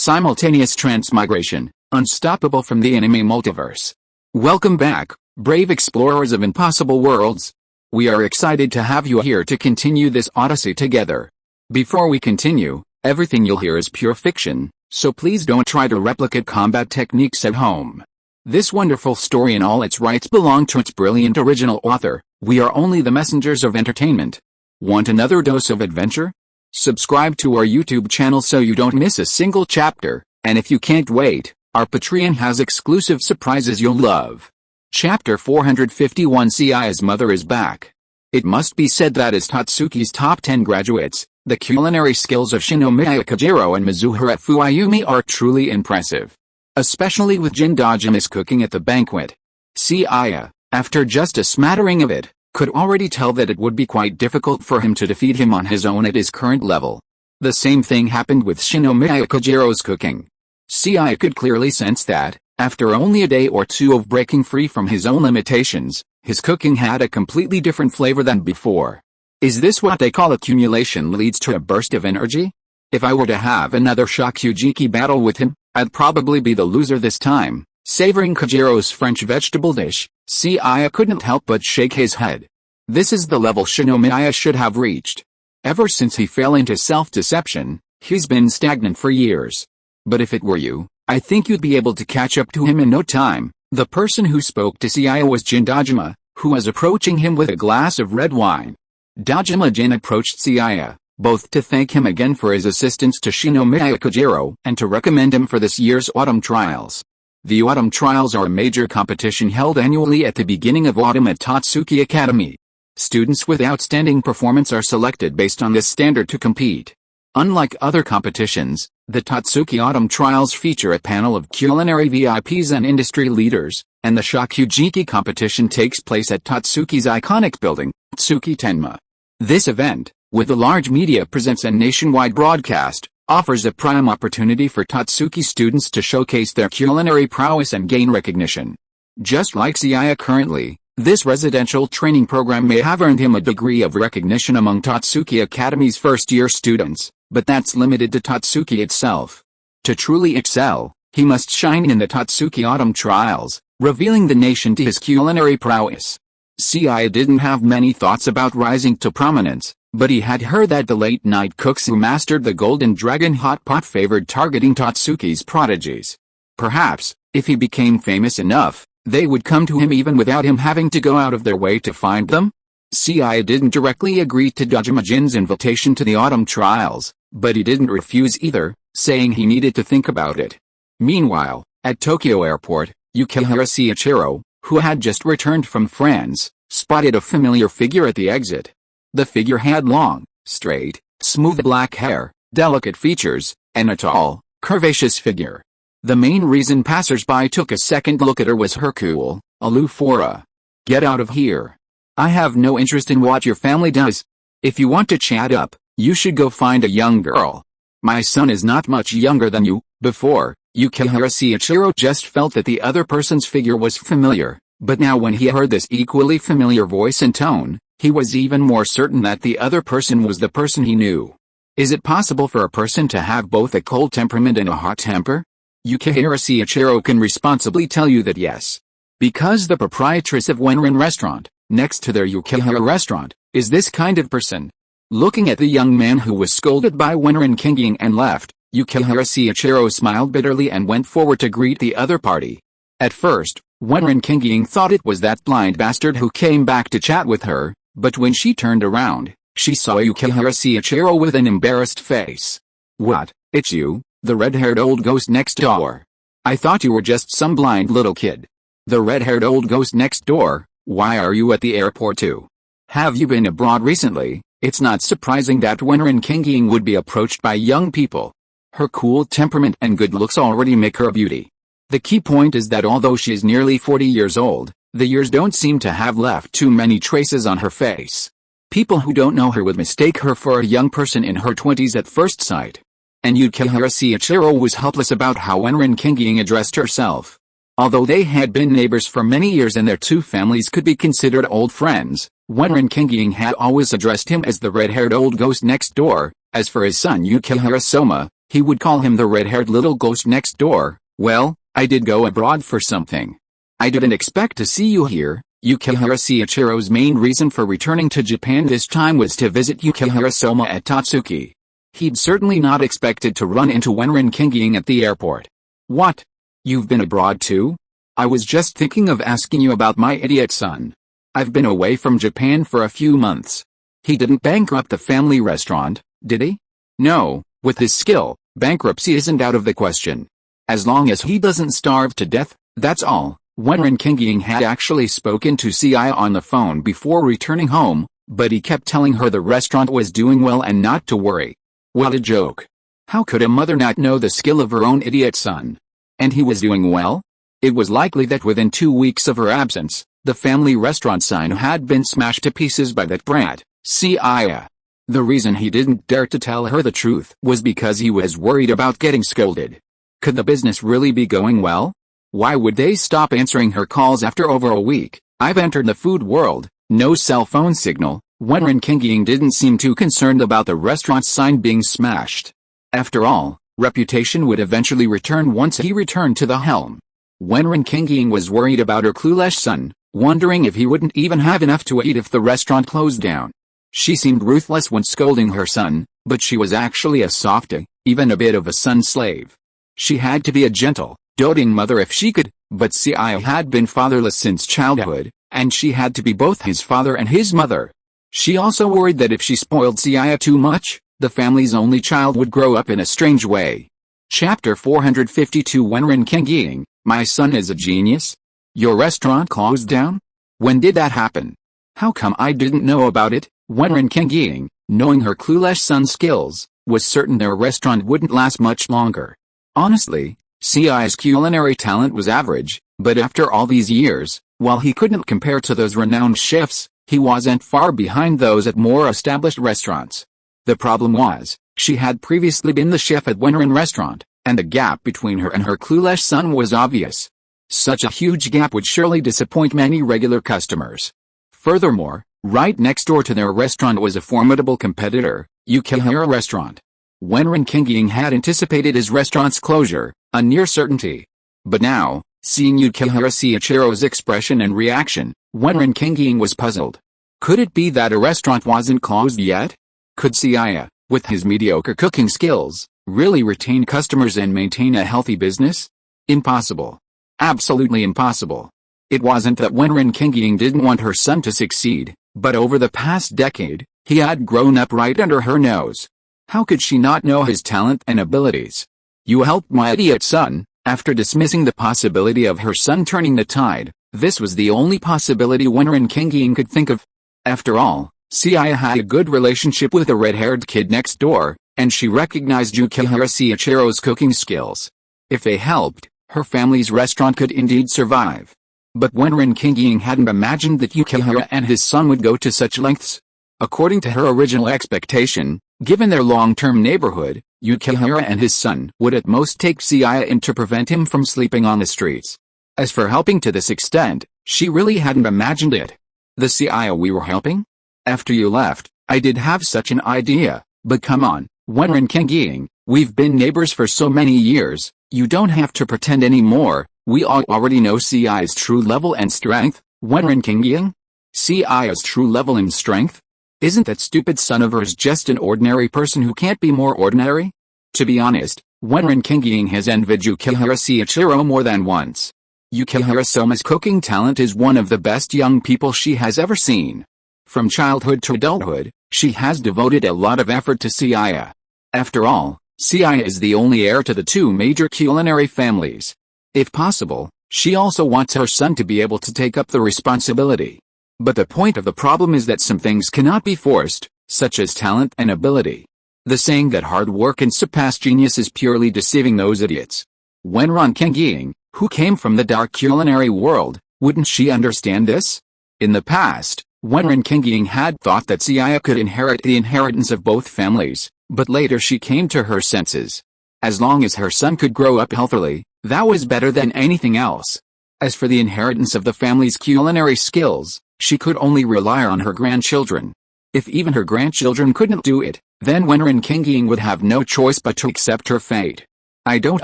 Simultaneous Transmigration, unstoppable from the enemy multiverse. Welcome back, brave explorers of impossible worlds. We are excited to have you here to continue this odyssey together. Before we continue, everything you'll hear is pure fiction, so please don't try to replicate combat techniques at home. This wonderful story and all its rights belong to its brilliant original author. We are only the messengers of entertainment. Want another dose of adventure? Subscribe to our YouTube channel so you don't miss a single chapter, and if you can't wait, our Patreon has exclusive surprises you'll love. Chapter 451 Seiya's mother is back. It must be said that as Tatsuki's top 10 graduates, the culinary skills of Shinomiya Kojiro and Mizuhara Fuyumi are truly impressive. Especially with Jin Dajima's cooking at the banquet. Seiya, after just a smattering of it, could already tell that it would be quite difficult for him to defeat him on his own at his current level. The same thing happened with Shinomiya Kojiro's cooking. Seiya could clearly sense that, after only a day or two of breaking free from his own limitations, his cooking had a completely different flavor than before. Is this what they call accumulation leads to a burst of energy? If I were to have another Shokugeki battle with him, I'd probably be the loser this time. Savoring Kojiro's French vegetable dish, Seiya couldn't help but shake his head. This is the level Shinomiya should have reached. Ever since he fell into self-deception, he's been stagnant for years. But if it were you, I think you'd be able to catch up to him in no time. The person who spoke to Seiya was Jin Dajima, who was approaching him with a glass of red wine. Dajima-jin approached Seiya, both to thank him again for his assistance to Shinomiya Kojiro and to recommend him for this year's autumn trials. The autumn trials are a major competition held annually at the beginning of autumn at Tatsuki Academy. Students with outstanding performance are selected based on this standard to compete. Unlike other competitions, the Tatsuki Autumn Trials feature a panel of culinary VIPs and industry leaders, and the Shokugeki competition takes place at Tatsuki's iconic building, Tsuki Tenma. This event, with a large media presence and nationwide broadcast, offers a prime opportunity for Tatsuki students to showcase their culinary prowess and gain recognition. Just like Seiya currently, this residential training program may have earned him a degree of recognition among Tatsuki Academy's first-year students, but that's limited to Tatsuki itself. To truly excel, he must shine in the Tatsuki Autumn Trials, revealing the nation to his culinary prowess. Seiya didn't have many thoughts about rising to prominence, but he had heard that the late-night cooks who mastered the Golden Dragon hot pot favored targeting Tatsuki's prodigies. Perhaps, if he became famous enough, they would come to him even without him having to go out of their way to find them? Seiya didn't directly agree to Dajima-jin's invitation to the autumn trials, but he didn't refuse either, saying he needed to think about it. Meanwhile, at Tokyo Airport, Yukihira Seiichiro, who had just returned from France, spotted a familiar figure at the exit. The figure had long, straight, smooth black hair, delicate features, and a tall, curvaceous figure. The main reason passers-by took a second look at her was her cool, aloof aura. Get out of here. I have no interest in what your family does. If you want to chat up, you should go find a young girl. My son is not much younger than you. Before, Yukihira Seiichiro just felt that the other person's figure was familiar, but now when he heard this equally familiar voice and tone, he was even more certain that the other person was the person he knew. Is it possible for a person to have both a cold temperament and a hot temper? Yukihira Seiichiro can responsibly tell you that yes. Because the proprietress of Wenrin restaurant, next to their Yukihira restaurant, is this kind of person. Looking at the young man who was scolded by Wenrin Kinging and left, Yukihira Seiichiro smiled bitterly and went forward to greet the other party. At first, Wenrin Kinging thought it was that blind bastard who came back to chat with her, but when she turned around, she saw Yukihira Seiichiro with an embarrassed face. What, it's you, the red-haired old ghost next door. I thought you were just some blind little kid. The red-haired old ghost next door, why are you at the airport too? Have you been abroad recently? It's not surprising that Wenrin Kinging would be approached by young people. Her cool temperament and good looks already make her a beauty. The key point is that although she is nearly 40 years old, the years don't seem to have left too many traces on her face. People who don't know her would mistake her for a young person in her 20s at first sight. And Yukihira Seiichiro was helpless about how Wenrin Kinging addressed herself. Although they had been neighbors for many years and their two families could be considered old friends, Wenrin Kinging had always addressed him as the red-haired old ghost next door. As for his son Yukihira Soma, He would call him the red-haired little ghost next door. Well, I did go abroad for something. I didn't expect to see you here. Yukihira Seiichiro's main reason for returning to Japan this time was to visit Yukihira Soma at Tatsuki. He'd certainly not expected to run into Wenrin Kingying at the airport. What? You've been abroad too? I was just thinking of asking you about my idiot son. I've been away from Japan for a few months. He didn't bankrupt the family restaurant, did he? No, with his skill, bankruptcy isn't out of the question. As long as he doesn't starve to death, that's all. Wenrin Kingying had actually spoken to Seiya on the phone before returning home, but he kept telling her the restaurant was doing well and not to worry. What a joke. How could a mother not know the skill of her own idiot son? And he was doing well? It was likely that within 2 weeks of her absence, the family restaurant sign had been smashed to pieces by that brat, Seiya. The reason he didn't dare to tell her the truth was because he was worried about getting scolded. Could the business really be going well? Why would they stop answering her calls after over a week? I've entered the food world, no cell phone signal. Wenrin Kingying didn't seem too concerned about the restaurant's sign being smashed. After all, reputation would eventually return once he returned to the helm. Wenrin Kingying was worried about her clueless son, wondering if he wouldn't even have enough to eat if the restaurant closed down. She seemed ruthless when scolding her son, but she was actually a softie, even a bit of a son slave. She had to be a gentle, doting mother if she could, but Seiya had been fatherless since childhood, and she had to be both his father and his mother. She also worried that if she spoiled Seiya too much, the family's only child would grow up in a strange way. Chapter 452 Wenrin Kingying, my son is a genius? Your restaurant closed down? When did that happen? How come I didn't know about it? Wenrin Kingying, knowing her clueless son's skills, was certain their restaurant wouldn't last much longer. Honestly, Seiya's culinary talent was average, but after all these years, while he couldn't compare to those renowned chefs, he wasn't far behind those at more established restaurants. The problem was, she had previously been the chef at Wenrin restaurant, and the gap between her and her clueless son was obvious. Such a huge gap would surely disappoint many regular customers. Furthermore, right next door to their restaurant was a formidable competitor, Yukihira Restaurant. Wenrin Kingying had anticipated his restaurant's closure, a near certainty. But now, seeing Yukihira Seiichiro's expression and reaction, Wenrin Kingying was puzzled. Could it be that a restaurant wasn't closed yet? Could Seiya, with his mediocre cooking skills, really retain customers and maintain a healthy business? Impossible. Absolutely impossible. It wasn't that Wenrin Kingying didn't want her son to succeed, but over the past decade, he had grown up right under her nose. How could she not know his talent and abilities? You helped my idiot son. After dismissing the possibility of her son turning the tide, this was the only possibility Wenrin Kingying could think of. After all, Seiya had a good relationship with the red-haired kid next door, and she recognized Yukihira Seiichiro's cooking skills. If they helped, her family's restaurant could indeed survive. But Wenrin Kingying hadn't imagined that Yukihira and his son would go to such lengths. According to her original expectation, given their long-term neighborhood, Yukihira and his son would at most take Seiya in to prevent him from sleeping on the streets. As for helping to this extent, she really hadn't imagined it. The Seiya we were helping? After you left, I did have such an idea, but come on, Wenrin Kingying, we've been neighbors for so many years, you don't have to pretend anymore. We all already know Seiya's true level and strength. Wenrin Kingying? Seiya's true level and strength? Isn't that stupid son of hers just an ordinary person who can't be more ordinary? To be honest, Wenrin Kingying has envied Yukihira Seiichiro more than once. Yukihira Soma's cooking talent is one of the best young people she has ever seen. From childhood to adulthood, she has devoted a lot of effort to Seiya. After all, Seiya is the only heir to the two major culinary families. If possible, she also wants her son to be able to take up the responsibility. But the point of the problem is that some things cannot be forced, such as talent and ability. The saying that hard work can surpass genius is purely deceiving those idiots. Wenrin Kingying, who came from the dark culinary world, wouldn't she understand this? In the past, Wenrin Kingying had thought that Seiya could inherit the inheritance of both families, but later she came to her senses. As long as her son could grow up healthily, that was better than anything else. As for the inheritance of the family's culinary skills, she could only rely on her grandchildren. If even her grandchildren couldn't do it, then Wenren Kingying would have no choice but to accept her fate. I don't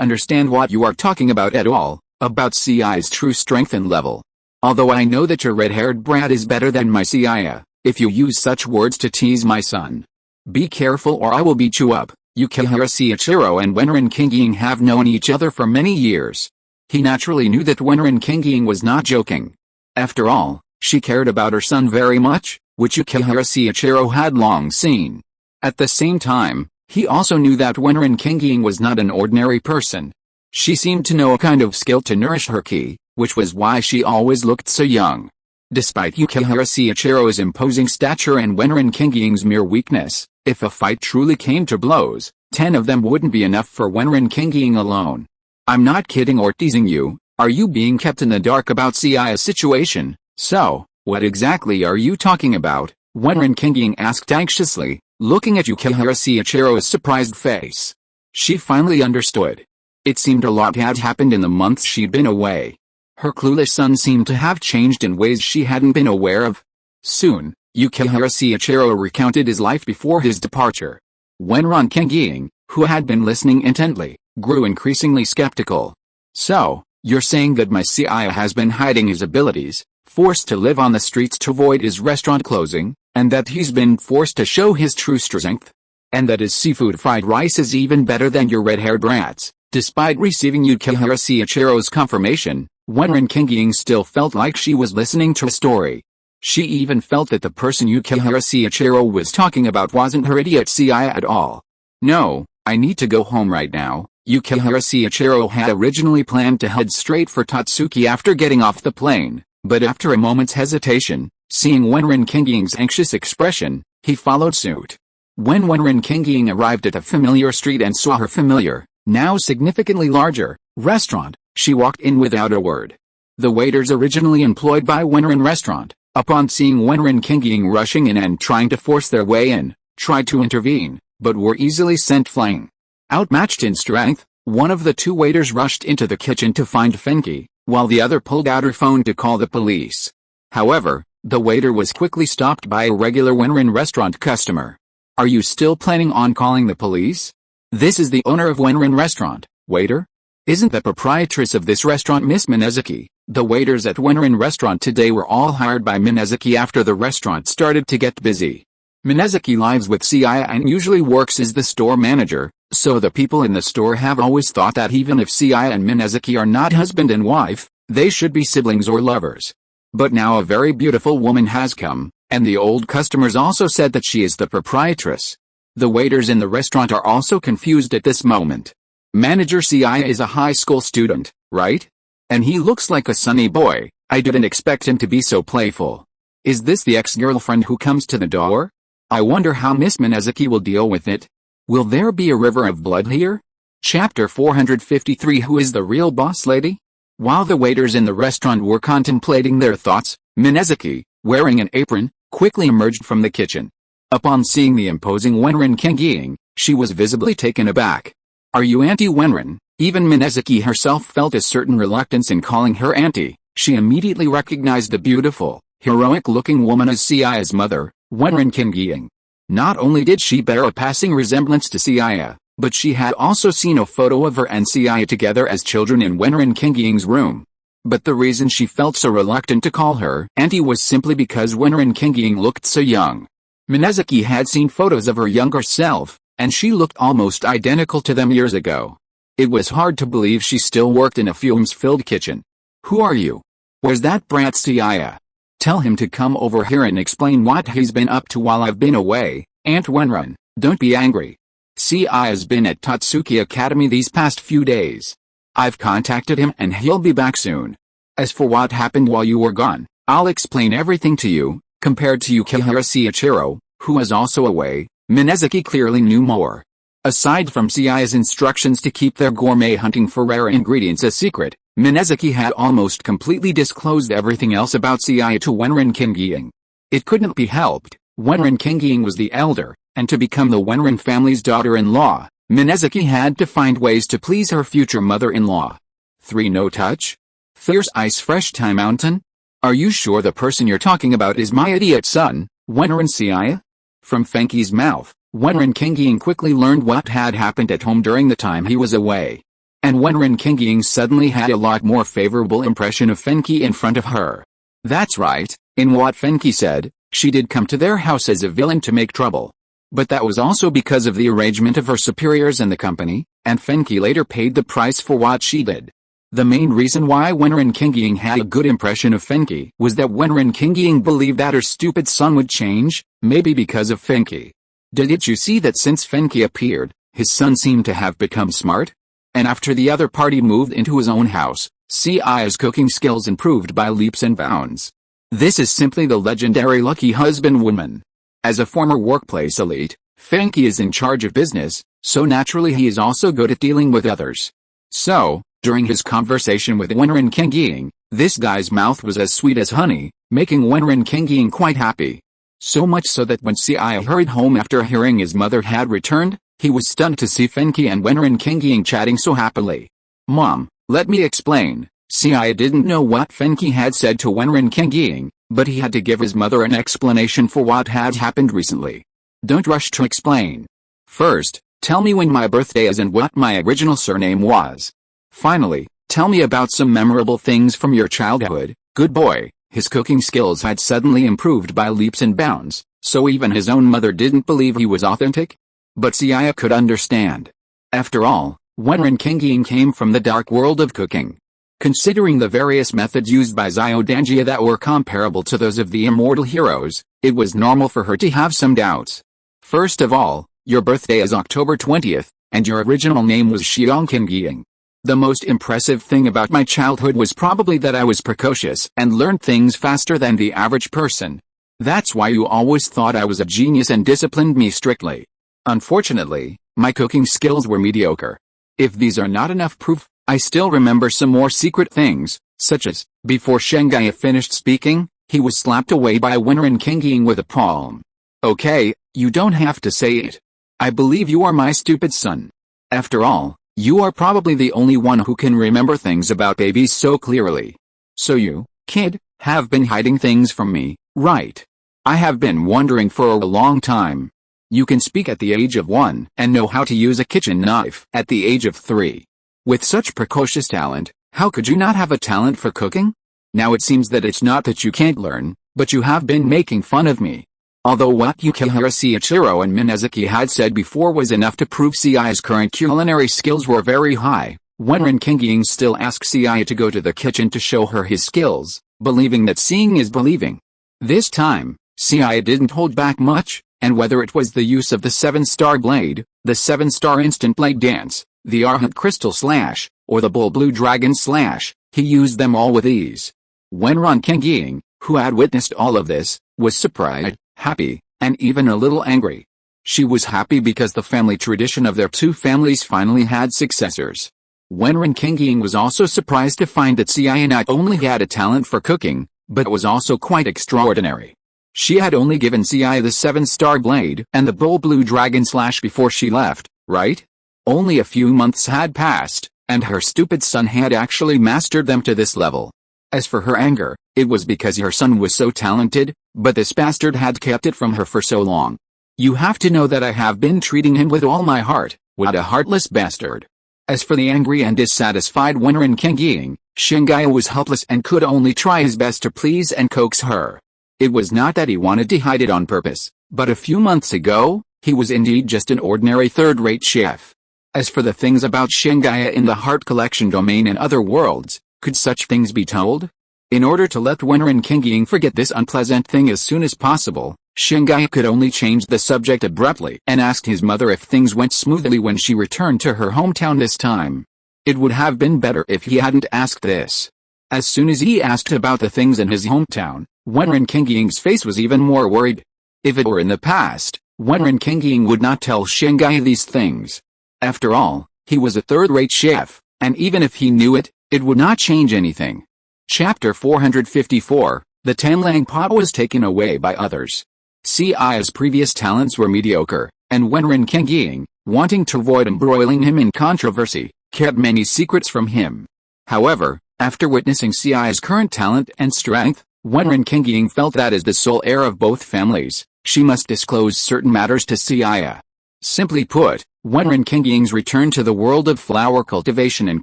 understand what you are talking about at all, about Seiya's true strength and level. Although I know that your red-haired brat is better than my Seiya, if you use such words to tease my son. Be careful or I will beat you up. Yukihira Seiichiro and Wenren Kingying have known each other for many years. He naturally knew that Wenren Kingying was not joking. After all, she cared about her son very much, which Yukihira Seiichiro had long seen. At the same time, he also knew that Wenren Kingying was not an ordinary person. She seemed to know a kind of skill to nourish her ki, which was why she always looked so young. Despite Yukihira Seiichiro's imposing stature and Wenren Kingying's mere weakness, if a fight truly came to blows, 10 of them wouldn't be enough for Wenren Kingying alone. I'm not kidding or teasing you. Are you being kept in the dark about Seiya's situation? So, what exactly are you talking about? Wenren Kingying asked anxiously, looking at Yukihira Seiichiro's surprised face. She finally understood. It seemed a lot had happened in the months she'd been away. Her clueless son seemed to have changed in ways she hadn't been aware of. Soon, Yukihira Seiichiro recounted his life before his departure. Wenren Kingying, who had been listening intently, grew increasingly skeptical. So, you're saying that my Seiya has been hiding his abilities, forced to live on the streets to avoid his restaurant closing, and that he's been forced to show his true strength? And that his seafood fried rice is even better than your red-haired brats? Despite receiving Yukihira Seiichiro's confirmation, Wenren Kingying still felt like she was listening to a story. She even felt that the person Yukihira Seiichiro was talking about wasn't her idiot Seiya at all. No, I need to go home right now. Yukihira Seiichiro had originally planned to head straight for Tatsuki after getting off the plane, but after a moment's hesitation, seeing Wenren Kingying's anxious expression, he followed suit. When Wenren Kingying arrived at a familiar street and saw her familiar, now significantly larger, restaurant, she walked in without a word. The waiters originally employed by Wenren restaurant, upon seeing Wenren Kingying rushing in and trying to force their way in, tried to intervene, but were easily sent flying. Outmatched in strength, one of the two waiters rushed into the kitchen to find Fenki, while the other pulled out her phone to call the police. However, the waiter was quickly stopped by a regular Wenren restaurant customer. Are you still planning on calling the police? This is the owner of Wenren restaurant, waiter? Isn't the proprietress of this restaurant Miss Minezuki? The waiters at Wenren restaurant today were all hired by Minezuki after the restaurant started to get busy. Minezuki lives with Seiya and usually works as the store manager, so the people in the store have always thought that even if Seiya and Minezuki are not husband and wife, they should be siblings or lovers. But now a very beautiful woman has come, and the old customers also said that she is the proprietress. The waiters in the restaurant are also confused at this moment. Manager Seiya is a high school student, right? And he looks like a sunny boy. I didn't expect him to be so playful. Is this the ex-girlfriend who comes to the door? I wonder how Miss Minezuki will deal with it. Will there be a river of blood here? Chapter 453 Who is the real boss lady? While the waiters in the restaurant were contemplating their thoughts, Minezuki, wearing an apron, quickly emerged from the kitchen. Upon seeing the imposing Wenren Kingying, she was visibly taken aback. Are you Auntie Wenren? Even Minezuki herself felt a certain reluctance in calling her auntie. She immediately recognized the beautiful, heroic-looking woman as Seiya's mother, Wenren Kingying. Not only did she bear a passing resemblance to Seiya, but she had also seen a photo of her and Seiya together as children in Wenren Kingying's room. But the reason she felt so reluctant to call her auntie was simply because Wenren Kingying looked so young. Minezuki had seen photos of her younger self, and she looked almost identical to them years ago. It was hard to believe she still worked in a fumes-filled kitchen. Who are you? Where's that brat Seiya? Tell him to come over here and explain what he's been up to while I've been away. Aunt Wenren, don't be angry. Seiya's been at Tatsuki Academy these past few days. I've contacted him and he'll be back soon. As for what happened while you were gone, I'll explain everything to you. Compared to Yukihira Seiichiro, who was also away, Minezuki clearly knew more. Aside from Seiya's instructions to keep their gourmet hunting for rare ingredients a secret, Minezuki had almost completely disclosed everything else about Seiya to Wenren Kingying. It couldn't be helped. Wenren Kingying was the elder, and to become the Wenren family's daughter-in-law, Minezuki had to find ways to please her future mother-in-law. 3 No touch? Fierce ice fresh Thai mountain? Are you sure the person you're talking about is my idiot son, Wenren Seiya? From Fenki's mouth, Wenren Kingying quickly learned what had happened at home during the time he was away. And Wenren Kingying suddenly had a lot more favorable impression of Fenki in front of her. That's right, in what Fenki said, she did come to their house as a villain to make trouble. But that was also because of the arrangement of her superiors and the company, and Fenki later paid the price for what she did. The main reason why Wenren Kingying had a good impression of Fenki was that Wenren Kingying believed that her stupid son would change, maybe because of Fenki. Didn't you see that since Fenki appeared, his son seemed to have become smart? And after the other party moved into his own house, Seiya's cooking skills improved by leaps and bounds. This is simply the legendary lucky husband-woman. As a former workplace elite, Fenki is in charge of business, so naturally he is also good at dealing with others. So, during his conversation with Wenren Kingying, this guy's mouth was as sweet as honey, making Wenren Kingying quite happy. So much so that when Seiya hurried home after hearing his mother had returned, he was stunned to see Fenki and Wenren Kingying chatting so happily. "Mom, let me explain." Seiya didn't know what Fenki had said to Wenren Kingying, but he had to give his mother an explanation for what had happened recently. "Don't rush to explain. First, tell me when my birthday is and what my original surname was. Finally, tell me about some memorable things from your childhood." Good boy. His cooking skills had suddenly improved by leaps and bounds, so even his own mother didn't believe he was authentic. But Seiya could understand. After all, Wenren Kingying came from the dark world of cooking. Considering the various methods used by Xiao that were comparable to those of the immortal heroes, it was normal for her to have some doubts. First of all, your birthday is October 20th, and your original name was Xiang Kingying. The most impressive thing about my childhood was probably that I was precocious and learned things faster than the average person. That's why you always thought I was a genius and disciplined me strictly. Unfortunately, my cooking skills were mediocre. If these are not enough proof, I still remember some more secret things, such as, before Shengai finished speaking, he was slapped away by Wenren Kingying with a palm. "Okay, you don't have to say it. I believe you are my stupid son. After all, you are probably the only one who can remember things about babies so clearly. So you, kid, have been hiding things from me, right? I have been wondering for a long time. You can speak at the age of 1 and know how to use a kitchen knife at the age of 3. With such precocious talent, how could you not have a talent for cooking? Now it seems that it's not that you can't learn, but you have been making fun of me." Although what Yukihira Seiichiro and Minazuki had said before was enough to prove Seiya's current culinary skills were very high, Wenren Kingying still asked Seiya to go to the kitchen to show her his skills, believing that seeing is believing. This time, Seiya didn't hold back much, and whether it was the use of the 7-star blade, the 7-star instant blade dance, the Arhat crystal slash, or the bull blue dragon slash, he used them all with ease. Wenren Kingying, who had witnessed all of this, was surprised, happy, and even a little angry. She was happy because the family tradition of their two families finally had successors. Wenren Kingying was also surprised to find that Seiya not only had a talent for cooking, but was also quite extraordinary. She had only given Seiya the 7-star blade and the bull blue dragon slash before she left, right? Only a few months had passed, and her stupid son had actually mastered them to this level. As for her anger, it was because her son was so talented, but this bastard had kept it from her for so long. "You have to know that I have been treating him with all my heart. What a heartless bastard." As for the angry and dissatisfied Wenren Kingying, Shengai was helpless and could only try his best to please and coax her. It was not that he wanted to hide it on purpose, but a few months ago, he was indeed just an ordinary third-rate chef. As for the things about Shengai in the heart collection domain and other worlds, could such things be told? In order to let Wenren Kingying forget this unpleasant thing as soon as possible, Shengai could only change the subject abruptly and asked his mother if things went smoothly when she returned to her hometown this time. It would have been better if he hadn't asked this. As soon as he asked about the things in his hometown, Wenren Kingying's face was even more worried. If it were in the past, Wenren Kingying would not tell Shengai these things. After all, he was a third-rate chef, and even if he knew it, it would not change anything. Chapter 454, The Tanlang Pot was taken away by others. Seiya's previous talents were mediocre, and Wenren Kingying, wanting to avoid embroiling him in controversy, kept many secrets from him. However, after witnessing Seiya's current talent and strength, Wenren Kingying felt that as the sole heir of both families, she must disclose certain matters to Seiya. Simply put, when Renkingying's return to the world of flower cultivation and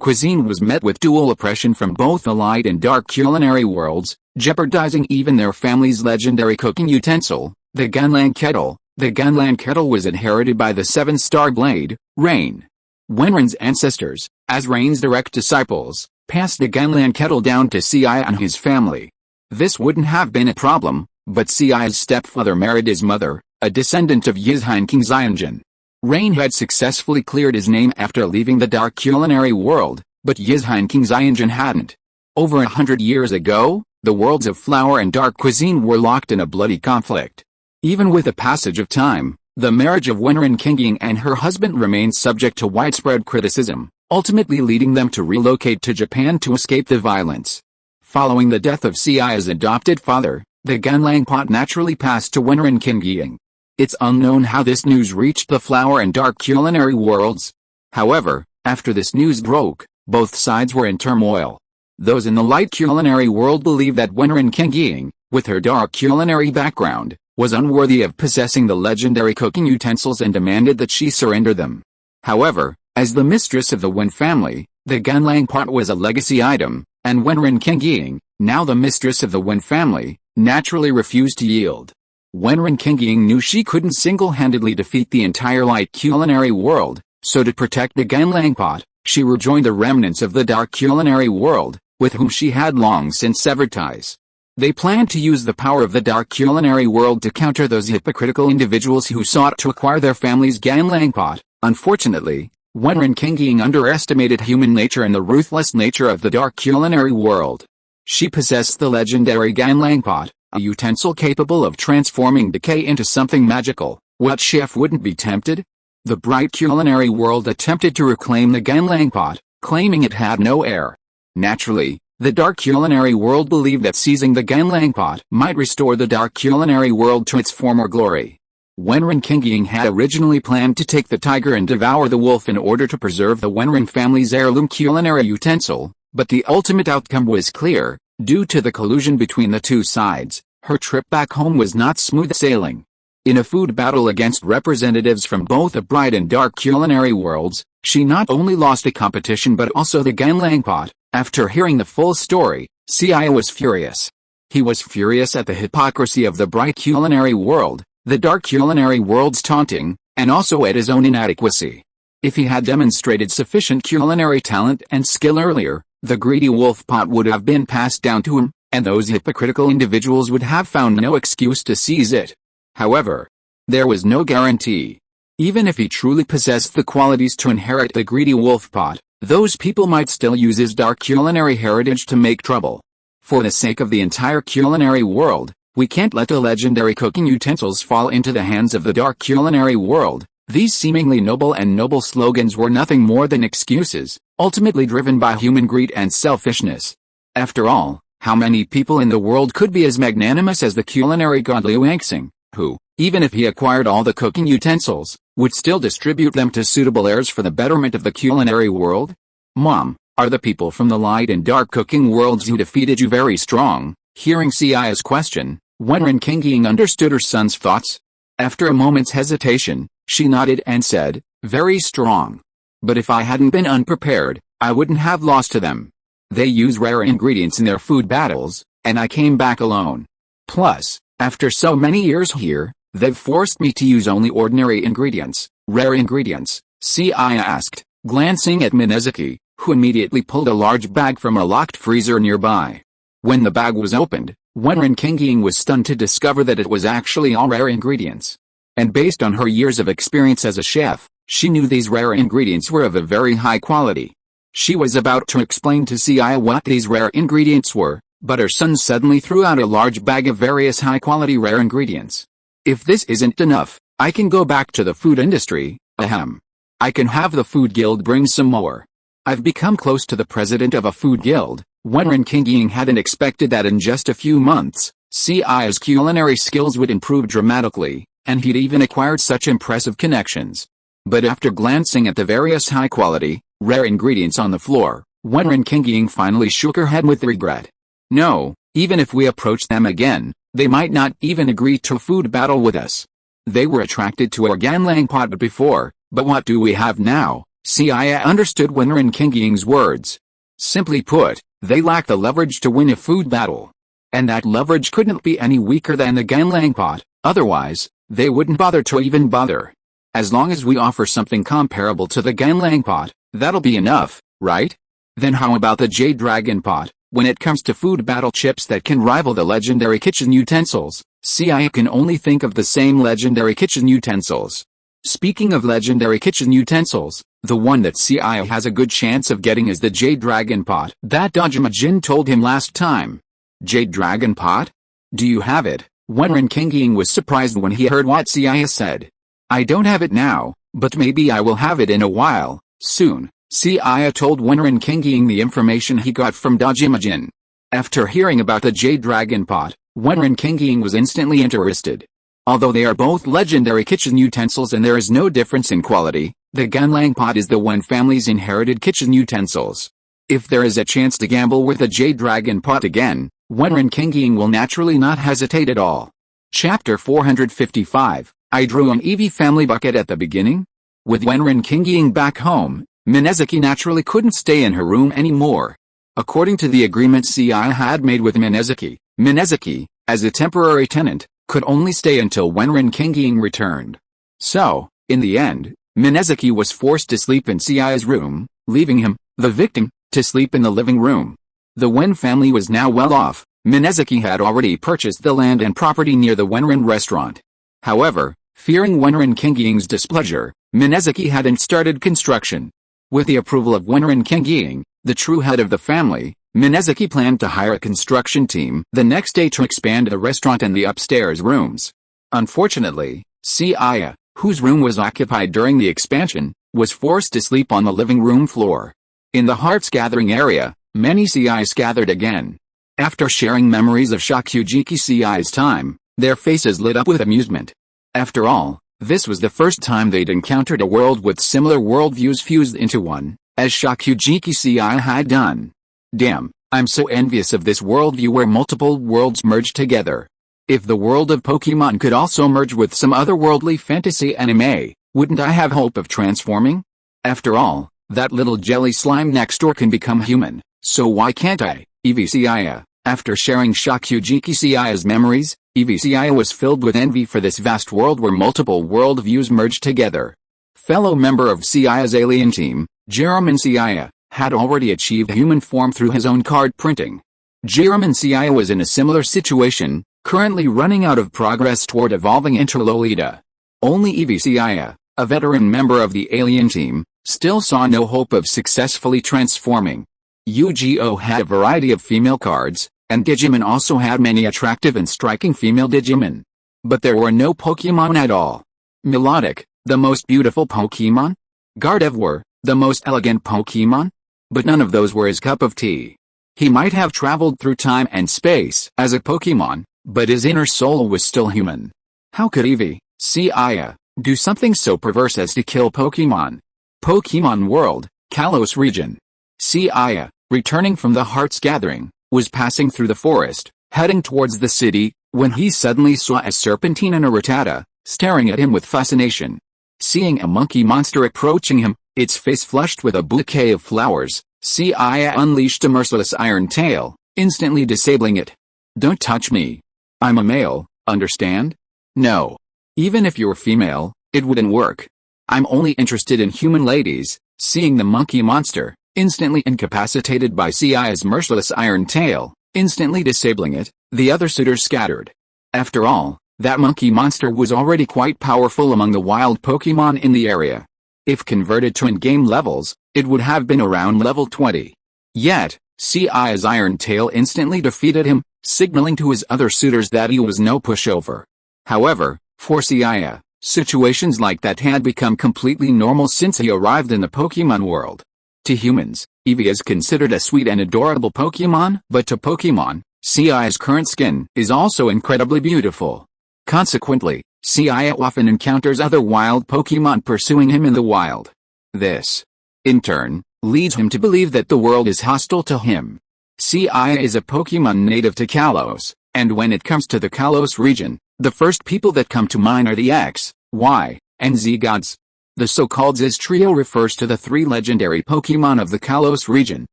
cuisine was met with dual oppression from both the light and dark culinary worlds, jeopardizing even their family's legendary cooking utensil, the Gunlan kettle. The Gunlan kettle was inherited by the seven-star blade, Rain. Wenren's ancestors, as Rain's direct disciples, passed the Gunlan kettle down to Seiya and his family. This wouldn't have been a problem, but Seiya's stepfather married his mother, a descendant of Yizhan King Xianjun. Rain had successfully cleared his name after leaving the dark culinary world, but Yizhan King Xianjun hadn't. Over 100 years ago, the worlds of flower and dark cuisine were locked in a bloody conflict. Even with the passage of time, the marriage of Wenren Kingying and her husband remained subject to widespread criticism, ultimately leading them to relocate to Japan to escape the violence. Following the death of Seiya's adopted father, the Gunlang pot naturally passed to Wenren Kingying. It's unknown how this news reached the flower and dark culinary worlds. However, after this news broke, both sides were in turmoil. Those in the light culinary world believed that Wenren Kingying, with her dark culinary background, was unworthy of possessing the legendary cooking utensils and demanded that she surrender them. However, as the mistress of the Wen family, the Gunlang pot was a legacy item, and Wenren Kingying, now the mistress of the Wen family, naturally refused to yield. Wenren Kingying knew she couldn't single-handedly defeat the entire light culinary world, so to protect the Gunlang pot, she rejoined the remnants of the dark culinary world, with whom she had long since severed ties. They planned to use the power of the dark culinary world to counter those hypocritical individuals who sought to acquire their family's Gunlang pot. Unfortunately, Wenren Kingying underestimated human nature and the ruthless nature of the dark culinary world. She possessed the legendary Gunlang pot, a utensil capable of transforming decay into something magical. What chef wouldn't be tempted? The bright culinary world attempted to reclaim the Gunlang pot, claiming it had no heir. Naturally, the dark culinary world believed that seizing the Gunlang pot might restore the dark culinary world to its former glory. Wenren Kingying had originally planned to take the tiger and devour the wolf in order to preserve the Wenren family's heirloom culinary utensil, but the ultimate outcome was clear. Due to the collusion between the two sides, her trip back home was not smooth sailing. In a food battle against representatives from both the bright and dark culinary worlds, she not only lost a competition but also the Gunlang pot. After hearing the full story, Seiya was furious. He was furious at the hypocrisy of the bright culinary world, the dark culinary world's taunting, and also at his own inadequacy. If he had demonstrated sufficient culinary talent and skill earlier, the greedy wolf pot would have been passed down to him, and those hypocritical individuals would have found no excuse to seize it. However, there was no guarantee. Even if he truly possessed the qualities to inherit the greedy wolf pot, those people might still use his dark culinary heritage to make trouble. For the sake of the entire culinary world, we can't let the legendary cooking utensils fall into the hands of the dark culinary world. These seemingly noble slogans were nothing more than excuses, ultimately driven by human greed and selfishness. After all, how many people in the world could be as magnanimous as the culinary god Liu Anxing, who, even if he acquired all the cooking utensils, would still distribute them to suitable heirs for the betterment of the culinary world? Mom, are the people from the light and dark cooking worlds who defeated you very strong? Hearing Seiya's question, Wenren Kingying understood her son's thoughts. After a moment's hesitation, she nodded and said, very strong. But if I hadn't been unprepared, I wouldn't have lost to them. They use rare ingredients in their food battles, and I came back alone. Plus, after so many years here, they've forced me to use only ordinary ingredients. Rare ingredients, Seiya asked, glancing at Minazuki, who immediately pulled a large bag from a locked freezer nearby. When the bag was opened, Wenren Kingying was stunned to discover that it was actually all rare ingredients. And based on her years of experience as a chef, she knew these rare ingredients were of a very high quality. She was about to explain to Seiya what these rare ingredients were, but her son suddenly threw out a large bag of various high-quality rare ingredients. If this isn't enough, I can go back to the food industry, ahem. I can have the food guild bring some more. I've become close to the president of a food guild. Wenren Kingying hadn't expected that in just a few months, Seiya's culinary skills would improve dramatically, and he'd even acquired such impressive connections. But after glancing at the various high-quality, rare ingredients on the floor, Wenren Kingying finally shook her head with regret. No, even if we approach them again, They might not even agree to food battle with us. They were attracted to our Ganlangpot before, but what do we have now? Seiya understood Wenren Kingying's words. Simply put, they lack the leverage to win a food battle. And that leverage couldn't be any weaker than the Ganlangpot, otherwise, they wouldn't bother to even bother. As long as we offer something comparable to the Ganlangpot, that'll be enough, right? Then how about the Jade Dragon Pot? When it comes to food battle chips that can rival the legendary kitchen utensils, Seiya can only think of the same legendary kitchen utensils. Speaking of legendary kitchen utensils, the one that Seiya has a good chance of getting is the Jade Dragon Pot that Dojima Jin told him last time. Jade Dragon Pot? Do you have it? Wenren Kingying was surprised when he heard what Seiya said. I don't have it now, but maybe I will have it in a while, soon. Seiya told Wenren Kingying the information he got from Dojima Jin. After hearing about the Jade Dragon Pot, Wenren Kingying was instantly interested. Although they are both legendary kitchen utensils and there is no difference in quality, the Ganlang Pot is the Wen family's inherited kitchen utensils. If there is a chance to gamble with the Jade Dragon Pot again, Wenren Kingying will naturally not hesitate at all. Chapter 455, I drew an Eevee family bucket at the beginning? With Wenren Kingying back home, Minezuki naturally couldn't stay in her room anymore. According to the agreement Seiya had made with Minezuki, as a temporary tenant, could only stay until Wenren Kingying returned. So, in the end, Minezuki was forced to sleep in Seiya's room, leaving him, the victim, to sleep in the living room. The Wen family was now well off. Minezuki had already purchased the land and property near the Wenren restaurant. However, fearing Wenren Kingying's displeasure, Minezuki hadn't started construction. With the approval of Wenren Kingying, the true head of the family, Minezuki planned to hire a construction team the next day to expand the restaurant and the upstairs rooms. Unfortunately, Seiya, whose room was occupied during the expansion, was forced to sleep on the living room floor. In the Hearts Gathering area, many Seiyas gathered again. After sharing memories of Shokugeki Seiya's time, their faces lit up with amusement. After all, this was the first time they'd encountered a world with similar worldviews fused into one, as Shokugeki Seiya had done. Damn, I'm so envious of this worldview where multiple worlds merge together. If the world of Pokemon could also merge with some otherworldly fantasy anime, wouldn't I have hope of transforming? After all, that little jelly slime next door can become human, so why can't I? Eevee Seiya. After sharing Shokugeki Seiya's memories, Eevee Seiya was filled with envy for this vast world where multiple worldviews merged together. Fellow member of Seiya's alien team, Jiraman Seiya, had already achieved human form through his own card printing. Jiraman Seiya was in a similar situation, currently running out of progress toward evolving into Lolita. Only Eevee Seiya, a veteran member of the alien team, still saw no hope of successfully transforming. Yu-Gi-Oh had a variety of female cards, and Digimon also had many attractive and striking female Digimon. But there were no Pokemon at all. Melodic, the most beautiful Pokemon? Gardevoir, the most elegant Pokemon? But none of those were his cup of tea. He might have traveled through time and space as a Pokemon, but his inner soul was still human. How could Eevee Seiya do something so perverse as to kill Pokemon? Pokemon World, Kalos region. Seiya, returning from the Hearts Gathering, was passing through the forest, heading towards the city, when he suddenly saw a Serpentine and a Rattata, staring at him with fascination. Seeing a monkey monster approaching him, its face flushed with a bouquet of flowers, Seiya unleashed a merciless iron tail, instantly disabling it. Don't touch me. I'm a male, understand? No. Even if you're female, it wouldn't work. I'm only interested in human ladies. Seeing the monkey monster, instantly incapacitated by Seiya's merciless iron tail, instantly disabling it, the other suitors scattered. After all, that monkey monster was already quite powerful among the wild Pokemon in the area. If converted to in-game levels, it would have been around level 20. Yet, Seiya's iron tail instantly defeated him, signaling to his other suitors that he was no pushover. However, for Seiya, situations like that had become completely normal since he arrived in the Pokemon world. To humans, Eevee is considered a sweet and adorable Pokemon, but to Pokemon, Seiya's current skin is also incredibly beautiful. Consequently, Seiya often encounters other wild Pokemon pursuing him in the wild. This, in turn, leads him to believe that the world is hostile to him. Seiya is a Pokemon native to Kalos, And when it comes to the Kalos region, the first people that come to mind are the X, Y, and Z gods. The so-called Ziz trio refers to the three legendary Pokemon of the Kalos region,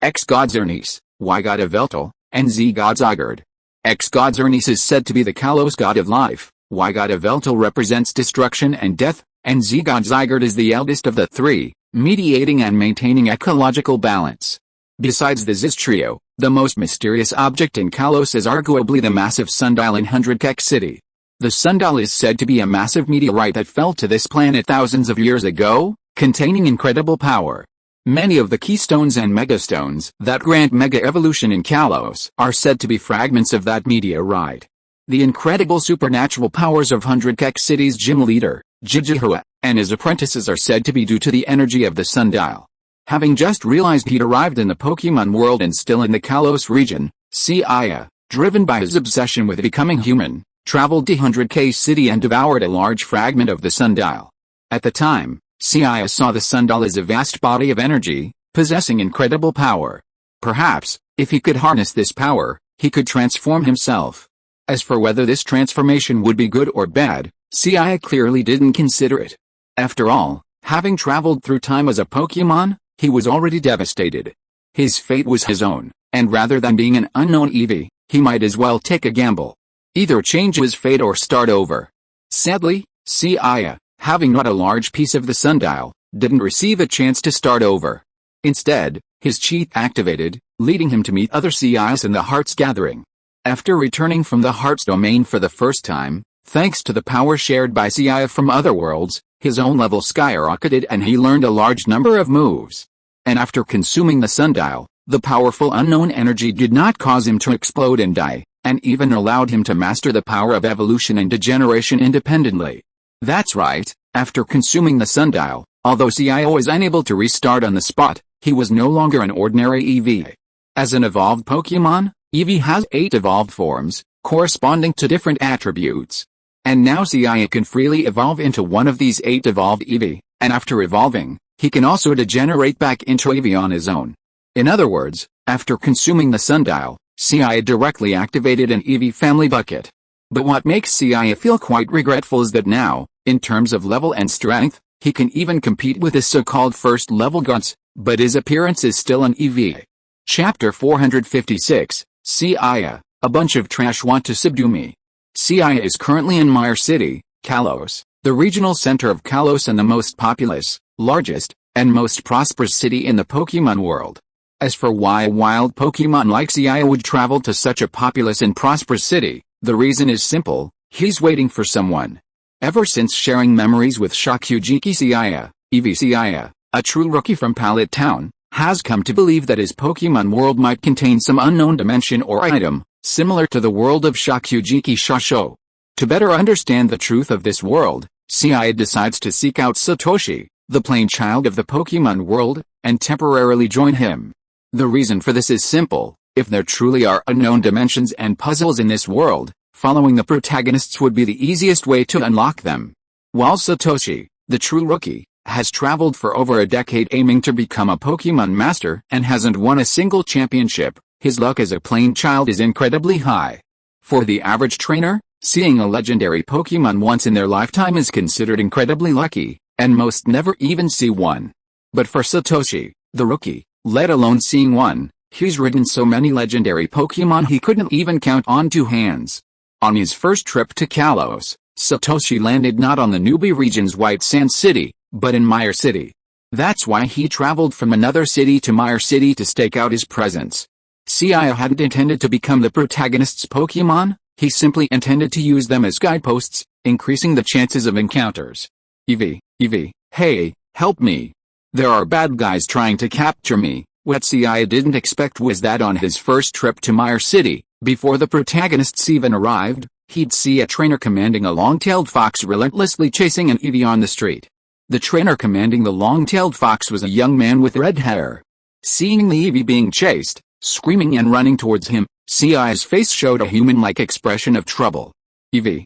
X god Xerneas, Y god Yveltal, and Z god Zygarde. X god Xerneas is said to be the Kalos god of life, Y god Yveltal represents destruction and death, and Z god Zygarde is the eldest of the three, mediating and maintaining ecological balance. Besides the Ziz trio, the most mysterious object in Kalos is arguably the massive sundial in 100 Keck City. The sundial is said to be a massive meteorite that fell to this planet thousands of years ago, containing incredible power. Many of the keystones and megastones that grant mega-evolution in Kalos are said to be fragments of that meteorite. The incredible supernatural powers of 100 Keck City's gym leader, Jijihua, and his apprentices are said to be due to the energy of the sundial. Having just realized he'd arrived in the Pokemon world and still in the Kalos region, Seiya, driven by his obsession with becoming human, traveled to 100K City and devoured a large fragment of the sundial. At the time, Seiya saw the sundial as a vast body of energy, possessing incredible power. Perhaps, if he could harness this power, he could transform himself. As for whether this transformation would be good or bad, Seiya clearly didn't consider it. After all, having traveled through time as a Pokemon, he was already devastated. His fate was his own, and rather than being an unknown Eevee, he might as well take a gamble. Either change his fate or start over. Sadly, Seiya, having not a large piece of the sundial, didn't receive a chance to start over. Instead, his chi activated, leading him to meet other Seiyas in the Hearts Gathering. After returning from the Hearts domain for the first time, thanks to the power shared by Seiya from other worlds, his own level skyrocketed and he learned a large number of moves. And after consuming the sundial, the powerful unknown energy did not cause him to explode and die, and even allowed him to master the power of evolution and degeneration independently. That's right, after consuming the sundial, although Seiya was unable to restart on the spot, he was no longer an ordinary Eevee. As an evolved Pokemon, Eevee has 8 evolved forms, corresponding to different attributes. And now Seiya can freely evolve into one of these 8 evolved Eevee, and after evolving, he can also degenerate back into Eevee on his own. In other words, after consuming the sundial, Seiya directly activated an Eevee family bucket. But what makes Seiya feel quite regretful is that now, in terms of level and strength, he can even compete with his so-called first-level gods, but his appearance is still an Eevee. Chapter 456, Seiya, a bunch of trash want to subdue me. Seiya is currently in Myre City, Kalos, the regional center of Kalos and the most populous, largest, and most prosperous city in the Pokemon world. As for why wild Pokemon like Seiya would travel to such a populous and prosperous city, the reason is simple: he's waiting for someone. Ever since sharing memories with Shokugeki Seiya, Eevee Seiya, a true rookie from Pallet Town, has come to believe that his Pokemon world might contain some unknown dimension or item, similar to the world of Shokugeki Shosho. To better understand the truth of this world, Seiya decides to seek out Satoshi, the plain child of the Pokemon world, and temporarily join him. The reason for this is simple: if there truly are unknown dimensions and puzzles in this world, following the protagonists would be the easiest way to unlock them. While Satoshi, the true rookie, has traveled for over a decade aiming to become a Pokemon master and hasn't won a single championship, his luck as a plain child is incredibly high. For the average trainer, seeing a legendary Pokemon once in their lifetime is considered incredibly lucky, and most never even see one. But for Satoshi, the rookie, let alone seeing one, he's ridden so many legendary Pokemon he couldn't even count on 2 hands. On his first trip to Kalos, Satoshi landed not on the newbie region's White Sand City, but in Myre City. That's why he traveled from another city to Myre City to stake out his presence. Seiya hadn't intended to become the protagonist's Pokemon, he simply intended to use them as guideposts, increasing the chances of encounters. Eevee, hey, help me. There are bad guys trying to capture me. What Seiya didn't expect was that on his first trip to Myre City, before the protagonists even arrived, he'd see a trainer commanding a long-tailed fox relentlessly chasing an Eevee on the street. The trainer commanding the long-tailed fox was a young man with red hair. Seeing the Eevee being chased, screaming and running towards him, Seiya's face showed a human-like expression of trouble. Eevee,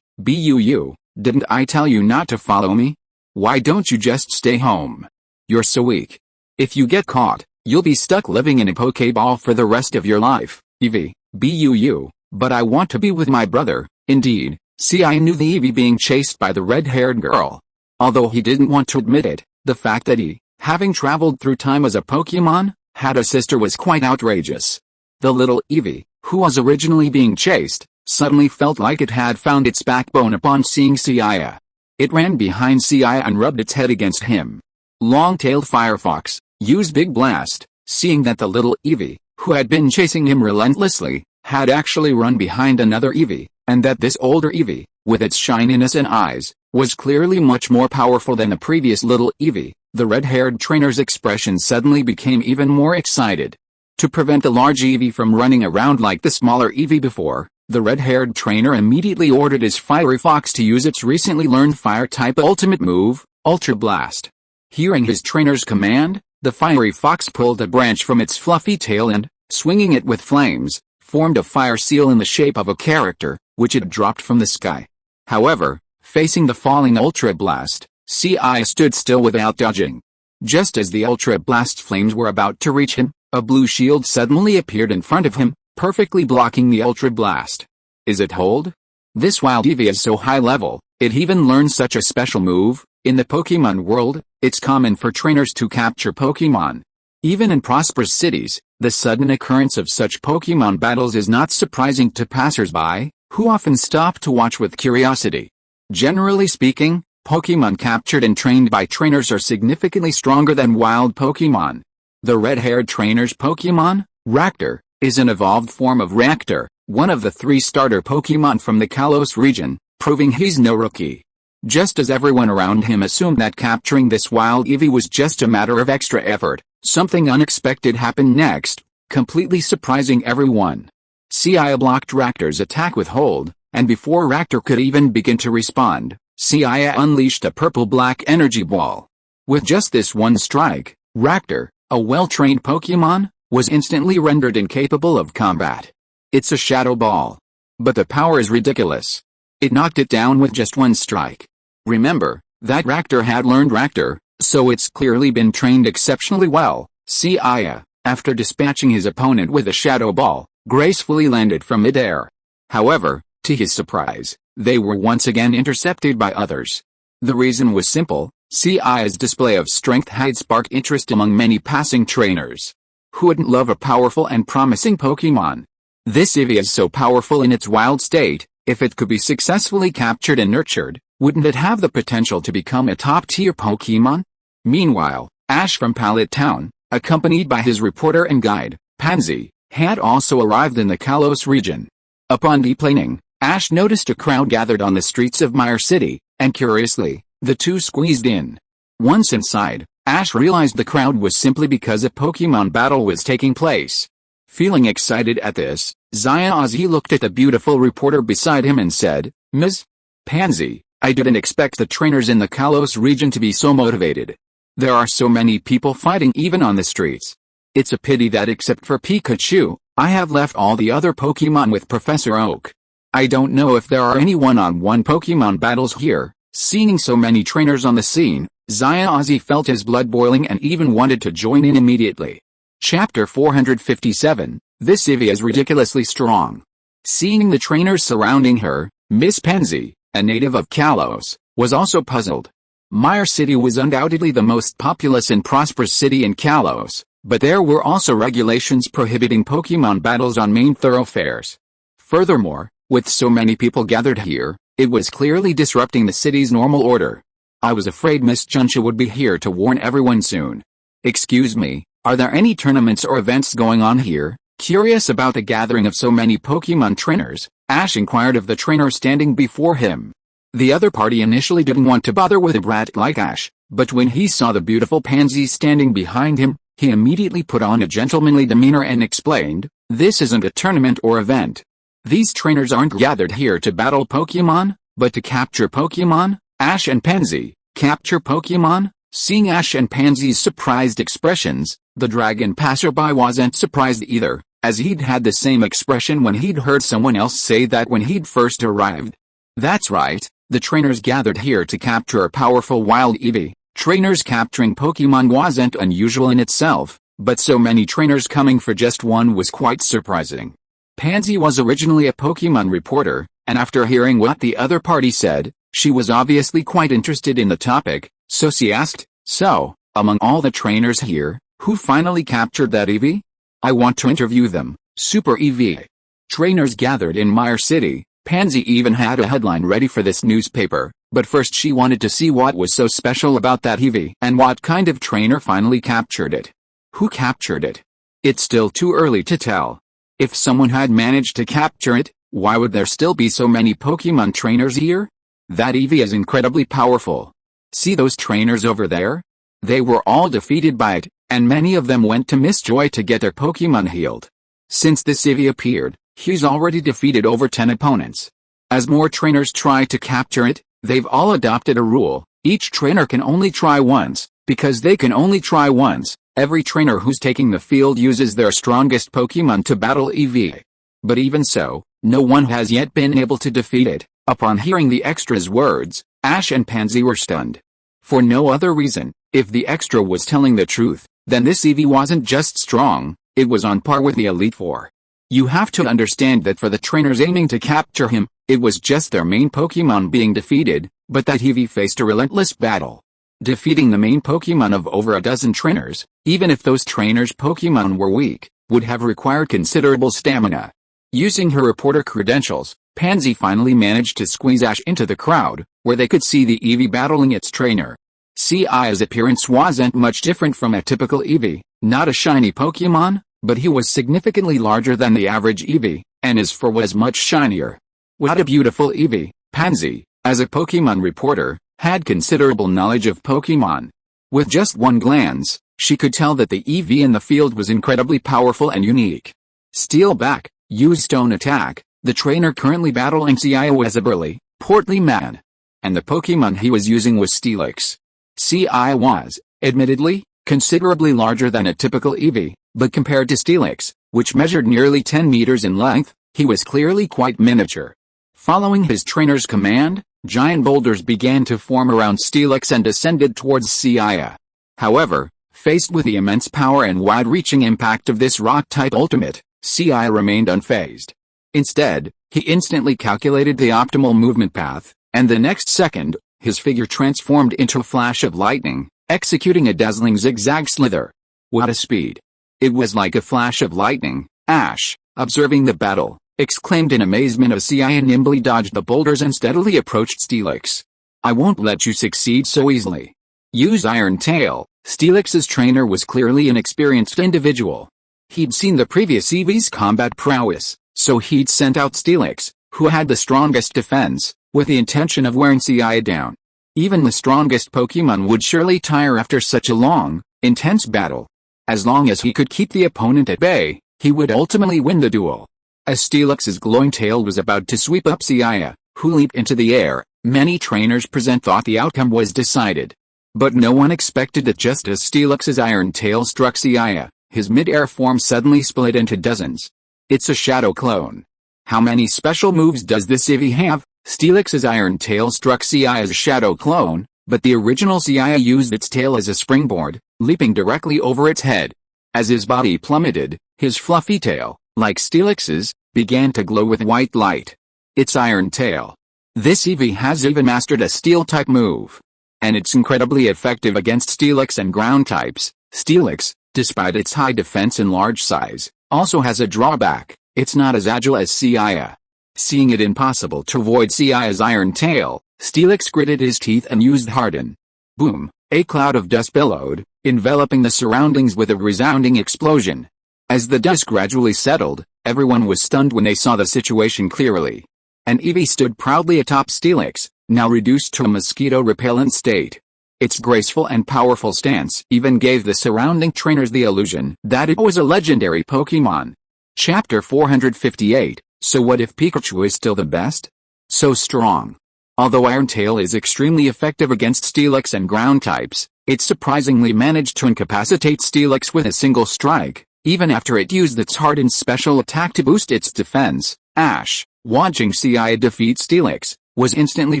boo, didn't I tell you not to follow me? Why don't you just stay home? You're so weak. If you get caught, you'll be stuck living in a Pokeball for the rest of your life. Eevee, boo, But I want to be with my brother." Indeed, Seiya knew the Eevee being chased by the red-haired girl. Although he didn't want to admit it, the fact that he, having traveled through time as a Pokemon, had a sister was quite outrageous. The little Eevee, who was originally being chased, suddenly felt like it had found its backbone upon seeing Seiya. It ran behind Seiya and rubbed its head against him. Long-tailed Firefox used Big Blast, seeing that the little Eevee, who had been chasing him relentlessly, had actually run behind another Eevee, and that this older Eevee, with its shininess and eyes, was clearly much more powerful than the previous little Eevee. The red-haired trainer's expression suddenly became even more excited. To prevent the large Eevee from running around like the smaller Eevee before, the red-haired trainer immediately ordered his Fiery Fox to use its recently learned Fire-type ultimate move, Ultra Blast. Hearing his trainer's command, the Fiery Fox pulled a branch from its fluffy tail and, swinging it with flames, formed a fire seal in the shape of a character, which it dropped from the sky. However, facing the falling Ultra Blast, Seiya stood still without dodging. Just as the Ultra Blast flames were about to reach him, a blue shield suddenly appeared in front of him, perfectly blocking the Ultra Blast. Is it hold? This wild Eevee is so high level, it even learned such a special move. In the Pokemon world, it's common for trainers to capture Pokemon. Even in prosperous cities, the sudden occurrence of such Pokemon battles is not surprising to passers-by, who often stop to watch with curiosity. Generally speaking, Pokemon captured and trained by trainers are significantly stronger than wild Pokemon. The red-haired trainer's Pokemon, Raktor, is an evolved form of Raktor, one of the 3 starter Pokemon from the Kalos region, proving he's no rookie. Just as everyone around him assumed that capturing this wild Eevee was just a matter of extra effort, something unexpected happened next, completely surprising everyone. Seiya blocked Raktor's attack with Hold, and before Raktor could even begin to respond, Seiya unleashed a purple-black energy ball. With just this one strike, Raktor, a well-trained Pokemon, was instantly rendered incapable of combat. It's a shadow ball. But the power is ridiculous. It knocked it down with just one strike. Remember, that Raktor had learned Raktor, so it's clearly been trained exceptionally well. Seiya, after dispatching his opponent with a shadow ball, gracefully landed from midair. However, to his surprise, they were once again intercepted by others. The reason was simple: Seiya's display of strength had sparked interest among many passing trainers. Who wouldn't love a powerful and promising Pokemon? This Eevee is so powerful in its wild state, if it could be successfully captured and nurtured, wouldn't it have the potential to become a top-tier Pokemon? Meanwhile, Ash from Pallet Town, accompanied by his reporter and guide, Pansy, had also arrived in the Kalos region. Upon deplaning, Ash noticed a crowd gathered on the streets of Mire City, and curiously, the two squeezed in. Once inside, Ash realized the crowd was simply because a Pokemon battle was taking place. Feeling excited at this, Ozzy looked at the beautiful reporter beside him and said, "Ms. Pansy, I didn't expect the trainers in the Kalos region to be so motivated. There are so many people fighting even on the streets. It's a pity that except for Pikachu, I have left all the other Pokemon with Professor Oak. I don't know if there are any one-on-one Pokemon battles here." Seeing so many trainers on the scene, Ozzy felt his blood boiling and even wanted to join in immediately. Chapter 457, This Eevee is ridiculously strong. Seeing the trainers surrounding her, Miss Pansy, a native of Kalos, was also puzzled. Mire City was undoubtedly the most populous and prosperous city in Kalos, but there were also regulations prohibiting Pokemon battles on main thoroughfares. Furthermore, with so many people gathered here, it was clearly disrupting the city's normal order. I was afraid Miss Junsha would be here to warn everyone soon. Excuse me, are there any tournaments or events going on here? Curious about the gathering of so many Pokemon trainers, Ash inquired of the trainer standing before him. The other party initially didn't want to bother with a brat like Ash, but when he saw the beautiful Pansy standing behind him, he immediately put on a gentlemanly demeanor and explained, "This isn't a tournament or event. These trainers aren't gathered here to battle Pokemon, but to capture Pokemon." Ash and Pansy, capture Pokemon? Seeing Ash and Pansy's surprised expressions, the dragon passerby wasn't surprised either, as he'd had the same expression when he'd heard someone else say that when he'd first arrived. That's right, the trainers gathered here to capture a powerful wild Eevee. Trainers capturing Pokemon wasn't unusual in itself, but so many trainers coming for just one was quite surprising. Pansy was originally a Pokemon reporter, and after hearing what the other party said, she was obviously quite interested in the topic, so she asked, "So, among all the trainers here, who finally captured that Eevee? I want to interview them." Super Eevee. Trainers gathered in Mire City. Pansy even had a headline ready for this newspaper, but first she wanted to see what was so special about that Eevee and what kind of trainer finally captured it. Who captured it? It's still too early to tell. If someone had managed to capture it, why would there still be so many Pokemon trainers here? That Eevee is incredibly powerful. See those trainers over there? They were all defeated by it, and many of them went to Mistjoy to get their Pokemon healed. Since this Eevee appeared, he's already defeated over 10 opponents. As more trainers try to capture it, they've all adopted a rule: each trainer can only try once. Because they can only try once, every trainer who's taking the field uses their strongest Pokemon to battle Eevee. But even so, no one has yet been able to defeat it. Upon hearing the extra's words, Ash and Pansy were stunned. For no other reason, if the extra was telling the truth, then this Eevee wasn't just strong, it was on par with the Elite Four. You have to understand that for the trainers aiming to capture him, it was just their main Pokemon being defeated, but that Eevee faced a relentless battle. Defeating the main Pokemon of over a dozen trainers, even if those trainers' Pokemon were weak, would have required considerable stamina. Using her reporter credentials, Pansy finally managed to squeeze Ash into the crowd, where they could see the Eevee battling its trainer. Seiya's appearance wasn't much different from a typical Eevee, not a shiny Pokemon, but he was significantly larger than the average Eevee, and his fur was much shinier. What a beautiful Eevee! Pansy, as a Pokemon reporter, had considerable knowledge of Pokemon. With just one glance, she could tell that the Eevee in the field was incredibly powerful and unique. Steel Back, use Stone Attack. The trainer currently battling Seiya was a burly, portly man. And the Pokemon he was using was Steelix. Seiya was, admittedly, considerably larger than a typical Eevee, but compared to Steelix, which measured nearly 10 meters in length, he was clearly quite miniature. Following his trainer's command, giant boulders began to form around Steelix and descended towards Seiya. However, faced with the immense power and wide-reaching impact of this rock-type ultimate, Seiya remained unfazed. Instead, he instantly calculated the optimal movement path, and the next second, his figure transformed into a flash of lightning, executing a dazzling zigzag slither. What a speed! It was like a flash of lightning. Ash, observing the battle, exclaimed in amazement as Seiya nimbly dodged the boulders and steadily approached Steelix. "I won't let you succeed so easily." Use Iron Tail. Steelix's trainer was clearly an experienced individual. He'd seen the previous Eevee's combat prowess, so he'd sent out Steelix, who had the strongest defense, with the intention of wearing Seiya down. Even the strongest Pokemon would surely tire after such a long, intense battle. As long as he could keep the opponent at bay, he would ultimately win the duel. As Steelix's glowing tail was about to sweep up Seiya, who leaped into the air, many trainers present thought the outcome was decided. But no one expected that just as Steelix's iron tail struck Seiya, his mid-air form suddenly split into dozens. It's a shadow clone. How many special moves does this Eevee have? Steelix's iron tail struck Seiya's shadow clone, but the original Seiya used its tail as a springboard, leaping directly over its head. As his body plummeted, his fluffy tail, like Steelix's, began to glow with white light. Its iron tail. This Eevee has even mastered a steel-type move. And it's incredibly effective against Steelix and ground types. Steelix, despite its high defense and large size, also has a drawback: it's not as agile as Seiya. Seeing it impossible to avoid Seiya's iron tail, Steelix gritted his teeth and used Harden. Boom! A cloud of dust billowed, enveloping the surroundings with a resounding explosion. As the dust gradually settled, everyone was stunned when they saw the situation clearly. An Eevee stood proudly atop Steelix, now reduced to a mosquito-repellent state. Its graceful and powerful stance even gave the surrounding trainers the illusion that it was a legendary Pokemon. Chapter 458, So what if Pikachu is still the best? So strong. Although Iron Tail is extremely effective against Steelix and ground types, it surprisingly managed to incapacitate Steelix with a single strike, even after it used its hardened special attack to boost its defense. Ash, watching Seiya defeat Steelix, was instantly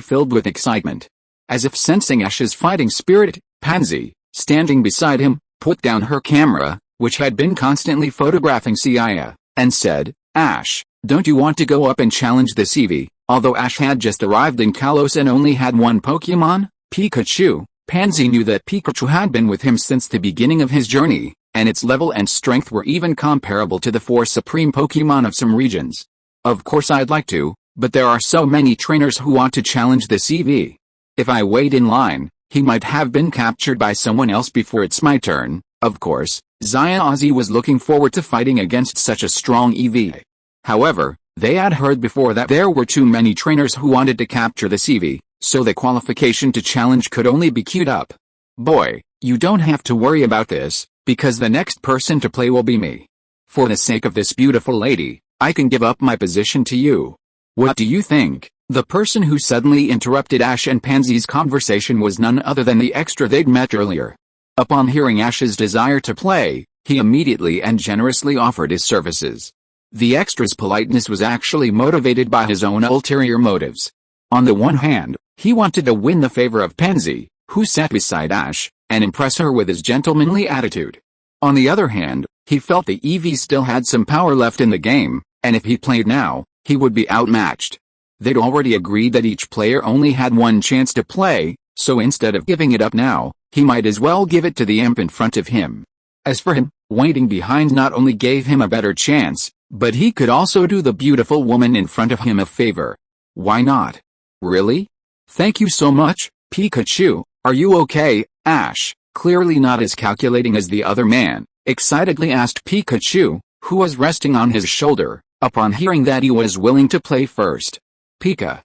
filled with excitement. As if sensing Ash's fighting spirit, Pansy, standing beside him, put down her camera, which had been constantly photographing Seiya, and said, "Ash, Don't you want to go up and challenge this Eevee? Although Ash had just arrived in Kalos and only had one Pokemon, Pikachu, Pansy knew that Pikachu had been with him since the beginning of his journey, and its level and strength were even comparable to the 4 supreme Pokemon of some regions. Of course I'd like to, but there are so many trainers who want to challenge this Eevee. If I wait in line, he might have been captured by someone else before it's my turn. Of course, Seiya Ozzy was looking forward to fighting against such a strong Eevee. However, they had heard before that there were too many trainers who wanted to capture this Eevee, so the qualification to challenge could only be queued up. Boy, you don't have to worry about this, because the next person to play will be me. For the sake of this beautiful lady, I can give up my position to you. What do you think? The person who suddenly interrupted Ash and Pansy's conversation was none other than the extra they'd met earlier. Upon hearing Ash's desire to play, he immediately and generously offered his services. The extra's politeness was actually motivated by his own ulterior motives. On the one hand, he wanted to win the favor of Pansy, who sat beside Ash, and impress her with his gentlemanly attitude. On the other hand, he felt the Eevee still had some power left in the game, and if he played now, he would be outmatched. They'd already agreed that each player only had one chance to play, so instead of giving it up now, he might as well give it to the imp in front of him. As for him, waiting behind not only gave him a better chance, but he could also do the beautiful woman in front of him a favor. Why not? Really? Thank you so much, Pikachu. Are you okay? Ash, clearly not as calculating as the other man, excitedly asked Pikachu, who was resting on his shoulder, upon hearing that he was willing to play first. Pika.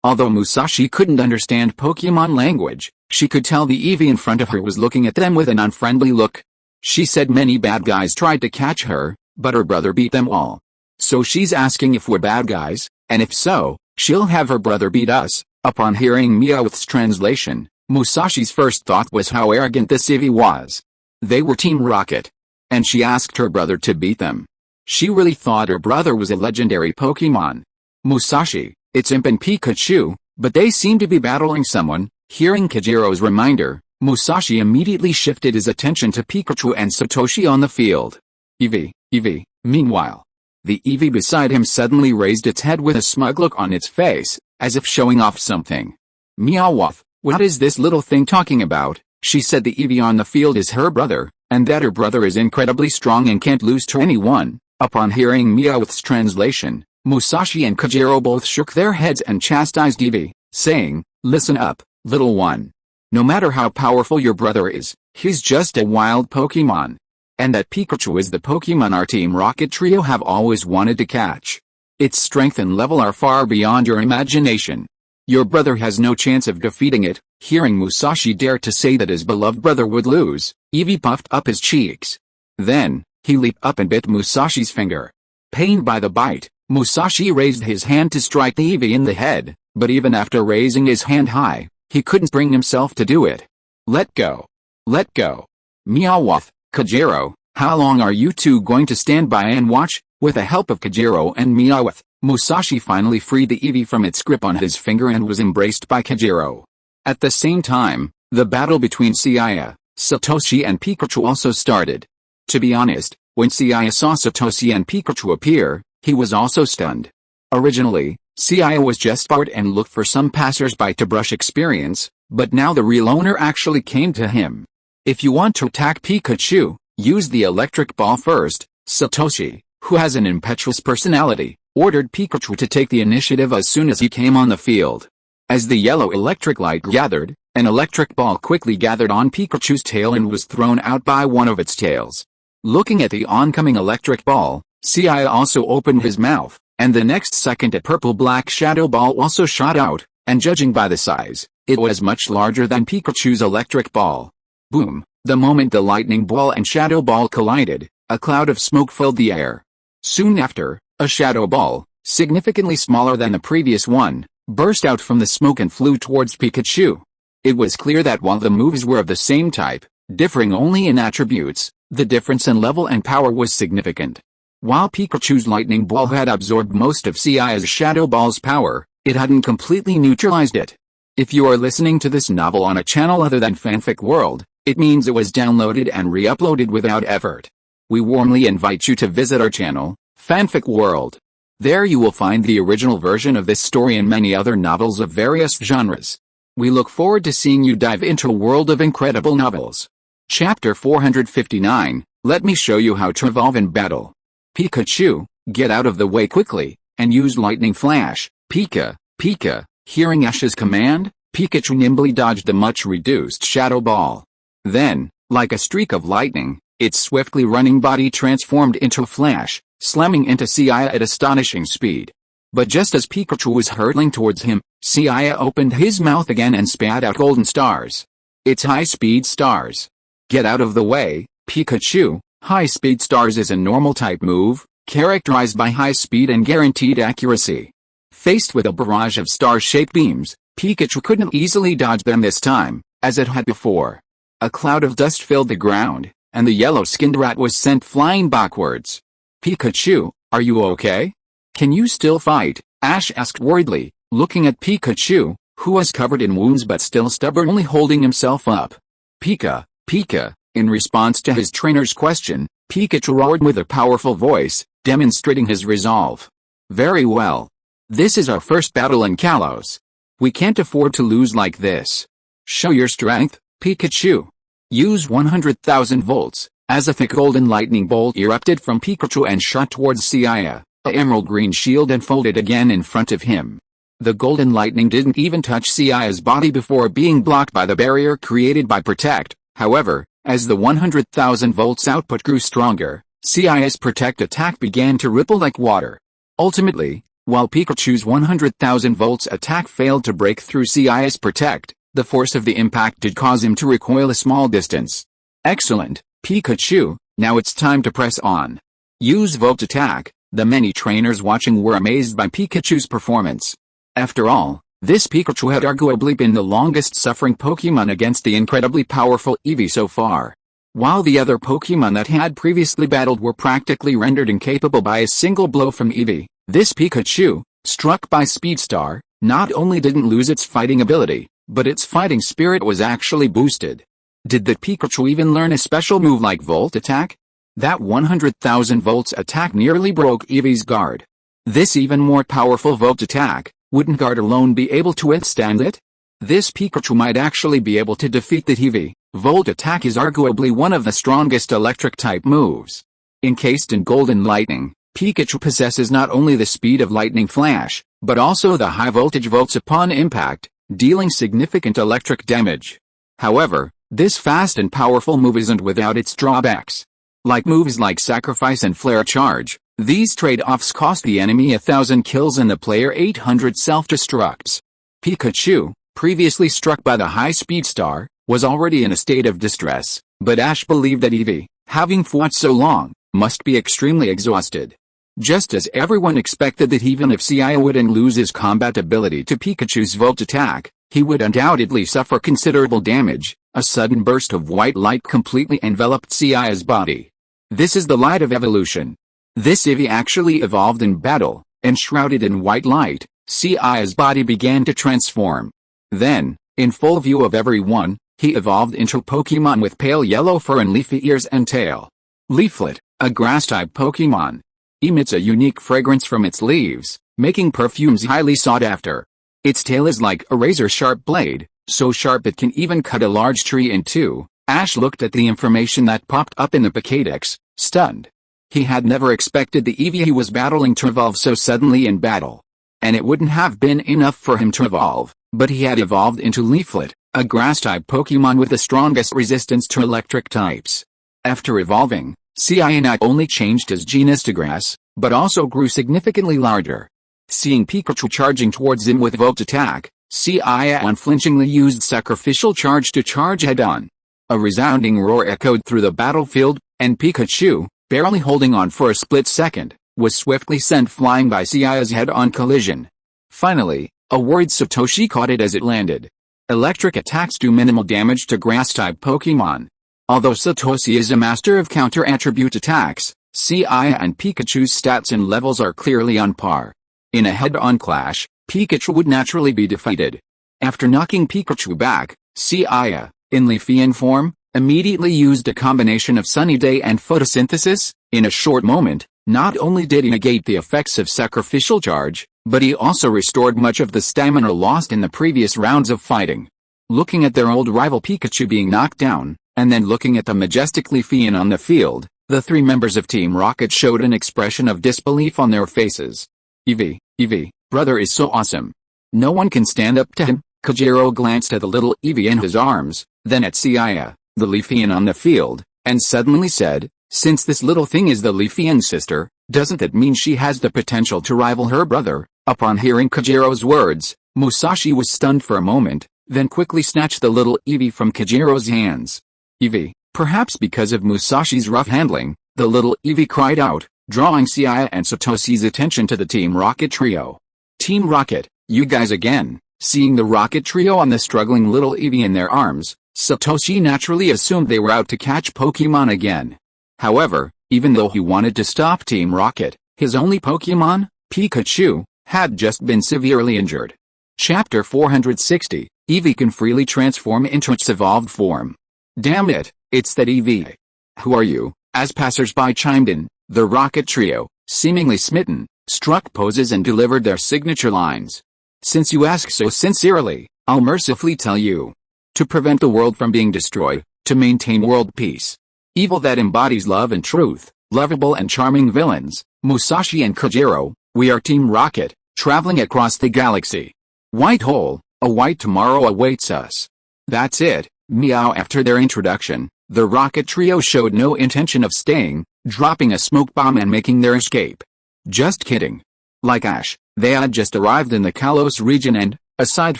Although Musashi couldn't understand Pokemon language, she could tell the Eevee in front of her was looking at them with an unfriendly look. She said many bad guys tried to catch her, but her brother beat them all. So she's asking if we're bad guys, and if so, she'll have her brother beat us. Upon hearing Meowth's translation, Musashi's first thought was how arrogant this Eevee was. They were Team Rocket, and she asked her brother to beat them. She really thought her brother was a legendary Pokemon. Musashi, it's Imp and Pikachu, but they seem to be battling someone. Hearing Kajiro's reminder, Musashi immediately shifted his attention to Pikachu and Satoshi on the field. Eevee. Meanwhile, the Eevee beside him suddenly raised its head with a smug look on its face, as if showing off something. Meowth, what is this little thing talking about? She said the Eevee on the field is her brother, and that her brother is incredibly strong and can't lose to anyone. Upon hearing Meowth's translation, Musashi and Kajiro both shook their heads and chastised Eevee, saying, "Listen up, little one. No matter how powerful your brother is, he's just a wild Pokemon. And that Pikachu is the Pokemon our Team Rocket trio have always wanted to catch. Its strength and level are far beyond your imagination. Your brother has no chance of defeating it." Hearing Musashi dare to say that his beloved brother would lose, Eevee puffed up his cheeks. Then, he leaped up and bit Musashi's finger. Pained by the bite, Musashi raised his hand to strike the Eevee in the head, but even after raising his hand high, he couldn't bring himself to do it. Let go. Let go. Meowth, Kajiro, how long are you two going to stand by and watch? With the help of Kajiro and Meowth, Musashi finally freed the Eevee from its grip on his finger and was embraced by Kajiro. At the same time, the battle between Seiya, Satoshi and Pikachu also started. To be honest, when Seiya saw Satoshi and Pikachu appear, he was also stunned. Originally, Seiya was just bored and looked for some passers-by to brush experience, but now the real owner actually came to him. If you want to attack Pikachu, use the electric ball first. Satoshi, who has an impetuous personality, ordered Pikachu to take the initiative as soon as he came on the field. As the yellow electric light gathered, an electric ball quickly gathered on Pikachu's tail and was thrown out by one of its tails. Looking at the oncoming electric ball, Seiya also opened his mouth, and the next second a purple-black shadow ball also shot out, and judging by the size, it was much larger than Pikachu's electric ball. Boom! The moment the lightning ball and shadow ball collided, a cloud of smoke filled the air. Soon after, a shadow ball, significantly smaller than the previous one, burst out from the smoke and flew towards Pikachu. It was clear that while the moves were of the same type, differing only in attributes, the difference in level and power was significant. While Pikachu's lightning ball had absorbed most of Seiya's shadow ball's power, it hadn't completely neutralized it. If you are listening to this novel on a channel other than Fanfic World, it means it was downloaded and re-uploaded without effort. We warmly invite you to visit our channel, Fanfic World. There you will find the original version of this story and many other novels of various genres. We look forward to seeing you dive into a world of incredible novels. Chapter 459, Let me show you how to evolve in battle. Pikachu, get out of the way quickly, and use lightning flash. Pika, Pika. Hearing Ash's command, Pikachu nimbly dodged the much-reduced Shadow Ball. Then, like a streak of lightning, its swiftly running body transformed into a flash, slamming into Seiya at astonishing speed. But just as Pikachu was hurtling towards him, Seiya opened his mouth again and spat out golden stars. It's high-speed stars. Get out of the way, Pikachu. High-speed stars is a normal-type move, characterized by high speed and guaranteed accuracy. Faced with a barrage of star-shaped beams, Pikachu couldn't easily dodge them this time, as it had before. A cloud of dust filled the ground, and the yellow-skinned rat was sent flying backwards. Pikachu, are you okay? Can you still fight? Ash asked worriedly, looking at Pikachu, who was covered in wounds but still stubbornly holding himself up. Pika, Pika. In response to his trainer's question, Pikachu roared with a powerful voice, demonstrating his resolve. Very well. This is our first battle in Kalos. We can't afford to lose like this. Show your strength, Pikachu. Use 100,000 volts, as a thick golden lightning bolt erupted from Pikachu and shot towards Seiya. The emerald green shield unfolded again in front of him. The golden lightning didn't even touch Seiya's body before being blocked by the barrier created by Protect. However, as the 100,000 volts output grew stronger, Seiya's Protect attack began to ripple like water. Ultimately, while Pikachu's 100,000 volts attack failed to break through Seiya's Protect, the force of the impact did cause him to recoil a small distance. Excellent, Pikachu, now it's time to press on. Use Volt Attack. The many trainers watching were amazed by Pikachu's performance. After all, this Pikachu had arguably been the longest-suffering Pokémon against the incredibly powerful Eevee so far. While the other Pokémon that had previously battled were practically rendered incapable by a single blow from Eevee, this Pikachu, struck by Speedstar, not only didn't lose its fighting ability, but its fighting spirit was actually boosted. Did the Pikachu even learn a special move like Volt Attack? That 100,000 volts attack nearly broke Eevee's guard. This even more powerful Volt Attack, wouldn't guard alone be able to withstand it? This Pikachu might actually be able to defeat the Eevee. Volt Attack is arguably one of the strongest electric-type moves. Encased in golden lightning, Pikachu possesses not only the speed of lightning flash, but also the high-voltage volts upon impact, dealing significant electric damage. However, this fast and powerful move isn't without its drawbacks. Like moves like Sacrifice and Flare Charge, these trade-offs cost the enemy 1,000 kills and the player 800 self-destructs. Pikachu, previously struck by the high-speed star, was already in a state of distress, but Ash believed that Eevee, having fought so long, must be extremely exhausted. Just as everyone expected that even if Seiya wouldn't lose his combat ability to Pikachu's Volt Attack, he would undoubtedly suffer considerable damage. A sudden burst of white light completely enveloped Seiya's body. This is the light of evolution. This Eevee actually evolved in battle, enshrouded in white light. Seiya's body began to transform. Then, in full view of everyone, he evolved into a Pokémon with pale yellow fur and leafy ears and tail. Leaflet, a grass-type Pokémon, emits a unique fragrance from its leaves, making perfumes highly sought after. Its tail is like a razor-sharp blade, so sharp it can even cut a large tree in two. Ash looked at the information that popped up in the Pokédex, stunned. He had never expected the Eevee he was battling to evolve so suddenly in battle. And it wouldn't have been enough for him to evolve, but he had evolved into Leaflet, a grass-type Pokémon with the strongest resistance to electric types. After evolving, Seiya not only changed his genus to grass, but also grew significantly larger. Seeing Pikachu charging towards him with Volt Attack, Seiya unflinchingly used Sacrificial Charge to charge head-on. A resounding roar echoed through the battlefield, and Pikachu, barely holding on for a split second, was swiftly sent flying by Seiya's head-on collision. Finally, a worried Satoshi caught it as it landed. Electric attacks do minimal damage to grass-type Pokémon. Although Satoshi is a master of counter-attribute attacks, Seiya and Pikachu's stats and levels are clearly on par. In a head-on clash, Pikachu would naturally be defeated. After knocking Pikachu back, Seiya, in Leafian form, immediately used a combination of Sunny Day and Photosynthesis. In a short moment, Not only did he negate the effects of sacrificial charge, but he also restored much of the stamina lost in the previous rounds of fighting. Looking at their old rival Pikachu being knocked down, and then looking at the majestic Leafeon on the field, the three members of Team Rocket showed an expression of disbelief on their faces. Eevee, brother is so awesome. No one can stand up to him. Kojiro glanced at the little Eevee in his arms, then at Seiya, the Leafeon on the field, and suddenly said, since this little thing is the Leafeon's sister, doesn't that mean she has the potential to rival her brother? Upon hearing Kojiro's words, Musashi was stunned for a moment, then quickly snatched the little Eevee from Kojiro's hands. Eevee, perhaps because of Musashi's rough handling, the little Eevee cried out, drawing Seiya and Satoshi's attention to the Team Rocket trio. Team Rocket, you guys again. Seeing the Rocket trio on the struggling little Eevee in their arms, Satoshi naturally assumed they were out to catch Pokemon again. However, even though he wanted to stop Team Rocket, his only Pokemon, Pikachu, had just been severely injured. Chapter 460, Eevee can freely transform into its evolved form. Damn it, it's that Eevee. Who are you? As passers-by chimed in, the Rocket trio, seemingly smitten, struck poses and delivered their signature lines. Since you ask so sincerely, I'll mercifully tell you. To prevent the world from being destroyed, to maintain world peace. Evil that embodies love and truth, lovable and charming villains, Musashi and Kojiro, we are Team Rocket, traveling across the galaxy. White hole, a white tomorrow awaits us. That's it, meow. After their introduction, the Rocket trio showed no intention of staying, dropping a smoke bomb and making their escape. Just kidding. Like Ash, they had just arrived in the Kalos region and, aside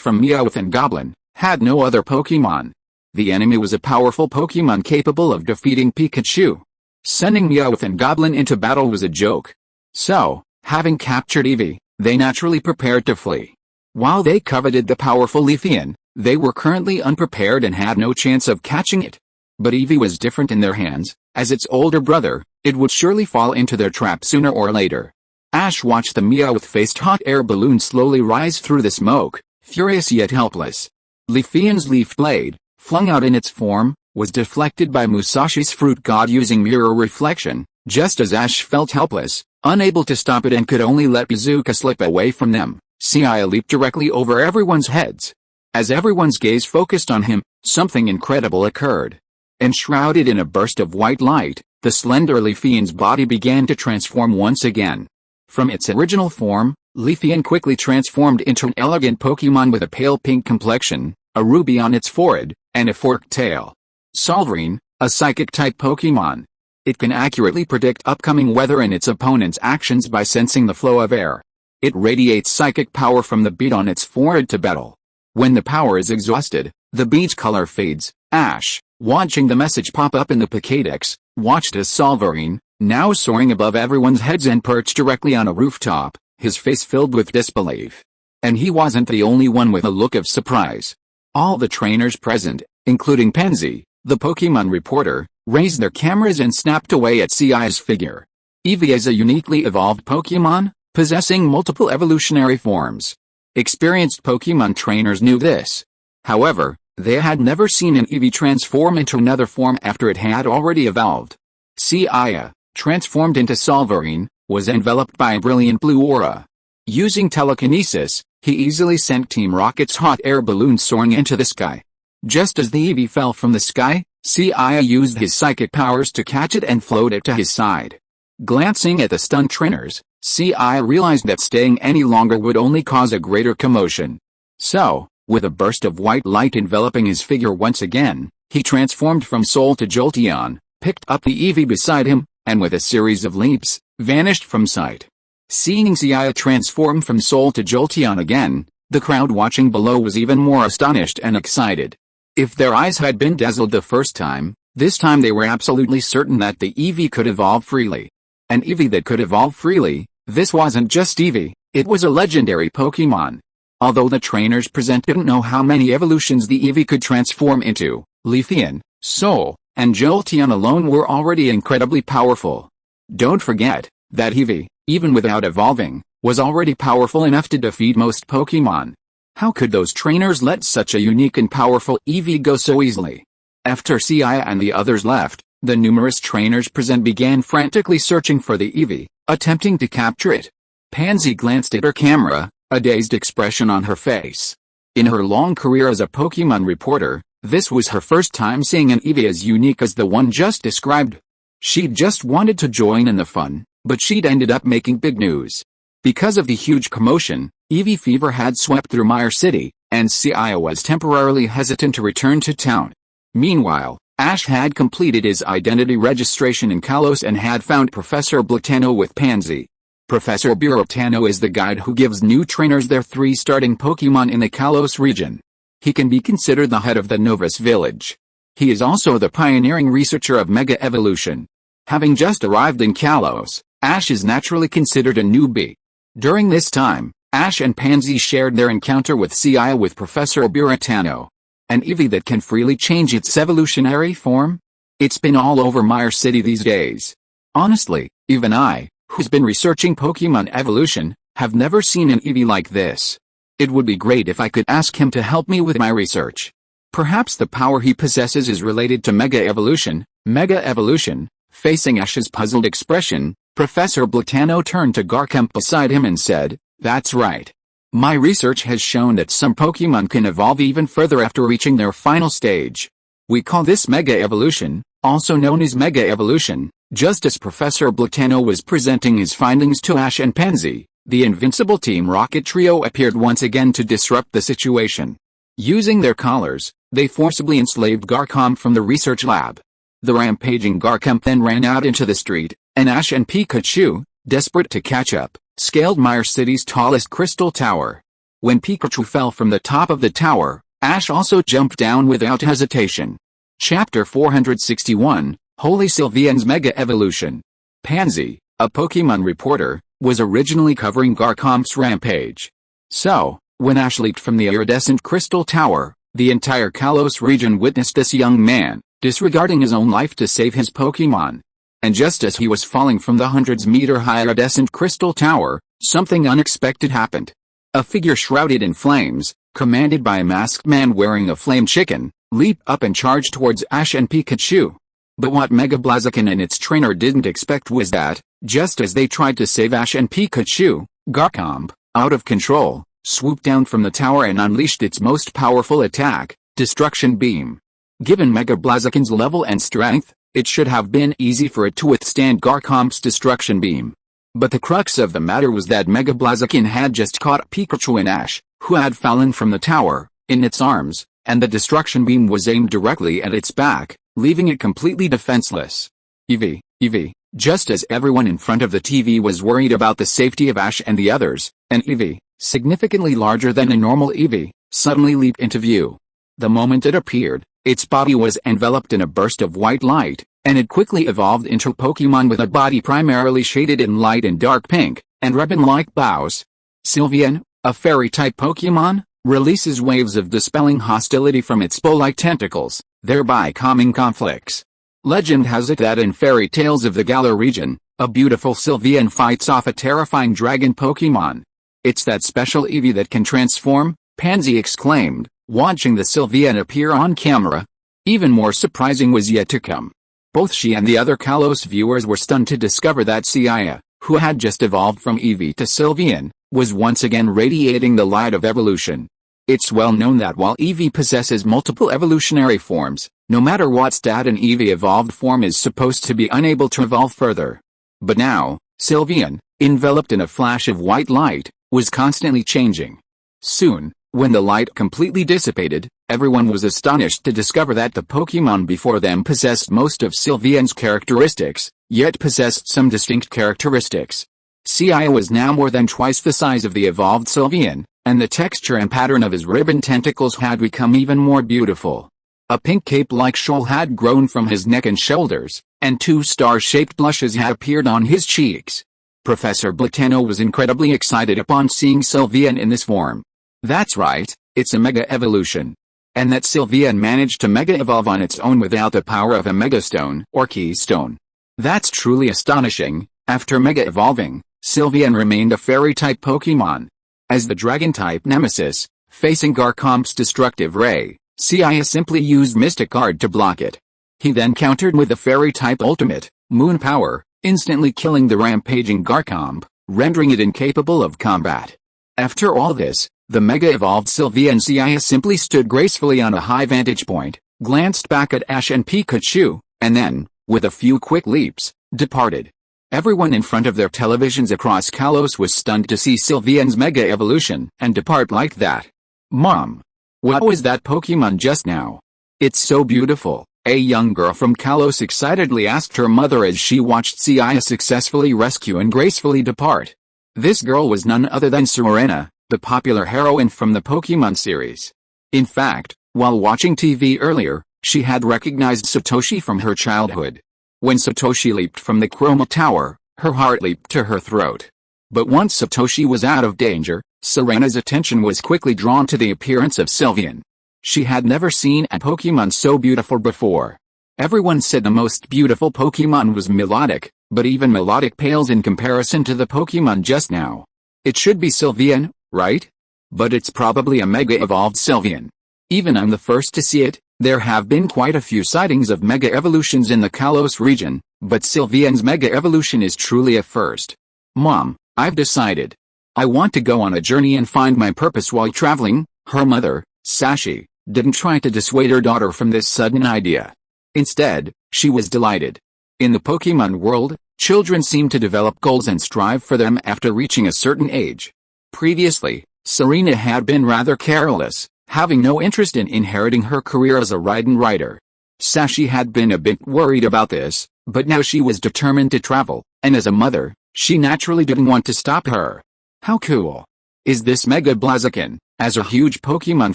from Meowth and Goblin, had no other Pokemon. The enemy was a powerful Pokemon capable of defeating Pikachu. Sending Meowth and Goblin into battle was a joke. So, having captured Eevee, they naturally prepared to flee. While they coveted the powerful Leafeon, they were currently unprepared and had no chance of catching it. But Eevee was different in their hands. As its older brother, it would surely fall into their trap sooner or later. Ash watched the Meowth-faced hot air balloon slowly rise through the smoke, furious yet helpless. Leafeon's leaf blade, flung out in its form, was deflected by Musashi's fruit god using mirror reflection, just as Ash felt helpless, unable to stop it and could only let Bazooka slip away from them. Seiya leaped directly over everyone's heads. As everyone's gaze focused on him, something incredible occurred. Enshrouded in a burst of white light, the slender Leafeon's body began to transform once again. From its original form, Leafeon quickly transformed into an elegant Pokemon with a pale pink complexion, a ruby on its forehead, and a forked tail. Solverine, a psychic-type Pokemon. It can accurately predict upcoming weather and its opponent's actions by sensing the flow of air. It radiates psychic power from the bead on its forehead to battle. When the power is exhausted, the bead's color fades. Ash, watching the message pop up in the Pokédex, watched as Solverine, now soaring above everyone's heads and perched directly on a rooftop, his face filled with disbelief. And he wasn't the only one with a look of surprise. All the trainers present, including Pansy, the Pokemon reporter, raised their cameras and snapped away at Seiya's figure. Eevee is a uniquely evolved Pokemon, possessing multiple evolutionary forms. Experienced Pokemon trainers knew this. However, they had never seen an Eevee transform into another form after it had already evolved. Seiya, transformed into Solverine, was enveloped by a brilliant blue aura. Using telekinesis, he easily sent Team Rocket's hot air balloon soaring into the sky. Just as the Eevee fell from the sky, Seiya used his psychic powers to catch it and float it to his side. Glancing at the stunned trainers, Seiya realized that staying any longer would only cause a greater commotion. So, with a burst of white light enveloping his figure once again, he transformed from Soul to Jolteon, picked up the Eevee beside him, and with a series of leaps, vanished from sight. Seeing Seiya transform from Soul to Jolteon again, the crowd watching below was even more astonished and excited. If their eyes had been dazzled the first time, this time they were absolutely certain that the Eevee could evolve freely. An Eevee that could evolve freely, this wasn't just Eevee, it was a legendary Pokemon. Although the trainers present didn't know how many evolutions the Eevee could transform into, Leafeon, Soul, and Jolteon alone were already incredibly powerful. Don't forget that Eevee, even without evolving, was already powerful enough to defeat most Pokemon. How could those trainers let such a unique and powerful Eevee go so easily? After Seiya and the others left, The numerous trainers present began frantically searching for the Eevee, attempting to capture it. Pansy glanced at her camera, a dazed expression on her face. In her long career as a Pokemon reporter, this was her first time seeing an Eevee as unique as the one just described. She'd just wanted to join in the fun, but she'd ended up making big news. Because of the huge commotion, Eevee fever had swept through Mire City, and Seiya was temporarily hesitant to return to town. Meanwhile, Ash had completed his identity registration in Kalos and had found Professor Blitano with Pansy. Professor Blitano is the guide who gives new trainers their 3 starting Pokemon in the Kalos region. He can be considered the head of the novice village. He is also the pioneering researcher of Mega Evolution. Having just arrived in Kalos, Ash is naturally considered a newbie. During this time, Ash and Pansy shared their encounter with Seiya with Professor Blitano. An Eevee that can freely change its evolutionary form? It's been all over Mire City these days. Honestly, even I, who's been researching Pokemon evolution, have never seen an Eevee like this. It would be great if I could ask him to help me with my research. Perhaps the power he possesses is related to Mega Evolution. Mega Evolution? Facing Ash's puzzled expression, Professor Blitano turned to Garchomp beside him and said, "That's right. My research has shown that some Pokemon can evolve even further after reaching their final stage. We call this Mega Evolution, also known as Mega Evolution." Just as Professor Blitano was presenting his findings to Ash and Pansy, the invincible Team Rocket trio appeared once again to disrupt the situation. Using their collars, they forcibly enslaved Garchomp from the research lab. The rampaging Garchomp then ran out into the street, and Ash and Pikachu, desperate to catch up, scaled Mire City's tallest crystal tower. When Pikachu fell from the top of the tower, Ash also jumped down without hesitation. Chapter 461, Holy Sylveon's Mega Evolution. Pansy, a Pokemon reporter, was originally covering Garchomp's rampage. So, when Ash leaped from the iridescent crystal tower, the entire Kalos region witnessed this young man disregarding his own life to save his Pokemon. And just as he was falling from the hundreds-meter-high iridescent crystal tower, something unexpected happened. A figure shrouded in flames, commanded by a masked man wearing a flame chicken, leaped up and charged towards Ash and Pikachu. But what Mega Blaziken and its trainer didn't expect was that, just as they tried to save Ash and Pikachu, Garchomp, out of control, swooped down from the tower and unleashed its most powerful attack, Destruction Beam. Given Mega Blaziken's level and strength, it should have been easy for it to withstand Garchomp's Destruction Beam. But the crux of the matter was that Mega Blaziken had just caught Pikachu and Ash, who had fallen from the tower, in its arms, and the Destruction Beam was aimed directly at its back, leaving it completely defenseless. Eevee. Just as everyone in front of the TV was worried about the safety of Ash and the others, an Eevee, significantly larger than a normal Eevee, suddenly leaped into view. The moment it appeared, its body was enveloped in a burst of white light, and it quickly evolved into a Pokemon with a body primarily shaded in light and dark pink, and ribbon-like bows. Sylveon, a fairy-type Pokemon, releases waves of dispelling hostility from its bow-like tentacles, thereby calming conflicts. Legend has it that in fairy tales of the Galar region, a beautiful Sylveon fights off a terrifying dragon Pokemon. "It's that special Eevee that can transform?" Pansy exclaimed, watching the Sylveon appear on camera. Even more surprising was yet to come. Both she and the other Kalos viewers were stunned to discover that Seiya, who had just evolved from Eevee to Sylveon, was once again radiating the light of evolution. It's well known that while Eevee possesses multiple evolutionary forms, no matter what stat an Eevee evolved form is supposed to be unable to evolve further. But now, Sylveon, enveloped in a flash of white light, was constantly changing. Soon, when the light completely dissipated, everyone was astonished to discover that the Pokemon before them possessed most of Sylveon's characteristics, yet possessed some distinct characteristics. Seiya was now more than twice the size of the evolved Sylveon, and the texture and pattern of his ribbon tentacles had become even more beautiful. A pink cape-like shawl had grown from his neck and shoulders, and 2 star-shaped blushes had appeared on his cheeks. Professor Blitano was incredibly excited upon seeing Sylveon in this form. That's right, it's a Mega Evolution. And that Sylveon managed to Mega Evolve on its own without the power of a Megastone or Keystone. That's truly astonishing. After Mega Evolving, Sylveon remained a Fairy-type Pokemon. As the Dragon-type Nemesis, facing Garchomp's destructive ray, Seiya simply used Mystic Guard to block it. He then countered with the fairy-type ultimate, Moon Power, instantly killing the rampaging Garchomp, rendering it incapable of combat. After all this, the mega-evolved Sylvia and Seiya simply stood gracefully on a high vantage point, glanced back at Ash and Pikachu, and then, with a few quick leaps, departed. Everyone in front of their televisions across Kalos was stunned to see Sylvian's mega evolution and depart like that. "Mom! What was that Pokemon just now? It's so beautiful," a young girl from Kalos excitedly asked her mother as she watched Seiya successfully rescue and gracefully depart. This girl was none other than Serena, the popular heroine from the Pokemon series. In fact, while watching TV earlier, she had recognized Satoshi from her childhood. When Satoshi leaped from the Chroma Tower, her heart leaped to her throat. But once Satoshi was out of danger, Serena's attention was quickly drawn to the appearance of Sylveon. She had never seen a Pokemon so beautiful before. Everyone said the most beautiful Pokemon was Melodic, but even Melodic pales in comparison to the Pokemon just now. It should be Sylveon, right? But it's probably a mega-evolved Sylveon. Even I'm the first to see it. There have been quite a few sightings of mega evolutions in the Kalos region, but Sylveon's mega evolution is truly a first. "Mom, I've decided. I want to go on a journey and find my purpose while traveling." Her mother, Sashi, didn't try to dissuade her daughter from this sudden idea. Instead, she was delighted. In the Pokemon world, children seem to develop goals and strive for them after reaching a certain age. Previously, Serena had been rather careless, having no interest in inheriting her career as a Raiden writer. Sashi had been a bit worried about this, but now she was determined to travel, and as a mother, she naturally didn't want to stop her. How cool is this Mega Blaziken? As a huge Pokemon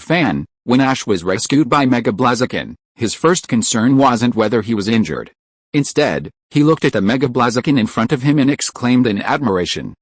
fan, when Ash was rescued by Mega Blaziken, his first concern wasn't whether he was injured. Instead, he looked at the Mega Blaziken in front of him and exclaimed in admiration.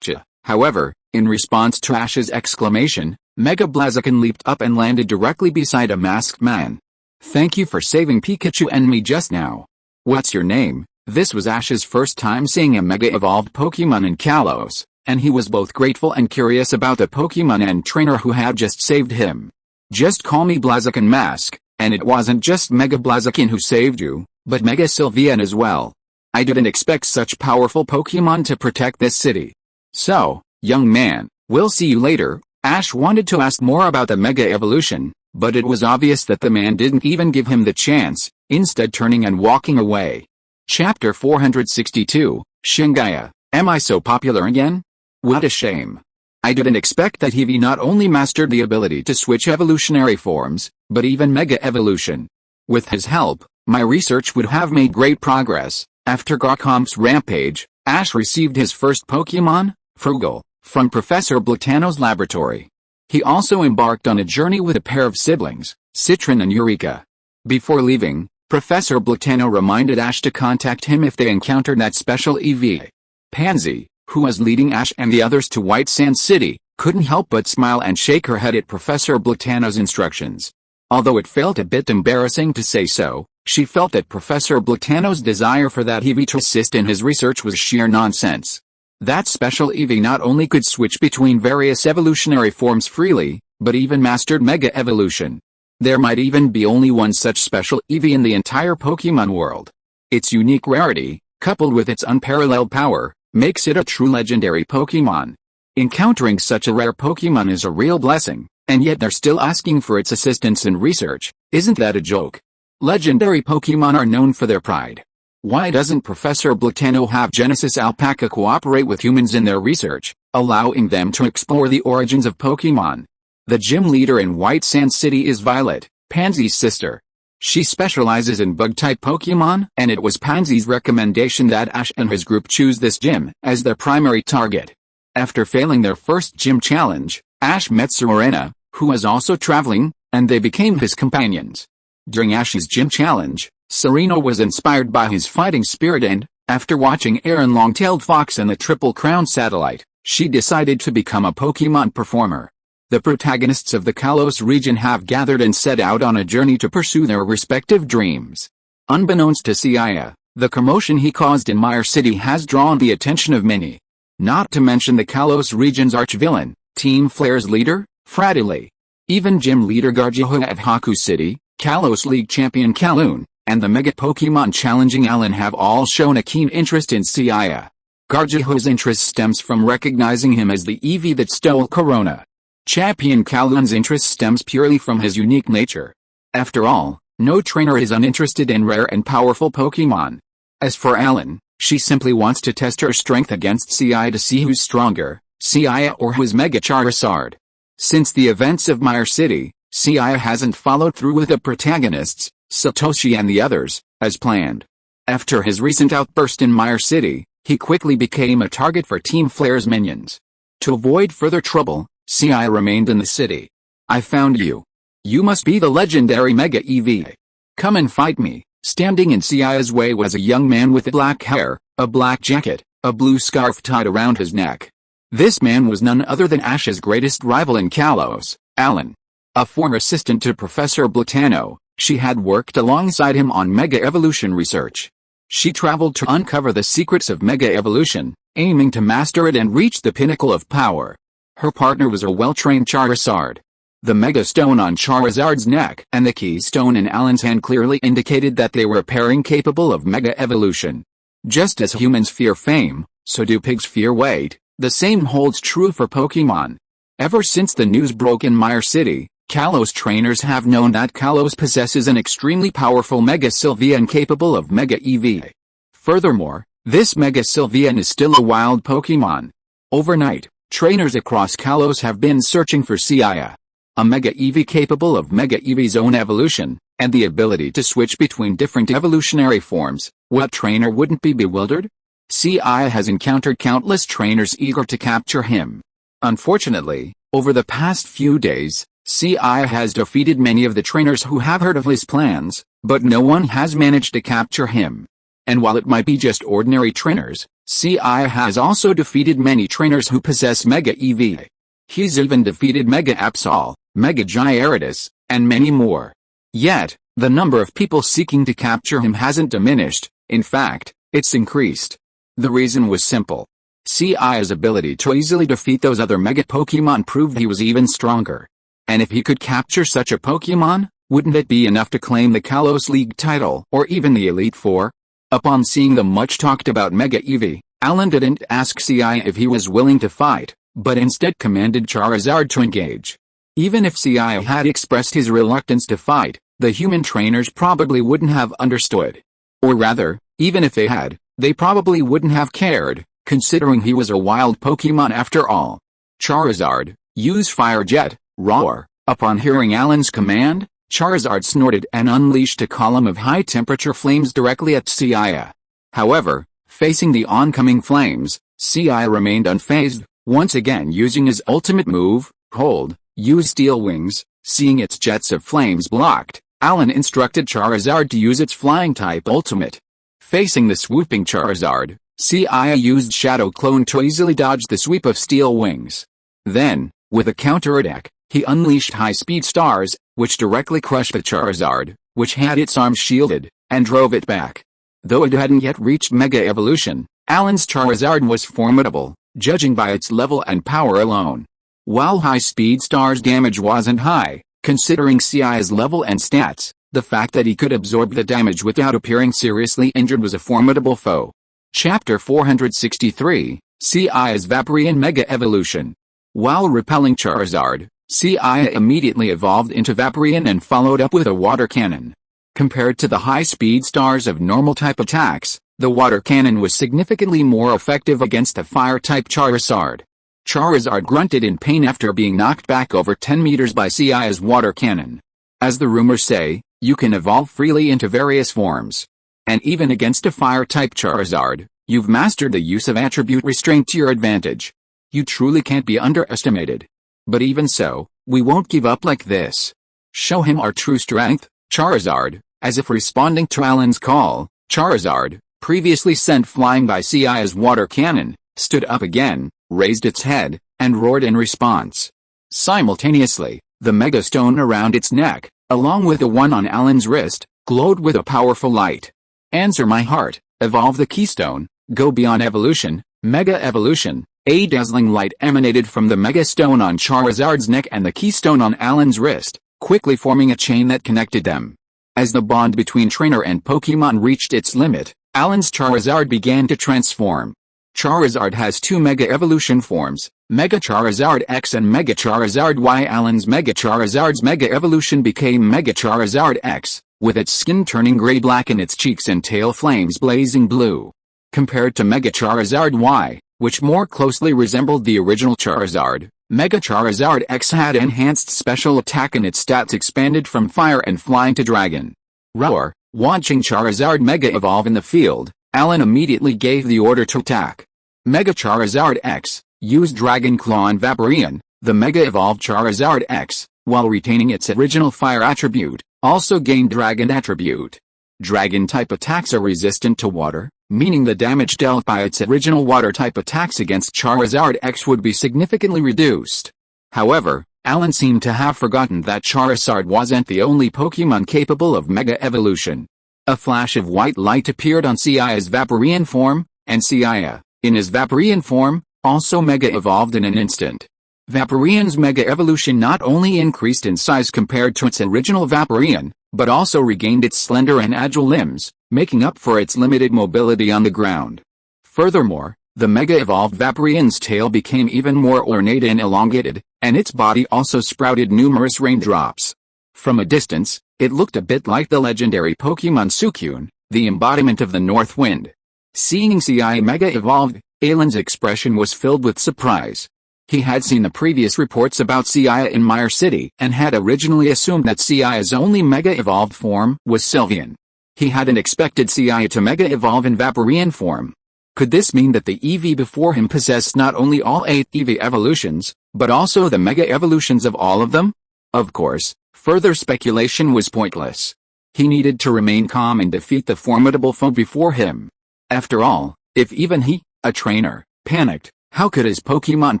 However, in response to Ash's exclamation, Mega Blaziken leaped up and landed directly beside a masked man. "Thank you for saving Pikachu and me just now. What's your name?" This was Ash's first time seeing a mega-evolved Pokemon in Kalos, and he was both grateful and curious about the Pokemon and trainer who had just saved him. "Just call me Blaziken Mask, and it wasn't just Mega Blaziken who saved you, but Mega Sylveon as well. I didn't expect such powerful Pokemon to protect this city. So, young man, we'll see you later." Ash wanted to ask more about the Mega Evolution, but it was obvious that the man didn't even give him the chance, instead turning and walking away. Chapter 462, Shingaya, Am I so popular again? What a shame. I didn't expect that Eevee not only mastered the ability to switch evolutionary forms, but even Mega Evolution. With his help, my research would have made great progress. After Garchomp's rampage, Ash received his first Pokemon, Frugal, from Professor Blatano's laboratory. He also embarked on a journey with a pair of siblings, Citron and Eureka. Before leaving, Professor Blatano reminded Ash to contact him if they encountered that special Eevee. Pansy, who was leading Ash and the others to White Sand City, couldn't help but smile and shake her head at Professor Blatano's instructions. Although it felt a bit embarrassing to say so, she felt that Professor Blatano's desire for that Eevee to assist in his research was sheer nonsense. That special Eevee not only could switch between various evolutionary forms freely, but even mastered Mega Evolution. There might even be only one such special Eevee in the entire Pokemon world. Its unique rarity, coupled with its unparalleled power, makes it a true legendary Pokemon. Encountering such a rare Pokemon is a real blessing, and yet they're still asking for its assistance in research. Isn't that a joke? Legendary Pokemon are known for their pride. Why doesn't Professor Blatano have Genesis Alpaca cooperate with humans in their research, allowing them to explore the origins of Pokemon? The gym leader in White Sand City is Violet, Pansy's sister. She specializes in bug-type Pokemon, and it was Pansy's recommendation that Ash and his group choose this gym as their primary target. After failing their first gym challenge, Ash met Serena, who was also traveling, and they became his companions. During Ash's gym challenge, Serena was inspired by his fighting spirit and, after watching Aaron Long-Tailed Fox and the Triple Crown satellite, she decided to become a Pokemon performer. The protagonists of the Kalos region have gathered and set out on a journey to pursue their respective dreams. Unbeknownst to Seiya, the commotion he caused in Mire City has drawn the attention of many. Not to mention the Kalos region's arch-villain, Team Flare's leader, Fradily. Even gym leader Garjiho of Haku City, Kalos League champion Kaloon, and the Mega Pokemon challenging Alan have all shown a keen interest in Seiya. Gargiho's interest stems from recognizing him as the Eevee that stole Corona. Champion Callan's interest stems purely from his unique nature. After all, no trainer is uninterested in rare and powerful Pokemon. As for Alan, she simply wants to test her strength against Seiya to see who's stronger, Seiya or who's Mega Charizard. Since the events of Mire City, Seiya hasn't followed through with the protagonists, Satoshi and the others, as planned. After his recent outburst in Mire City, he quickly became a target for Team Flare's minions. To avoid further trouble, Seiya remained in the city. "I found you. You must be the legendary Mega Eevee. Come and fight me." Standing in Seiya's way was a young man with black hair, a black jacket, a blue scarf tied around his neck. This man was none other than Ash's greatest rival in Kalos, Alan. A former assistant to Professor Blatano, she had worked alongside him on Mega Evolution research. She traveled to uncover the secrets of Mega Evolution, aiming to master it and reach the pinnacle of power. Her partner was a well-trained Charizard. The Mega Stone on Charizard's neck and the Keystone in Alan's hand clearly indicated that they were a pairing capable of Mega Evolution. Just as humans fear fame, so do pigs fear weight. The same holds true for Pokemon. Ever since the news broke in Mire City, Kalos trainers have known that Kalos possesses an extremely powerful Mega Sylveon capable of Mega Eevee. Furthermore, this Mega Sylveon is still a wild Pokemon. Overnight, trainers across Kalos have been searching for Seiya, a Mega Eevee capable of Mega Eevee's own evolution, and the ability to switch between different evolutionary forms. What trainer wouldn't be bewildered? Seiya has encountered countless trainers eager to capture him. Unfortunately, over the past few days, Seiya has defeated many of the trainers who have heard of his plans, but no one has managed to capture him. And while it might be just ordinary trainers, Seiya has also defeated many trainers who possess Mega Eevee. He's even defeated Mega Absol, Mega Gyarados, and many more. Yet, the number of people seeking to capture him hasn't diminished. In fact, it's increased. The reason was simple. Seiya's ability to easily defeat those other Mega Pokemon proved he was even stronger. And if he could capture such a Pokemon, wouldn't it be enough to claim the Kalos League title or even the Elite Four? Upon seeing the much talked about Mega Eevee, Alan didn't ask Seiya if he was willing to fight, but instead commanded Charizard to engage. Even if Seiya had expressed his reluctance to fight, the human trainers probably wouldn't have understood. Or rather, even if they had, they probably wouldn't have cared, considering he was a wild Pokemon after all. Charizard, use Fire Jet, roar. Upon hearing Alan's command, Charizard snorted and unleashed a column of high-temperature flames directly at Seiya. However, facing the oncoming flames, Seiya remained unfazed, once again using his ultimate move, Hold, use Steel Wings. Seeing its jets of flames blocked, Alan instructed Charizard to use its Flying-type ultimate. Facing the swooping Charizard, Seiya used Shadow Clone to easily dodge the sweep of Steel Wings. Then, with a counterattack, he unleashed High-Speed Stars, which directly crushed the Charizard, which had its arms shielded, and drove it back. Though it hadn't yet reached Mega Evolution, Alan's Charizard was formidable, judging by its level and power alone. While High-Speed Star's damage wasn't high, considering Seiya's level and stats, the fact that he could absorb the damage without appearing seriously injured was a formidable foe. Chapter 463, Seiya's Vaporeon Mega Evolution. While repelling Charizard, Seiya immediately evolved into Vaporeon and followed up with a water cannon. Compared to the high-speed stars of normal-type attacks, the water cannon was significantly more effective against a fire-type Charizard. Charizard grunted in pain after being knocked back over 10 meters by Seiya's water cannon. As the rumors say, you can evolve freely into various forms. And even against a fire-type Charizard, you've mastered the use of attribute restraint to your advantage. You truly can't be underestimated. But even so, we won't give up like this. Show him our true strength, Charizard. As if responding to Alan's call, Charizard, previously sent flying by Seiya's water cannon, stood up again, raised its head, and roared in response. Simultaneously, the Mega Stone around its neck, along with the one on Alan's wrist, glowed with a powerful light. Answer my heart, evolve the Keystone, go beyond evolution, Mega Evolution. A dazzling light emanated from the Mega Stone on Charizard's neck and the Keystone on Alan's wrist, quickly forming a chain that connected them. As the bond between trainer and Pokemon reached its limit, Alan's Charizard began to transform. Charizard has two Mega Evolution forms, Mega Charizard X and Mega Charizard Y. Alan's Mega Charizard's Mega Evolution became Mega Charizard X, with its skin turning gray-black and its cheeks and tail flames blazing blue. Compared to Mega Charizard Y, which more closely resembled the original Charizard, Mega Charizard X had enhanced special attack and its stats expanded from fire and flying to dragon. Roar! Watching Charizard Mega evolve in the field, Alan immediately gave the order to attack. Mega Charizard X used Dragon Claw and Vaporeon. The Mega evolved Charizard X, while retaining its original fire attribute, also gained Dragon attribute. Dragon-type attacks are resistant to water, meaning the damage dealt by its original water-type attacks against Charizard X would be significantly reduced. However, Alan seemed to have forgotten that Charizard wasn't the only Pokemon capable of Mega Evolution. A flash of white light appeared on Seiya's Vaporeon form, and Seiya, in his Vaporeon form, also Mega evolved in an instant. Vaporeon's Mega Evolution not only increased in size compared to its original Vaporeon, but also regained its slender and agile limbs, making up for its limited mobility on the ground. Furthermore, the Mega-evolved Vaporeon's tail became even more ornate and elongated, and its body also sprouted numerous raindrops. From a distance, it looked a bit like the legendary Pokemon Suicune, the embodiment of the North Wind. Seeing Seiya Mega-evolved, Alan's expression was filled with surprise. He had seen the previous reports about Seiya in Mire City and had originally assumed that Seiya's only Mega-evolved form was Sylveon. He hadn't expected Seiya to Mega-evolve in Vaporeon form. Could this mean that the Eevee before him possessed not only all 8 Eevee evolutions, but also the Mega evolutions of all of them? Of course, further speculation was pointless. He needed to remain calm and defeat the formidable foe before him. After all, if even he, a trainer, panicked, how could his Pokemon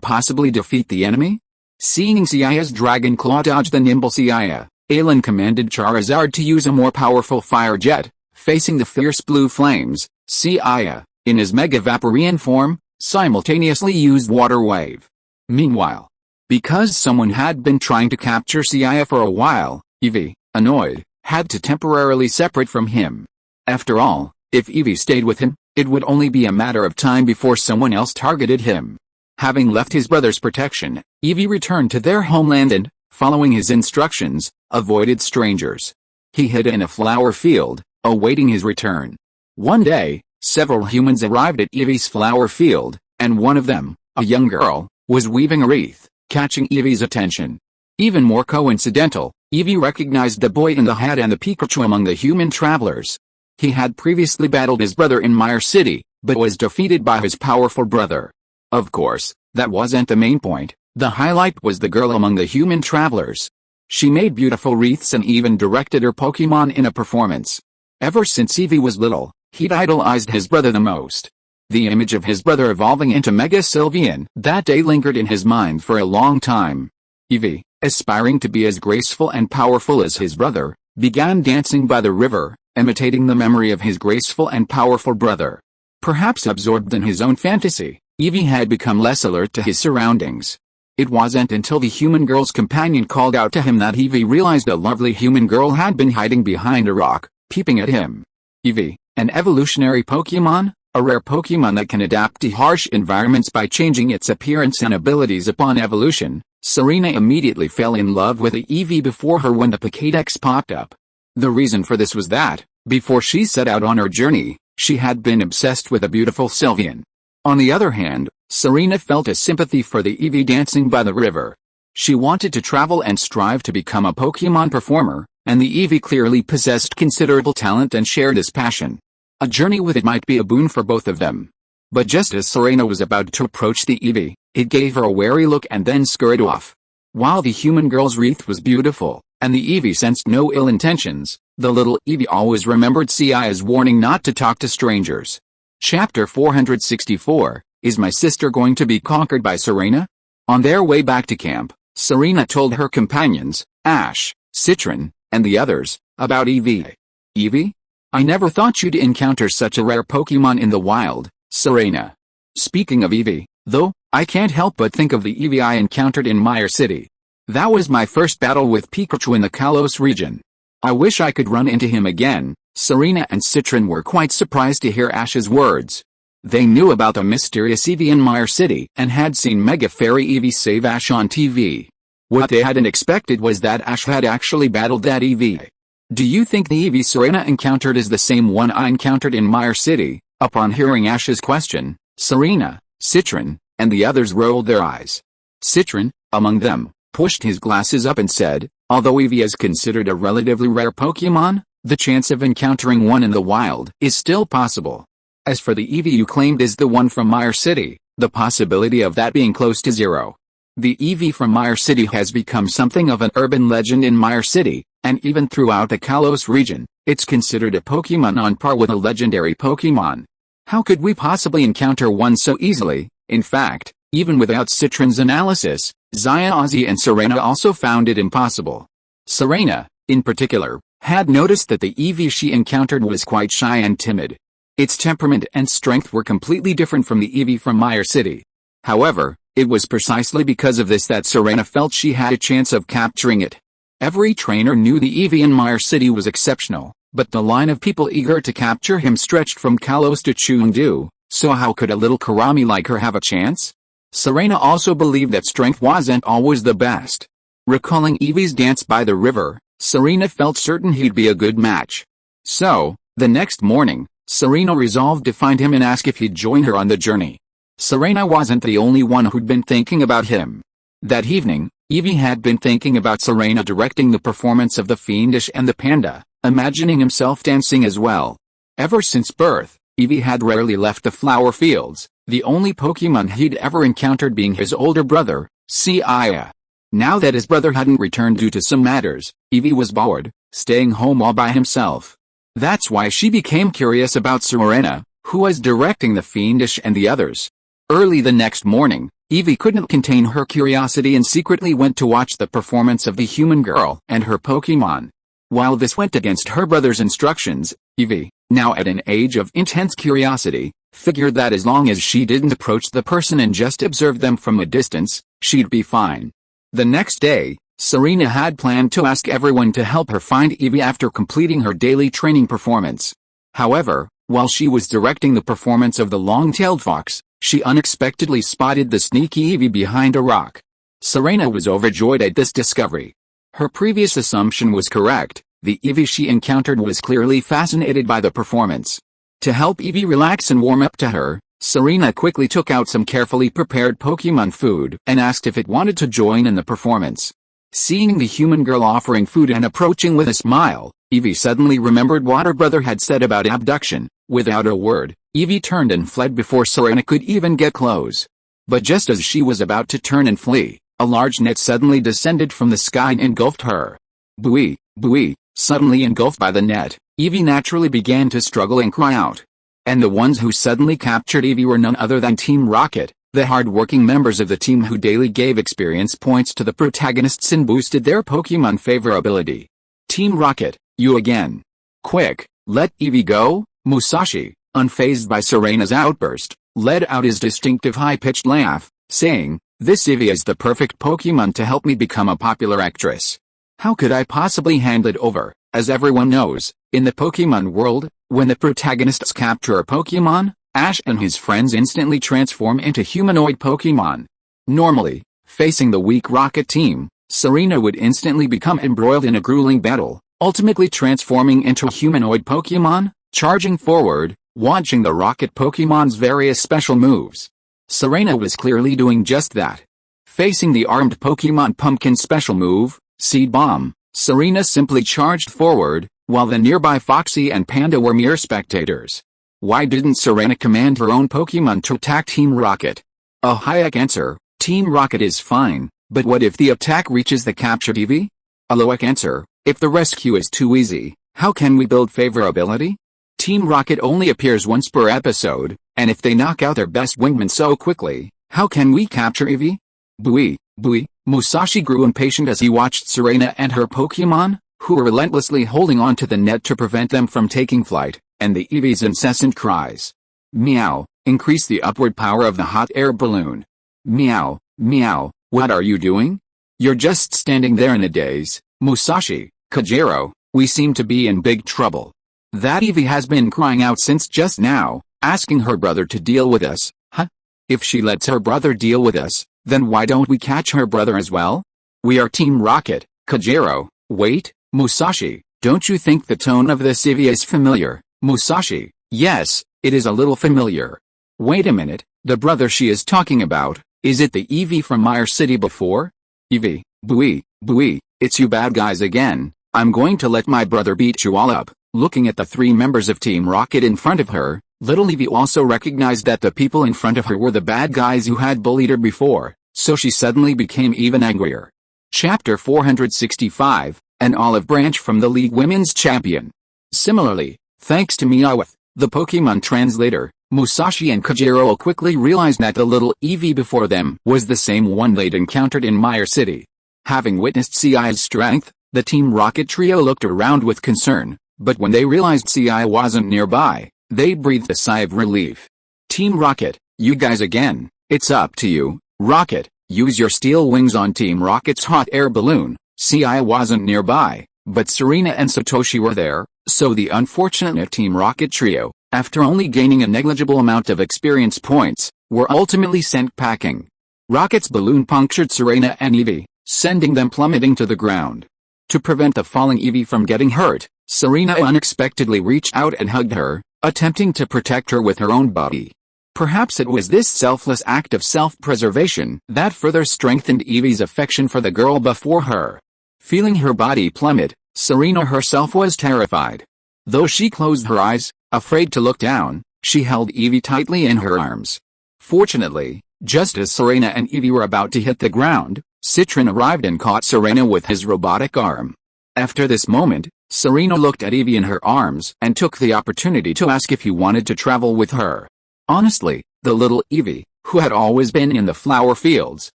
possibly defeat the enemy? Seeing Seiya's Dragon Claw dodge the nimble Seiya, Alan commanded Charizard to use a more powerful fire jet. Facing the fierce blue flames, Seiya, in his Mega Vaporeon form, simultaneously used Water Wave. Meanwhile, because someone had been trying to capture Seiya for a while, Eevee, annoyed, had to temporarily separate from him. After all, if Eevee stayed with him, it would only be a matter of time before someone else targeted him. Having left his brother's protection, Eevee returned to their homeland and, following his instructions, avoided strangers. He hid in a flower field, awaiting his return. One day, several humans arrived at Eevee's flower field, and one of them, a young girl, was weaving a wreath, catching Eevee's attention. Even more coincidental, Eevee recognized the boy in the hat and the Pikachu among the human travelers. He had previously battled his brother in Mire City, but was defeated by his powerful brother. Of course, that wasn't the main point. The highlight was the girl among the human travelers. She made beautiful wreaths and even directed her Pokemon in a performance. Ever since Eevee was little, he'd idolized his brother the most. The image of his brother evolving into Mega Sylveon that day lingered in his mind for a long time. Eevee, aspiring to be as graceful and powerful as his brother, began dancing by the river, imitating the memory of his graceful and powerful brother. Perhaps absorbed in his own fantasy, Eevee had become less alert to his surroundings. It wasn't until the human girl's companion called out to him that Eevee realized a lovely human girl had been hiding behind a rock, peeping at him. Eevee, an evolutionary Pokemon, a rare Pokemon that can adapt to harsh environments by changing its appearance and abilities upon evolution, Serena immediately fell in love with the Eevee before her when the Pokédex popped up. The reason for this was that, before she set out on her journey, she had been obsessed with a beautiful Sylveon. On the other hand, Serena felt a sympathy for the Eevee dancing by the river. She wanted to travel and strive to become a Pokemon performer, and the Eevee clearly possessed considerable talent and shared this passion. A journey with it might be a boon for both of them. But just as Serena was about to approach the Eevee, it gave her a wary look and then scurried off. While the human girl's wreath was beautiful, and the Eevee sensed no ill intentions, the little Eevee always remembered Seiya's warning not to talk to strangers. Chapter 464, Is My Sister Going to Be Conquered by Serena? On their way back to camp, Serena told her companions, Ash, Citron, and the others, about Eevee. Eevee? I never thought you'd encounter such a rare Pokemon in the wild, Serena. Speaking of Eevee, though, I can't help but think of the Eevee I encountered in Mire City. That was my first battle with Pikachu in the Kalos region. I wish I could run into him again." Serena and Citron were quite surprised to hear Ash's words. They knew about the mysterious Eevee in Mire City and had seen Mega Fairy Eevee save Ash on TV. What they hadn't expected was that Ash had actually battled that Eevee. "Do you think the Eevee Serena encountered is the same one I encountered in Mire City?" Upon hearing Ash's question, Serena, Citron, and the others rolled their eyes. Citron, among them, pushed his glasses up and said, "Although Eevee is considered a relatively rare Pokemon, the chance of encountering one in the wild is still possible. As for the Eevee you claimed is the one from Mire City, the possibility of that being close to zero. The Eevee from Mire City has become something of an urban legend in Mire City, and even throughout the Kalos region, it's considered a Pokemon on par with a legendary Pokemon. How could we possibly encounter one so easily?" In fact, even without Citron's analysis, Seiya, Ozzy and Serena also found it impossible. Serena, in particular, had noticed that the Eevee she encountered was quite shy and timid. Its temperament and strength were completely different from the Eevee from Mire City. However, it was precisely because of this that Serena felt she had a chance of capturing it. Every trainer knew the Eevee in Mire City was exceptional, but the line of people eager to capture him stretched from Kalos to Chengdu, so how could a little Karami like her have a chance? Serena also believed that strength wasn't always the best. Recalling Eevee's dance by the river, Serena felt certain he'd be a good match. So, the next morning, Serena resolved to find him and ask if he'd join her on the journey. Serena wasn't the only one who'd been thinking about him. That evening, Eevee had been thinking about Serena directing the performance of the Fiendish and the Panda, imagining himself dancing as well. Ever since birth, Eevee had rarely left the flower fields, the only Pokemon he'd ever encountered being his older brother, Seiya. Now that his brother hadn't returned due to some matters, Eevee was bored, staying home all by himself. That's why she became curious about Serena, who was directing the Fiendish and the others. Early the next morning, Eevee couldn't contain her curiosity and secretly went to watch the performance of the human girl and her Pokemon. While this went against her brother's instructions, Eevee, now at an age of intense curiosity, figured that as long as she didn't approach the person and just observed them from a distance, she'd be fine. The next day, Serena had planned to ask everyone to help her find Eevee after completing her daily training performance. However, while she was directing the performance of the long-tailed fox, she unexpectedly spotted the sneaky Eevee behind a rock. Serena was overjoyed at this discovery. Her previous assumption was correct, the Eevee she encountered was clearly fascinated by the performance. To help Eevee relax and warm up to her, Serena quickly took out some carefully prepared Pokemon food and asked if it wanted to join in the performance. Seeing the human girl offering food and approaching with a smile, Eevee suddenly remembered what her brother had said about abduction. Without a word, Eevee turned and fled before Serena could even get close. But just as she was about to turn and flee, a large net suddenly descended from the sky and engulfed her. Bui, bui, suddenly engulfed by the net, Eevee naturally began to struggle and cry out. And the ones who suddenly captured Eevee were none other than Team Rocket, the hard-working members of the team who daily gave experience points to the protagonists and boosted their Pokemon favorability. Team Rocket, you again. Quick, let Eevee go? Musashi, unfazed by Serena's outburst, let out his distinctive high-pitched laugh, saying, "This Eevee is the perfect Pokemon to help me become a popular actress. How could I possibly hand it over?" As everyone knows, in the Pokemon world, when the protagonists capture a Pokemon, Ash and his friends instantly transform into humanoid Pokemon. Normally, facing the weak Rocket team, Serena would instantly become embroiled in a grueling battle, ultimately transforming into a humanoid Pokemon, charging forward, launching the Rocket Pokemon's various special moves. Serena was clearly doing just that. Facing the armed Pokemon Pumpkin's special move, Seed Bomb, Serena simply charged forward, while the nearby Foxy and Panda were mere spectators. Why didn't Serena command her own Pokemon to attack Team Rocket? A Hayek answer, Team Rocket is fine, but what if the attack reaches the captured Eevee? A Loic answer, if the rescue is too easy, how can we build favorability? Team Rocket only appears once per episode, and if they knock out their best wingman so quickly, how can we capture Eevee? Bui, bui, Musashi grew impatient as he watched Serena and her Pokemon, who were relentlessly holding on to the net to prevent them from taking flight, and the Eevee's incessant cries. Meow, increase the upward power of the hot air balloon. Meow, meow, what are you doing? You're just standing there in a daze. Musashi, Kajiro, We seem to be in big trouble. That Eevee has been crying out since just now, asking her brother to deal with us, huh? If she lets her brother deal with us, then why don't we catch her brother as well? We are Team Rocket, Kajero. Wait, Musashi, don't you think the tone of this Eevee is familiar? Musashi, yes, it is a little familiar. Wait a minute, the brother she is talking about, is it the Eevee from Mire City before? Eevee, Bui, it's you bad guys again, I'm going to let my brother beat you all up. Looking at the three members of Team Rocket in front of her, little Eevee also recognized that the people in front of her were the bad guys who had bullied her before, so she suddenly became even angrier. Chapter 465, An Olive Branch from the League Women's Champion. Similarly, thanks to Meowth, the Pokemon translator, Musashi and Kajero quickly realized that the little Eevee before them was the same one they'd encountered in Mire City. Having witnessed Seiya's strength, the Team Rocket trio looked around with concern. But when they realized Seiya wasn't nearby, they breathed a sigh of relief. Team Rocket, you guys again, it's up to you. Rocket, use your steel wings on Team Rocket's hot air balloon. Seiya wasn't nearby, but Serena and Satoshi were there, so the unfortunate Team Rocket trio, after only gaining a negligible amount of experience points, were ultimately sent packing. Rocket's balloon punctured Serena and Eevee, sending them plummeting to the ground. To prevent the falling Eevee from getting hurt, Serena unexpectedly reached out and hugged her, attempting to protect her with her own body. Perhaps it was this selfless act of self-preservation that further strengthened Eevee's affection for the girl before her. Feeling her body plummet, Serena herself was terrified. Though she closed her eyes, afraid to look down, she held Eevee tightly in her arms. Fortunately, just as Serena and Eevee were about to hit the ground, Citron arrived and caught Serena with his robotic arm. After this moment, Serena looked at Eevee in her arms and took the opportunity to ask if he wanted to travel with her. Honestly, the little Eevee, who had always been in the flower fields,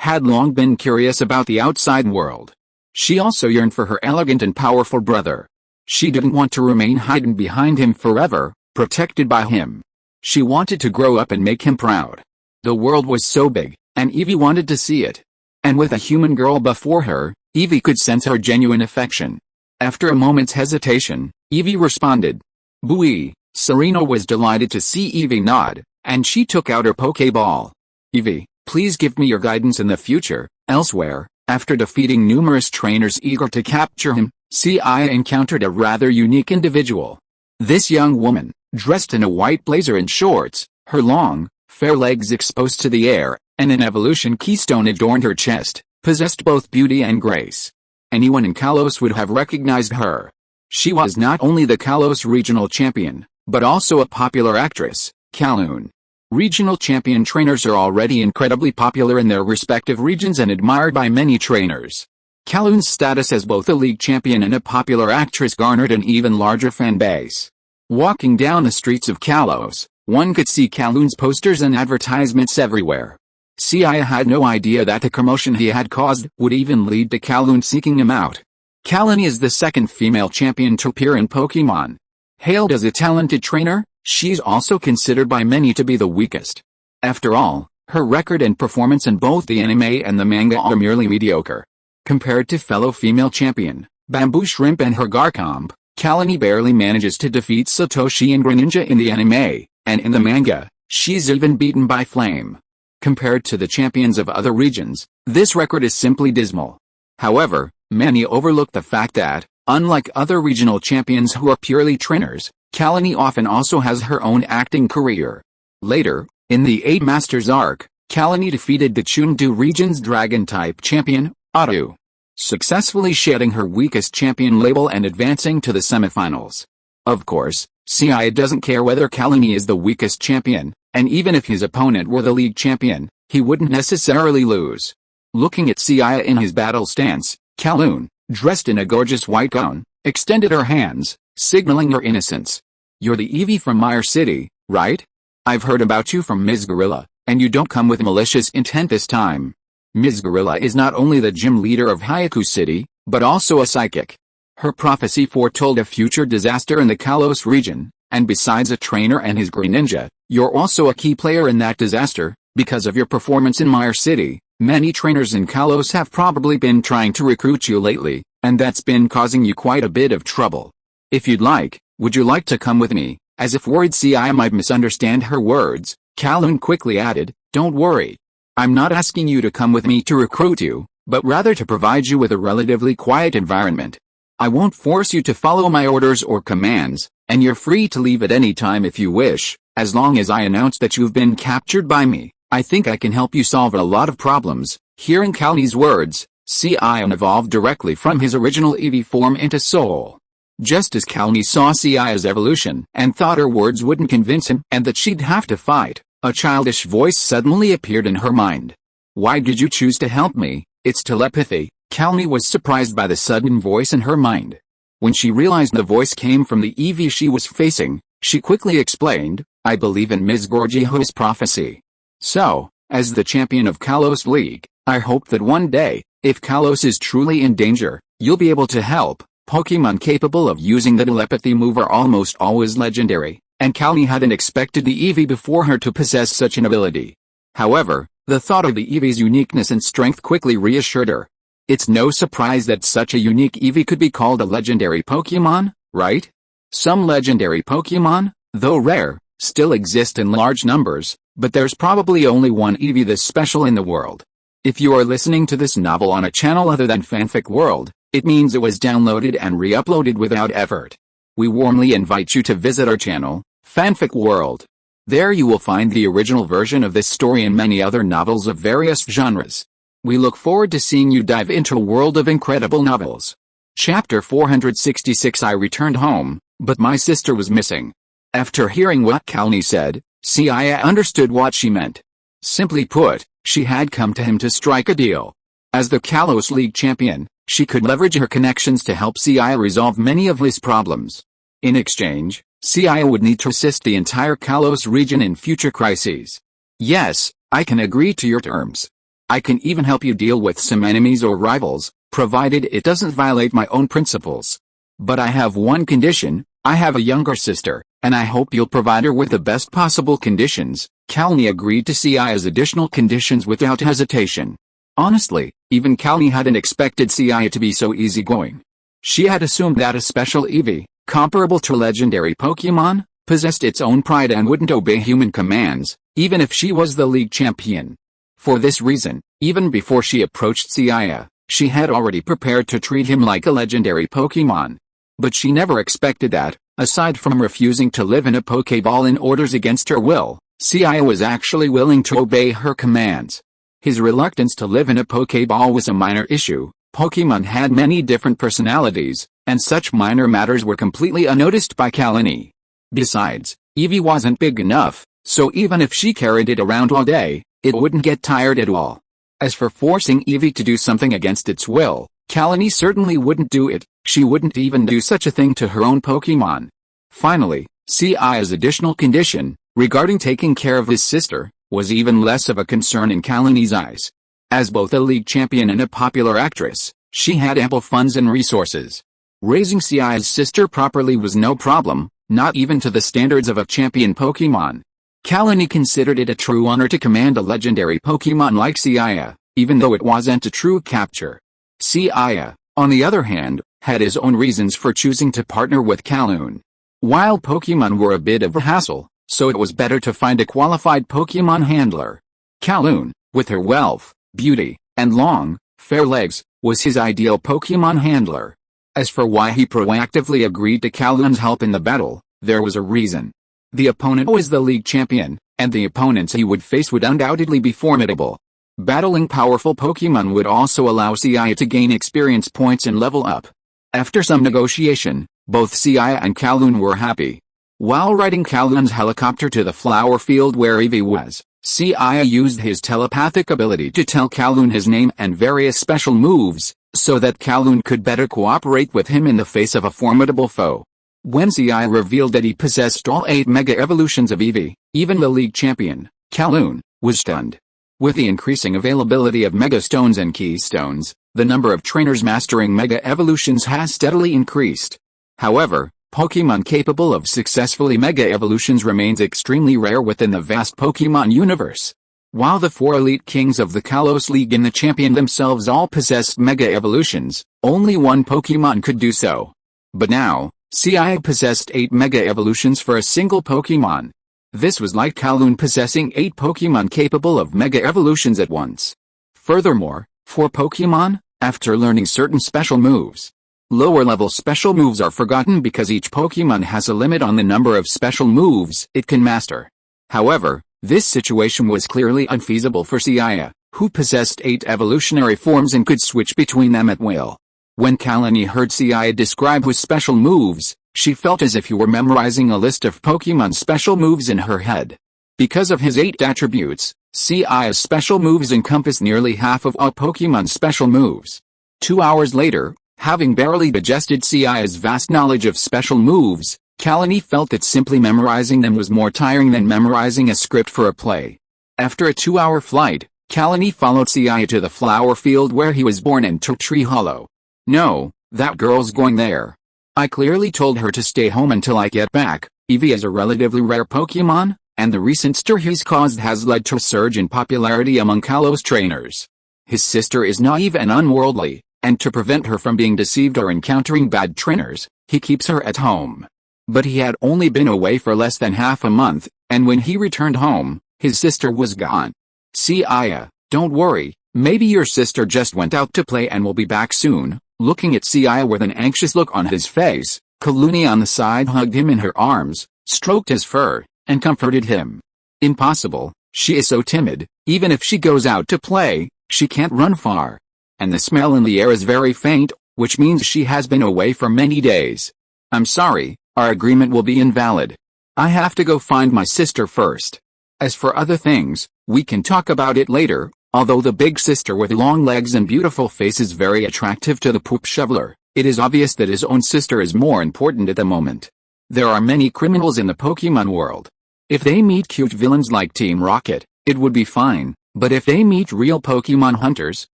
had long been curious about the outside world. She also yearned for her elegant and powerful brother. She didn't want to remain hidden behind him forever, protected by him. She wanted to grow up and make him proud. The world was so big, and Eevee wanted to see it. And with a human girl before her, Eevee could sense her genuine affection. After a moment's hesitation, Eevee responded. Bui. Serena was delighted to see Eevee nod, and she took out her Pokeball. Eevee, please give me your guidance in the future. Elsewhere, after defeating numerous trainers eager to capture him, Seiya encountered a rather unique individual. This young woman, dressed in a white blazer and shorts, her long, fair legs exposed to the air, and an evolution keystone adorned her chest, possessed both beauty and grace. Anyone in Kalos would have recognized her. She was not only the Kalos regional champion, but also a popular actress, Kaloon. Regional champion trainers are already incredibly popular in their respective regions and admired by many trainers. Kaloon's status as both a league champion and a popular actress garnered an even larger fan base. Walking down the streets of Kalos, one could see Kaloon's posters and advertisements everywhere. Seiya had no idea that the commotion he had caused would even lead to Kaloon seeking him out. Kaloon is the second female champion to appear in Pokemon. Hailed as a talented trainer, she's also considered by many to be the weakest. After all, her record and performance in both the anime and the manga are merely mediocre. Compared to fellow female champion, Bamboo Shrimp and her Garchomp, Kaloon barely manages to defeat Satoshi and Greninja in the anime, and in the manga, she's even beaten by Flame. Compared to the champions of other regions, this record is simply dismal. However, many overlook the fact that, unlike other regional champions who are purely trainers, Kaloon often also has her own acting career. Later, in the 8 Masters arc, Kaloon defeated the Chengdu region's Dragon-type champion, Adu, successfully shedding her weakest champion label and advancing to the semifinals. Of course, Seiya doesn't care whether Kaloon is the weakest champion, and even if his opponent were the league champion, he wouldn't necessarily lose. Looking at Seiya in his battle stance, Kaloon, dressed in a gorgeous white gown, extended her hands, signaling her innocence. You're the Eevee from Mire City, right? I've heard about you from Ms. Gorilla, and you don't come with malicious intent this time. Ms. Gorilla is not only the gym leader of Hyaku City, but also a psychic. Her prophecy foretold a future disaster in the Kalos region, and besides a trainer and his Greninja, you're also a key player in that disaster. Because of your performance in Mire City, Many trainers in Kalos have probably been trying to recruit you lately, and that's been causing you quite a bit of trouble. If you'd like, would you like to come with me? As if worried Seiya might misunderstand her words, Kowloon quickly added, "Don't worry. I'm not asking you to come with me to recruit you, but rather to provide you with a relatively quiet environment. I won't force you to follow my orders or commands, and you're free to leave at any time if you wish, as long as I announce that you've been captured by me. I think I can help you solve a lot of problems." Hearing Kowloon's words, Seiya evolved directly from his original Eevee form into Soul. Just as Kowloon saw Seiya's evolution and thought her words wouldn't convince him and that she'd have to fight, a childish voice suddenly appeared in her mind. "Why did you choose to help me? It's telepathy." Kowloon was surprised by the sudden voice in her mind. When she realized the voice came from the Eevee she was facing, she quickly explained, "I believe in Ms. Gorgio's prophecy. So, as the champion of Kalos League, I hope that one day, if Kalos is truly in danger, you'll be able to help." Pokemon capable of using the telepathy move are almost always legendary, and Kowloon hadn't expected the Eevee before her to possess such an ability. However, the thought of the Eevee's uniqueness and strength quickly reassured her. It's no surprise that such a unique Eevee could be called a legendary Pokemon, right? Some legendary Pokemon, though rare, still exist in large numbers, but there's probably only one Eevee this special in the world. If you are listening to this novel on a channel other than Fanfic World, it means it was downloaded and re-uploaded without effort. We warmly invite you to visit our channel, Fanfic World. There you will find the original version of this story and many other novels of various genres. We look forward to seeing you dive into a world of incredible novels. Chapter 466. I returned home, but my sister was missing. After hearing what Kowloon said, Seiya understood what she meant. Simply put, she had come to him to strike a deal. As the Kalos League champion, she could leverage her connections to help Seiya resolve many of his problems. In exchange, Seiya would need to assist the entire Kalos region in future crises. "Yes, I can agree to your terms. I can even help you deal with some enemies or rivals, provided it doesn't violate my own principles. But I have one condition. I have a younger sister, and I hope you'll provide her with the best possible conditions." Kowloon agreed to Seiya's additional conditions without hesitation. Honestly, even Kowloon hadn't expected Seiya to be so easygoing. She had assumed that a special Eevee, comparable to legendary Pokemon, possessed its own pride and wouldn't obey human commands, even if she was the league champion. For this reason, even before she approached Seiya, she had already prepared to treat him like a legendary Pokemon. But she never expected that, aside from refusing to live in a Pokeball in orders against her will, Seiya was actually willing to obey her commands. His reluctance to live in a Pokeball was a minor issue. Pokemon had many different personalities, and such minor matters were completely unnoticed by Kowloon. Besides, Eevee wasn't big enough, so even if she carried it around all day, it wouldn't get tired at all. As for forcing Eevee to do something against its will, Kowloon certainly wouldn't do it. She wouldn't even do such a thing to her own Pokemon. Finally, Seiya's additional condition, regarding taking care of his sister, was even less of a concern in Kowloon's eyes. As both a league champion and a popular actress, she had ample funds and resources. Raising Seiya's sister properly was no problem, not even to the standards of a champion Pokemon. Kowloon considered it a true honor to command a legendary Pokemon like Seiya, even though it wasn't a true capture. Seiya, on the other hand, had his own reasons for choosing to partner with Kowloon. While Pokemon were a bit of a hassle, so it was better to find a qualified Pokemon handler. Kowloon, with her wealth, beauty, and long, fair legs, was his ideal Pokemon handler. As for why he proactively agreed to Kowloon's help in the battle, there was a reason. The opponent was the league champion, and the opponents he would face would undoubtedly be formidable. Battling powerful Pokemon would also allow Seiya to gain experience points and level up. After some negotiation, both Seiya and Kowloon were happy. While riding Kowloon's helicopter to the flower field where Eevee was, Seiya used his telepathic ability to tell Kowloon his name and various special moves, so that Kowloon could better cooperate with him in the face of a formidable foe. When Seiya revealed that he possessed all 8 Mega Evolutions of Eevee, even the league champion, Kowloon, was stunned. With the increasing availability of Mega Stones and Keystones, the number of trainers mastering Mega Evolutions has steadily increased. However, Pokemon capable of successfully Mega Evolutions remains extremely rare within the vast Pokemon universe. While the 4 elite kings of the Kalos League and the champion themselves all possessed Mega Evolutions, only one Pokemon could do so. But now, Seiya possessed 8 Mega Evolutions for a single Pokemon. This was like Kowloon possessing 8 Pokemon capable of Mega Evolutions at once. Furthermore, for Pokemon, after learning certain special moves, lower-level special moves are forgotten because each Pokemon has a limit on the number of special moves it can master. However, this situation was clearly unfeasible for Seiya, who possessed 8 evolutionary forms and could switch between them at will. When Kalani heard Seiya describe his special moves, she felt as if he were memorizing a list of Pokemon special moves in her head. Because of his 8 attributes, Seiya's special moves encompass nearly half of all Pokemon special moves. 2 hours later, having barely digested Seiya's vast knowledge of special moves, Kalani felt that simply memorizing them was more tiring than memorizing a script for a play. After a 2-hour flight, Kalani followed Seiya to the flower field where he was born and took Tree Hollow. No, that girl's going there. I clearly told her to stay home until I get back. Eevee is a relatively rare Pokemon, and the recent stir he's caused has led to a surge in popularity among Kalos trainers. His sister is naive and unworldly, and to prevent her from being deceived or encountering bad trainers, he keeps her at home. But he had only been away for less than half a month, and when he returned home, his sister was gone. Seiya, don't worry, maybe your sister just went out to play and will be back soon. Looking at Seiya with an anxious look on his face, Kaluni on the side hugged him in her arms, stroked his fur, and comforted him. Impossible, she is so timid, even if she goes out to play, she can't run far. And the smell in the air is very faint, which means she has been away for many days. I'm sorry, our agreement will be invalid. I have to go find my sister first. As for other things, we can talk about it later, although the big sister with long legs and beautiful face is very attractive to the poop shoveler. It is obvious that his own sister is more important at the moment. There are many criminals in the Pokemon world. If they meet cute villains like Team Rocket, it would be fine, but if they meet real Pokemon hunters,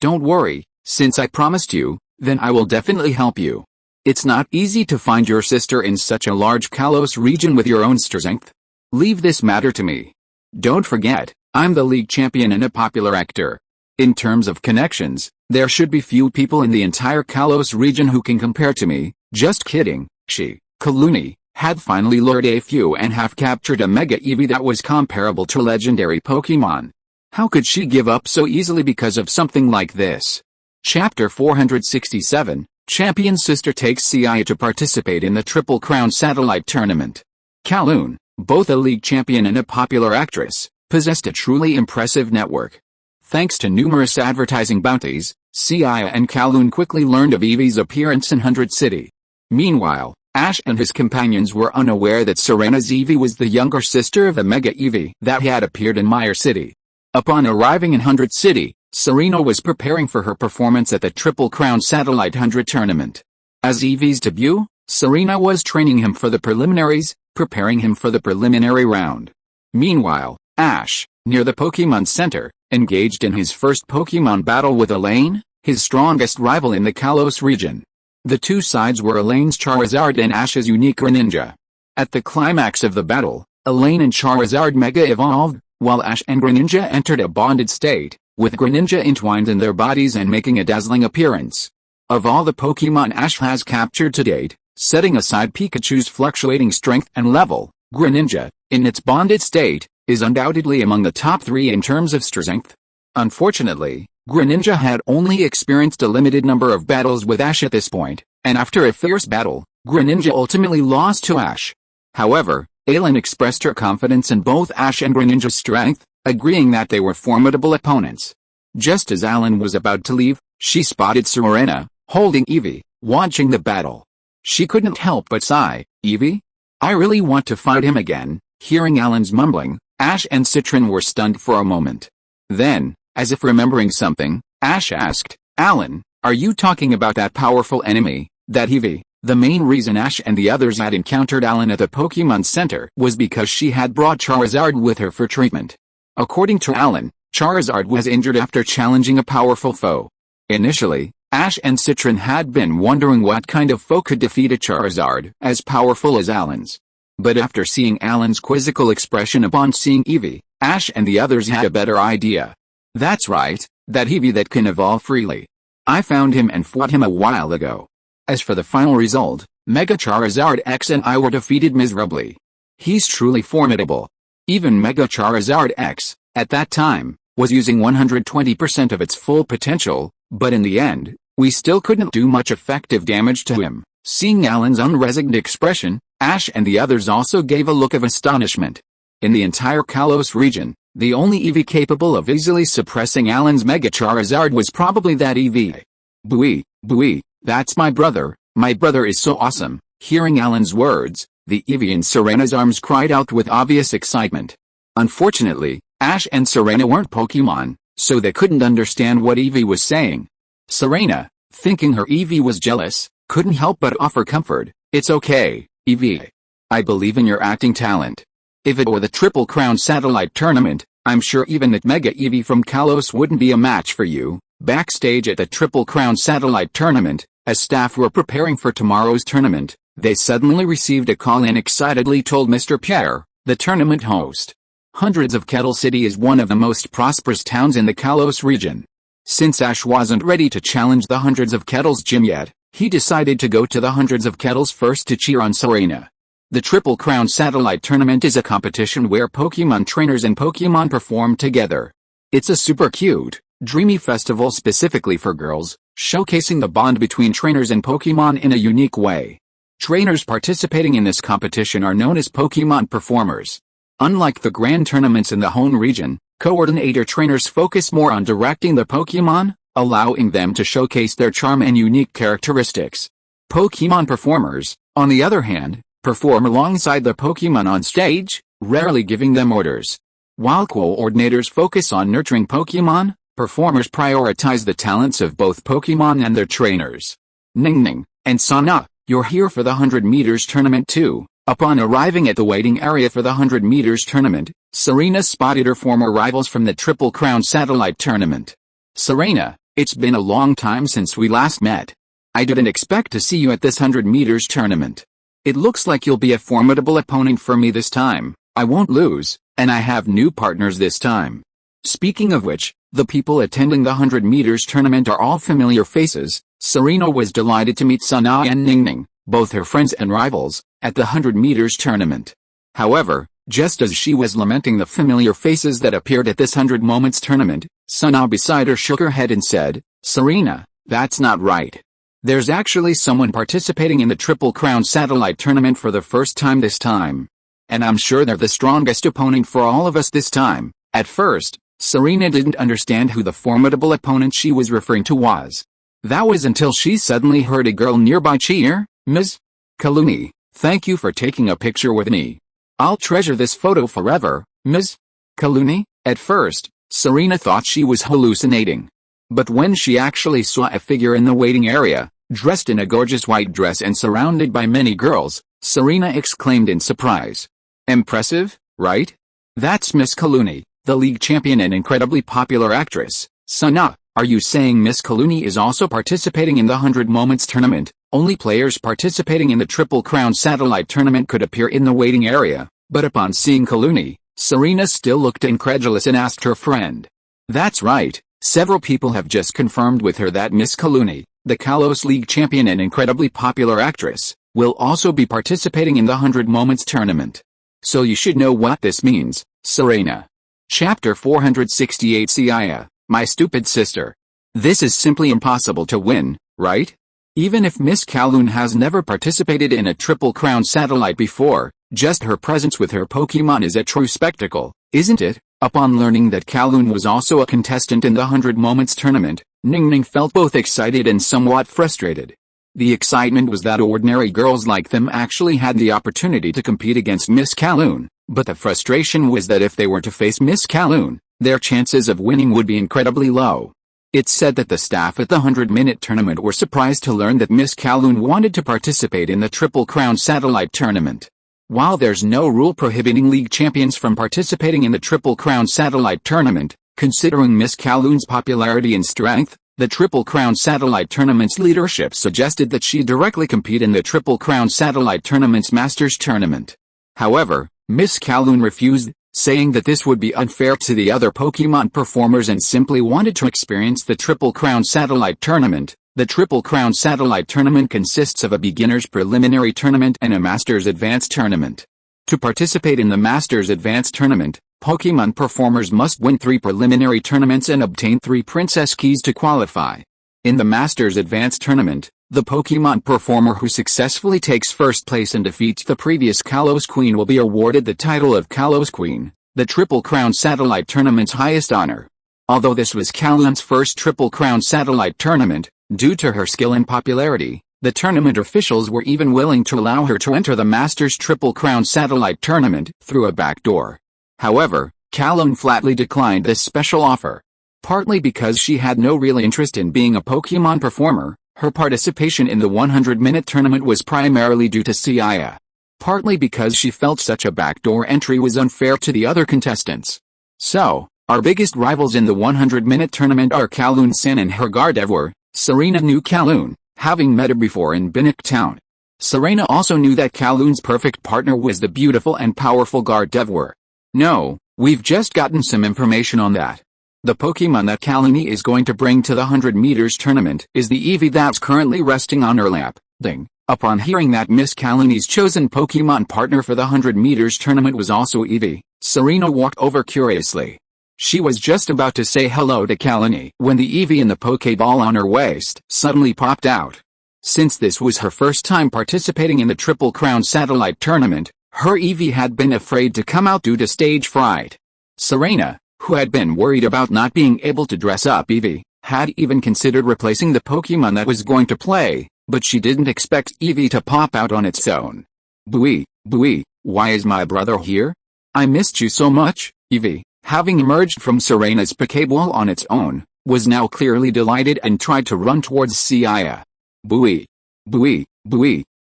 don't worry, since I promised you, then I will definitely help you. It's not easy to find your sister in such a large Kalos region with your own strength. Leave this matter to me. Don't forget, I'm the league champion and a popular actor. In terms of connections, there should be few people in the entire Kalos region who can compare to me. Just kidding. She, Kaluni, had finally lured a few and have captured a Mega Eevee that was comparable to legendary Pokemon. How could she give up so easily because of something like this? Chapter 467, Champion's sister takes Seiya to participate in the Triple Crown Satellite Tournament. Kowloon, both a league champion and a popular actress, possessed a truly impressive network. Thanks to numerous advertising bounties, Seiya and Kowloon quickly learned of Eevee's appearance in 100 City. Meanwhile, Ash and his companions were unaware that Serena's Eevee was the younger sister of the Mega Eevee that had appeared in Mire City. Upon arriving in 100 City, Serena was preparing for her performance at the Triple Crown Satellite 100 tournament. As Eevee's debut, Serena was training him for the preliminaries, preparing him for the preliminary round. Meanwhile, Ash, near the Pokemon Center, engaged in his first Pokemon battle with Elaine, his strongest rival in the Kalos region. The two sides were Elaine's Charizard and Ash's unique Greninja. At the climax of the battle, Elaine and Charizard Mega evolved, while Ash and Greninja entered a bonded state, with Greninja entwined in their bodies and making a dazzling appearance. Of all the Pokemon Ash has captured to date, setting aside Pikachu's fluctuating strength and level, Greninja, in its bonded state, is undoubtedly among the top 3 in terms of strength. Unfortunately, Greninja had only experienced a limited number of battles with Ash at this point, and after a fierce battle, Greninja ultimately lost to Ash. However, Elaine expressed her confidence in both Ash and Greninja's strength, agreeing that they were formidable opponents. Just as Alan was about to leave, she spotted Serena, holding Eevee, watching the battle. She couldn't help but sigh, "Eevee? I really want to fight him again." Hearing Alan's mumbling, Ash and Citron were stunned for a moment. Then, as if remembering something, Ash asked, "Alan, are you talking about that powerful enemy, that Eevee?" The main reason Ash and the others had encountered Alan at the Pokemon Center was because she had brought Charizard with her for treatment. According to Alan, Charizard was injured after challenging a powerful foe. Initially, Ash and Citron had been wondering what kind of foe could defeat a Charizard as powerful as Alan's. But after seeing Alan's quizzical expression upon seeing Eevee, Ash and the others had a better idea. That's right, that Eevee that can evolve freely. I found him and fought him a while ago. As for the final result, Mega Charizard X and I were defeated miserably. He's truly formidable. Even Mega Charizard X, at that time, was using 120% of its full potential, but in the end, we still couldn't do much effective damage to him. Seeing Alan's unresigned expression, Ash and the others also gave a look of astonishment. In the entire Kalos region, the only Eevee capable of easily suppressing Alan's Mega Charizard was probably that Eevee. Booey, that's my brother. My brother is so awesome. Hearing Alan's words, the Eevee in Serena's arms cried out with obvious excitement. Unfortunately, Ash and Serena weren't Pokemon, so they couldn't understand what Eevee was saying. Serena, thinking her Eevee was jealous, couldn't help but offer comfort. It's okay, Eevee. I believe in your acting talent. If it were the Triple Crown Satellite Tournament, I'm sure even that Mega Eevee from Kalos wouldn't be a match for you. Backstage at the Triple Crown Satellite Tournament, as staff were preparing for tomorrow's tournament, they suddenly received a call and excitedly told Mr. Pierre, the tournament host. Hundreds of Kettle City is one of the most prosperous towns in the Kalos region. Since Ash wasn't ready to challenge the Hundreds of Kettles gym yet, he decided to go to the Hundreds of Kettles first to cheer on Serena. The Triple Crown Satellite Tournament is a competition where Pokemon trainers and Pokemon perform together. It's a super cute, dreamy festival specifically for girls, showcasing the bond between trainers and Pokemon in a unique way. Trainers participating in this competition are known as Pokemon performers. Unlike the grand tournaments in the Hoenn region, coordinator trainers focus more on directing the Pokemon, allowing them to showcase their charm and unique characteristics. Pokemon performers, on the other hand, perform alongside the Pokemon on stage, rarely giving them orders. While coordinators focus on nurturing Pokemon, performers prioritize the talents of both Pokemon and their trainers. Ningning and Sana, you're here for the 100 meters tournament too. Upon arriving at the waiting area for the 100 meters tournament, Serena spotted her former rivals from the Triple Crown Satellite Tournament. Serena, it's been a long time since we last met. I didn't expect to see you at this 100 meters tournament. It looks like you'll be a formidable opponent for me this time. I won't lose, and I have new partners this time. Speaking of which, the people attending the 100 meters tournament are all familiar faces. Serena was delighted to meet Sana and Ningning, both her friends and rivals, at the 100 meters tournament. However, just as she was lamenting the familiar faces that appeared at this 100 moments tournament, Sana beside her shook her head and said, Serena, that's not right. There's actually someone participating in the Triple Crown Satellite Tournament for the first time this time. And I'm sure they're the strongest opponent for all of us this time. At first, Serena didn't understand who the formidable opponent she was referring to was. That was until she suddenly heard a girl nearby cheer, Ms. Kaluni, thank you for taking a picture with me. I'll treasure this photo forever, Ms. Kaluni. At first, Serena thought she was hallucinating. But when she actually saw a figure in the waiting area, dressed in a gorgeous white dress and surrounded by many girls, Serena exclaimed in surprise. Impressive, right? That's Miss Kaluni, the league champion and incredibly popular actress. Sana, are you saying Miss Kaluni is also participating in the 100 moments tournament? Only players participating in the Triple Crown Satellite Tournament could appear in the waiting area, but upon seeing Kaluni, Serena still looked incredulous and asked her friend. That's right, several people have just confirmed with her that Miss Kaluni, the Kalos League champion and incredibly popular actress, will also be participating in the 100 moments tournament. So you should know what this means, Serena. Chapter 468 Seiya, my stupid sister. This is simply impossible to win, right? Even if Miss Kowloon has never participated in a Triple Crown Satellite before, just her presence with her Pokemon is a true spectacle, isn't it? Upon learning that Kowloon was also a contestant in the 100 moments tournament, Ningning felt both excited and somewhat frustrated. The excitement was that ordinary girls like them actually had the opportunity to compete against Miss Kowloon, but the frustration was that if they were to face Miss Kowloon, their chances of winning would be incredibly low. It's said that the staff at the 100-minute tournament were surprised to learn that Miss Kowloon wanted to participate in the Triple Crown Satellite Tournament. While there's no rule prohibiting league champions from participating in the Triple Crown Satellite Tournament, considering Miss Kowloon's popularity and strength, the Triple Crown Satellite Tournament's leadership suggested that she directly compete in the Triple Crown Satellite Tournament's Masters Tournament. However, Miss Kowloon refused, saying that this would be unfair to the other Pokemon performers and simply wanted to experience the Triple Crown Satellite Tournament. The Triple Crown Satellite Tournament consists of a beginner's preliminary tournament and a master's advanced tournament. To participate in the master's advanced tournament, Pokemon performers must win 3 preliminary tournaments and obtain 3 princess keys to qualify. In the master's advanced tournament, the Pokemon performer who successfully takes first place and defeats the previous Kalos Queen will be awarded the title of Kalos Queen, the Triple Crown Satellite Tournament's highest honor. Although this was Kalun's first Triple Crown Satellite Tournament, due to her skill and popularity, the tournament officials were even willing to allow her to enter the Masters Triple Crown Satellite Tournament through a back door. However, Kalun flatly declined this special offer. Partly because she had no real interest in being a Pokemon performer, her participation in the 100-minute tournament was primarily due to Seiya. Partly because she felt such a backdoor entry was unfair to the other contestants. So, our biggest rivals in the 100-minute tournament are Kalun-san and her Gardevoir. Serena knew Kalun, having met her before in Binnock Town. Serena also knew that Kalun's perfect partner was the beautiful and powerful Gardevoir. No, we've just gotten some information on that. The Pokemon that Kaluni is going to bring to the 100 meters tournament is the Eevee that's currently resting on her lap. Ding. Upon hearing that Miss Kaluni's chosen Pokemon partner for the 100 meters tournament was also Eevee, Serena walked over curiously. She was just about to say hello to Kaluni when the Eevee in the Pokeball on her waist suddenly popped out. Since this was her first time participating in the Triple Crown Satellite Tournament, her Eevee had been afraid to come out due to stage fright. Serena, who had been worried about not being able to dress up Eevee, had even considered replacing the Pokemon that was going to play, but she didn't expect Eevee to pop out on its own. Booey, why is my brother here? I missed you so much. Eevee, having emerged from Serena's Pokeball on its own, was now clearly delighted and tried to run towards Seiya. Booey,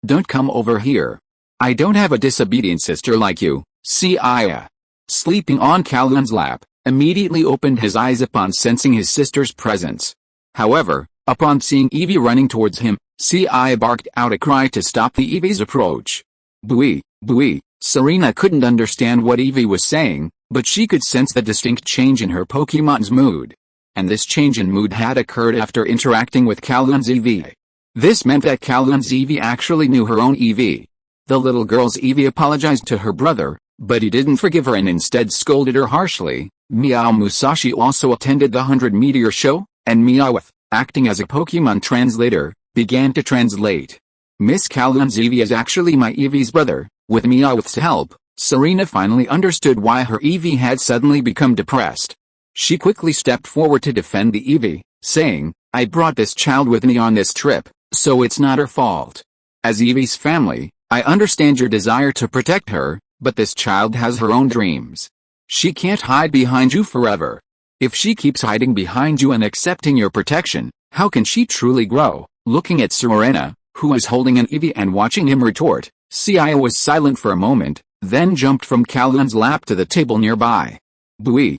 don't come over here. I don't have a disobedient sister like you. Seiya, sleeping on Kalun's lap, immediately opened his eyes upon sensing his sister's presence. However, upon seeing Eevee running towards him, Seiya barked out a cry to stop the Eevee's approach. Booey, Serena couldn't understand what Eevee was saying, but she could sense the distinct change in her Pokemon's mood. And this change in mood had occurred after interacting with Kalun's Eevee. This meant that Kalun's Eevee actually knew her own Eevee. The little girl's Eevee apologized to her brother, but he didn't forgive her and instead scolded her harshly. Meow Musashi also attended the 100-meter show, and Meowth, acting as a Pokemon translator, began to translate. Miss Kalun's Eevee is actually my Eevee's brother. With Meowth's help, Serena finally understood why her Eevee had suddenly become depressed. She quickly stepped forward to defend the Eevee, saying, I brought this child with me on this trip, so it's not her fault. As Eevee's family, I understand your desire to protect her, but this child has her own dreams. She can't hide behind you forever. If she keeps hiding behind you and accepting your protection, how can she truly grow? Looking at Serena, who was holding an Eevee and watching him retort, Seiya was silent for a moment, then jumped from Kalun's lap to the table nearby. Booey,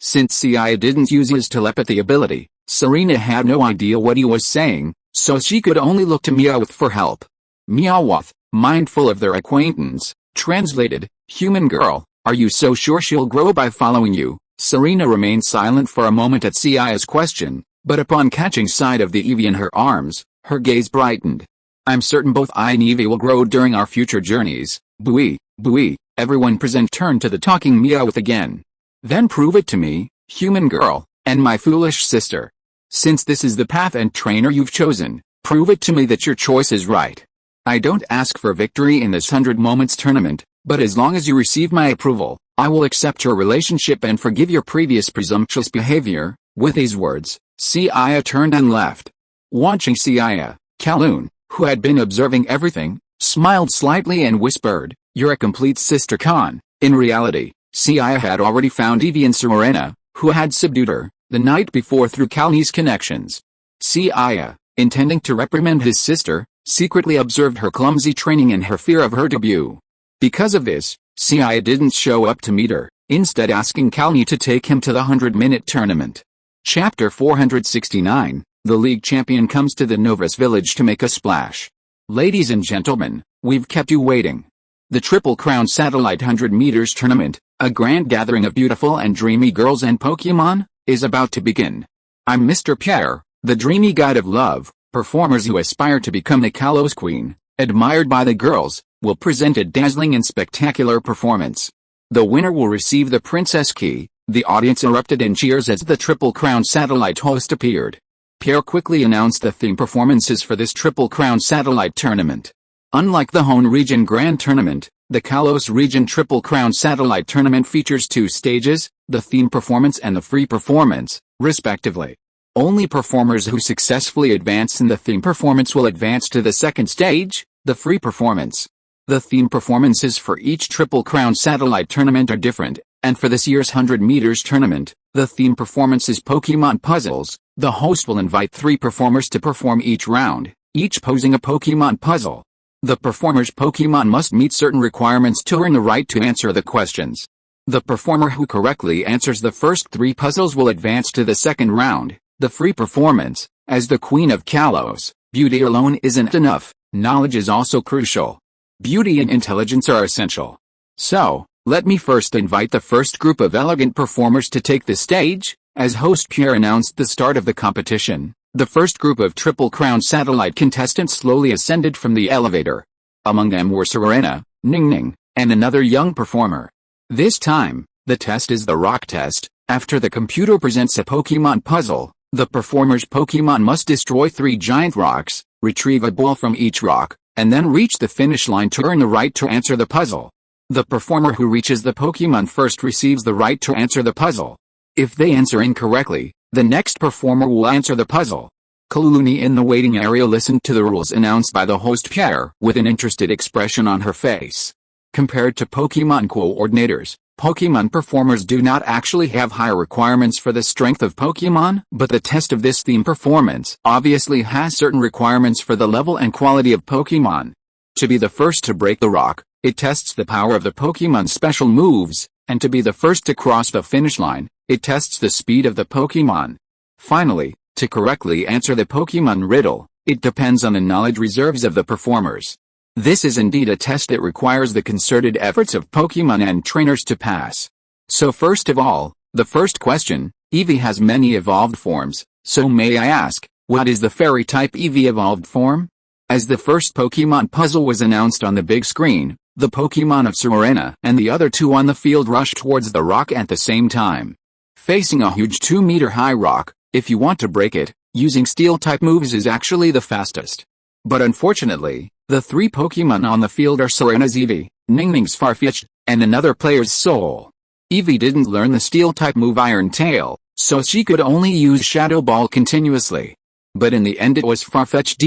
since Seiya didn't use his telepathy ability, Serena had no idea what he was saying, so she could only look to Meowth for help. Meowth, mindful of their acquaintance, translated, human girl, are you so sure she'll grow by following you? Serena remained silent for a moment at Seiya's question, but upon catching sight of the Eevee in her arms, her gaze brightened. I'm certain both I and Eevee will grow during our future journeys. Booey, everyone present turned to the talking Meowth again. Then prove it to me, human girl, and my foolish sister. Since this is the path and trainer you've chosen, prove it to me that your choice is right. I don't ask for victory in this 100 moments tournament, but as long as you receive my approval, I will accept your relationship and forgive your previous presumptuous behavior. With these words, Seiya turned and left. Watching Seiya, Kalun, who had been observing everything, smiled slightly and whispered, you're a complete sister Khan. In reality, Seiya had already found Eevee and Serena, who had subdued her, the night before through Kaluni's connections. Seiya, intending to reprimand his sister, secretly observed her clumsy training and her fear of her debut. Because of this, Seiya didn't show up to meet her, instead asking Kaluni to take him to the 100-minute tournament. Chapter 469, The League Champion comes to the Novus village to make a splash. Ladies and gentlemen, we've kept you waiting. The Triple Crown Satellite 100 meters tournament, A grand gathering of beautiful and dreamy girls and Pokemon is about to begin. I'm Mr. Pierre, the dreamy guide of love. Performers who aspire to become the Kalos Queen, admired by the girls, will present a dazzling and spectacular performance. The winner will receive the Princess Key. The audience erupted in cheers as the Triple Crown satellite host appeared. Pierre quickly announced the theme performances for this Triple Crown satellite tournament. Unlike the Hone Region Grand Tournament, the Kalos Region Triple Crown Satellite Tournament features two stages, the theme performance and the free performance, respectively. Only performers who successfully advance in the theme performance will advance to the second stage, the free performance. The theme performances for each Triple Crown Satellite Tournament are different, and for this year's 100 meters tournament, the theme performance is Pokemon puzzles. The host will invite 3 performers to perform each round, each posing a Pokemon puzzle. The performer's Pokemon must meet certain requirements to earn the right to answer the questions. The performer who correctly answers the first 3 puzzles will advance to the second round, the free performance. As the Queen of Kalos, beauty alone isn't enough, knowledge is also crucial. Beauty and intelligence are essential. So, let me first invite the first group of elegant performers to take the stage. As host Pierre announced the start of the competition, the first group of Triple Crown satellite contestants slowly ascended from the elevator. Among them were Serena, Ning, and another young performer. This time, the test is the rock test. After the computer presents a Pokemon puzzle, the performer's Pokemon must destroy 3 giant rocks, retrieve a ball from each rock, and then reach the finish line to earn the right to answer the puzzle. The performer who reaches the Pokemon first receives the right to answer the puzzle. If they answer incorrectly, the next performer will answer the puzzle. Kaluni in the waiting area listened to the rules announced by the host Pierre with an interested expression on her face. Compared to Pokemon coordinators, Pokemon performers do not actually have higher requirements for the strength of Pokemon, but the test of this theme performance obviously has certain requirements for the level and quality of Pokemon. To be the first to break the rock, it tests the power of the Pokemon's special moves, and to be the first to cross the finish line, it tests the speed of the Pokemon. Finally, to correctly answer the Pokemon riddle, it depends on the knowledge reserves of the performers. This is indeed a test that requires the concerted efforts of Pokemon and trainers to pass. So first of all, the first question, Eevee has many evolved forms, so may I ask, what is the fairy type Eevee evolved form? As the first Pokemon puzzle was announced on the big screen, the Pokemon of Serena and the other 2 on the field rushed towards the rock at the same time. Facing a huge 2-meter-high rock, if you want to break it, using Steel-type moves is actually the fastest. But unfortunately, the 3 Pokemon on the field are Serena's Eevee, Ning's Farfetch'd, and another player's Soul. Eevee didn't learn the Steel-type move Iron Tail, so she could only use Shadow Ball continuously. But in the end it was Farfetch'd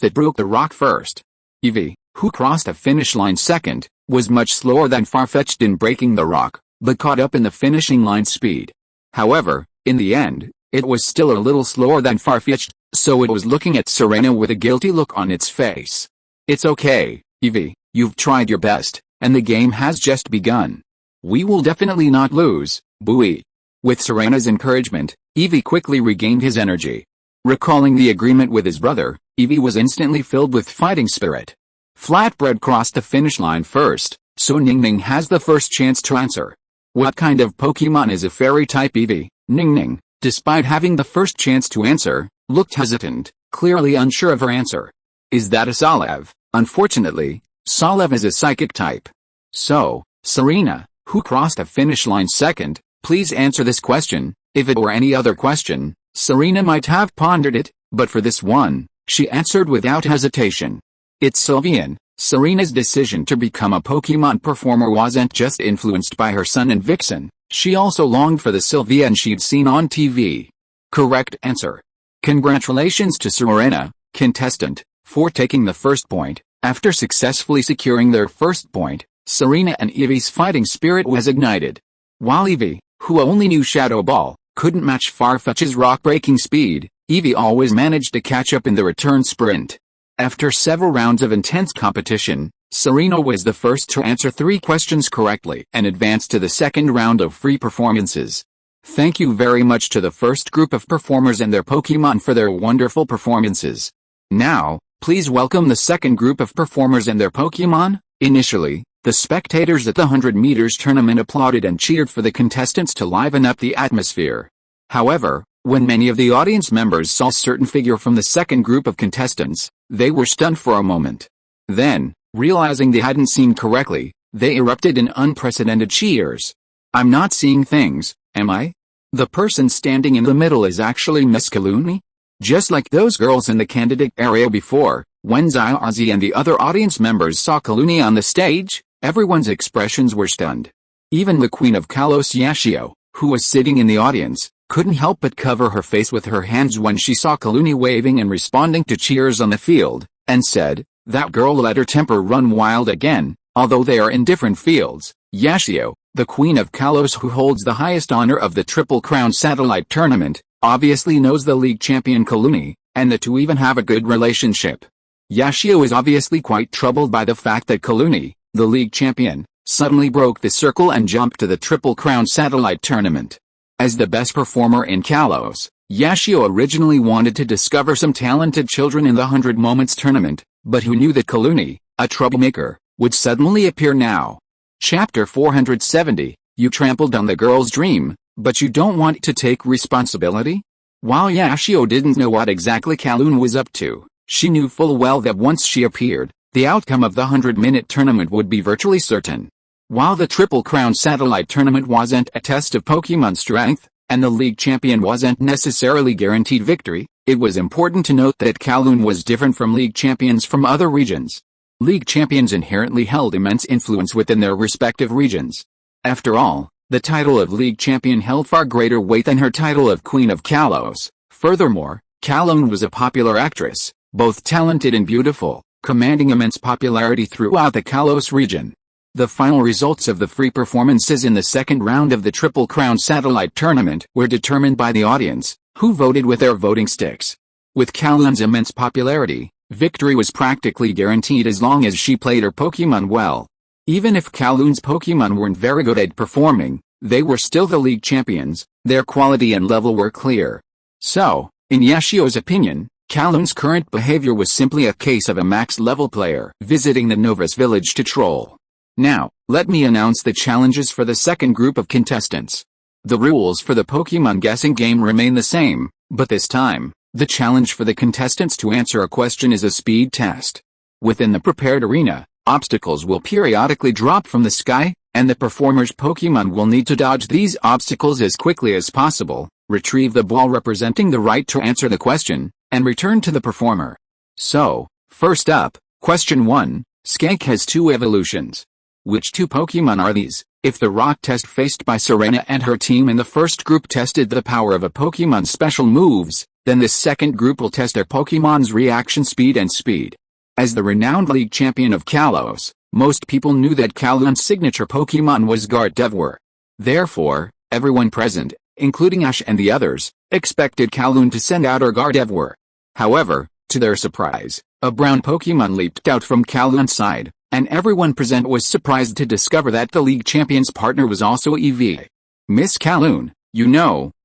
that broke the rock first. Eevee, who crossed the finish line second, was much slower than Farfetch'd in breaking the rock, but caught up in the finishing line speed. However, in the end, it was still a little slower than Farfetch'd, so it was looking at Serena with a guilty look on its face. It's okay, Eevee, you've tried your best, and the game has just begun. We will definitely not lose, buoy. With Serena's encouragement, Eevee quickly regained his energy. Recalling the agreement with his brother, Eevee was instantly filled with fighting spirit. Flatbread crossed the finish line first, so Ning has the first chance to answer. What kind of Pokemon is a fairy type Eevee? Ning, despite having the first chance to answer, looked hesitant, clearly unsure of her answer. Is that a Salev? Unfortunately, Salev is a psychic type. So, Serena, who crossed the finish line second, please answer this question. If it were any other question, Serena might have pondered it, but for this one, she answered without hesitation. It's Sylveon. Serena's decision to become a Pokemon performer wasn't just influenced by her son and Vixen, she also longed for the Sylveon she'd seen on TV. Correct answer. Congratulations to Serena, contestant, for taking the first point. After successfully securing their first point, Serena and Eevee's fighting spirit was ignited. While Eevee, who only knew Shadow Ball, couldn't match Farfetch'd's rock-breaking speed, Eevee always managed to catch up in the return sprint. After several rounds of intense competition, Serena was the first to answer 3 questions correctly and advanced to the second round of free performances. Thank you very much to the first group of performers and their Pokemon for their wonderful performances. Now, please welcome the second group of performers and their Pokemon. Initially, The spectators at the 100 meters tournament applauded and cheered for the contestants to liven up the atmosphere. However, when many of the audience members saw a certain figure from the second group of contestants, they were stunned for a moment. Then, realizing they hadn't seen correctly, they erupted in unprecedented cheers. "I'm not seeing things, am I? The person standing in the middle is actually Miss Kaluni?" Just like those girls in the candidate area before, when Ozzy and the other audience members saw Kaluni on the stage, everyone's expressions were stunned. Even the Queen of Kalos Yashio, who was sitting in the audience, couldn't help but cover her face with her hands when she saw Kaluni waving and responding to cheers on the field, and said, "That girl let her temper run wild again." Although they are in different fields, Yashio, the Queen of Kalos who holds the highest honor of the Triple Crown Satellite Tournament, obviously knows the league champion Kaluni, and the two even have a good relationship. Yashio is obviously quite troubled by the fact that Kaluni, the league champion, suddenly broke the circle and jumped to the Triple Crown Satellite Tournament. As the best performer in Kalos, Yashio originally wanted to discover some talented children in the 100 Moments tournament, but who knew that Kaluni, a troublemaker, would suddenly appear now. Chapter 470, You trampled on the girl's dream, but you don't want to take responsibility? While Yashio didn't know what exactly Kalun was up to, she knew full well that once she appeared, the outcome of the 100-minute tournament would be virtually certain. While the Triple Crown Satellite Tournament wasn't a test of Pokemon strength, and the league champion wasn't necessarily guaranteed victory, it was important to note that Kalun was different from league champions from other regions. League champions inherently held immense influence within their respective regions. After all, the title of league champion held far greater weight than her title of Queen of Kalos. Furthermore, Kalun was a popular actress, both talented and beautiful, commanding immense popularity throughout the Kalos region. The final results of the free performances in the second round of the Triple Crown Satellite Tournament were determined by the audience, who voted with their voting sticks. With Kalun's immense popularity, victory was practically guaranteed as long as she played her Pokemon well. Even if Kalun's Pokemon weren't very good at performing, they were still the league champions, their quality and level were clear. So, in Yashio's opinion, Kalun's current behavior was simply a case of a max-level player visiting the novice village to troll. Now, let me announce the challenges for the second group of contestants. The rules for the Pokemon guessing game remain the same, but this time, the challenge for the contestants to answer a question is a speed test. Within the prepared arena, obstacles will periodically drop from the sky, and the performer's Pokemon will need to dodge these obstacles as quickly as possible, retrieve the ball representing the right to answer the question, and return to the performer. So, first up, question 1, Skank has 2 evolutions. Which 2 Pokemon are these? If the rock test faced by Serena and her team in the first group tested the power of a Pokemon's special moves, then this second group will test their Pokemon's reaction speed and speed. As the renowned league champion of Kalos, most people knew that Kalun's signature Pokemon was Gardevoir. Therefore, everyone present, including Ash and the others, expected Kalun to send out her Gardevoir. However, to their surprise, a brown Pokemon leaped out from Kalun's side, and everyone present was surprised to discover that the league champion's partner was also Eevee. Miss Kalun,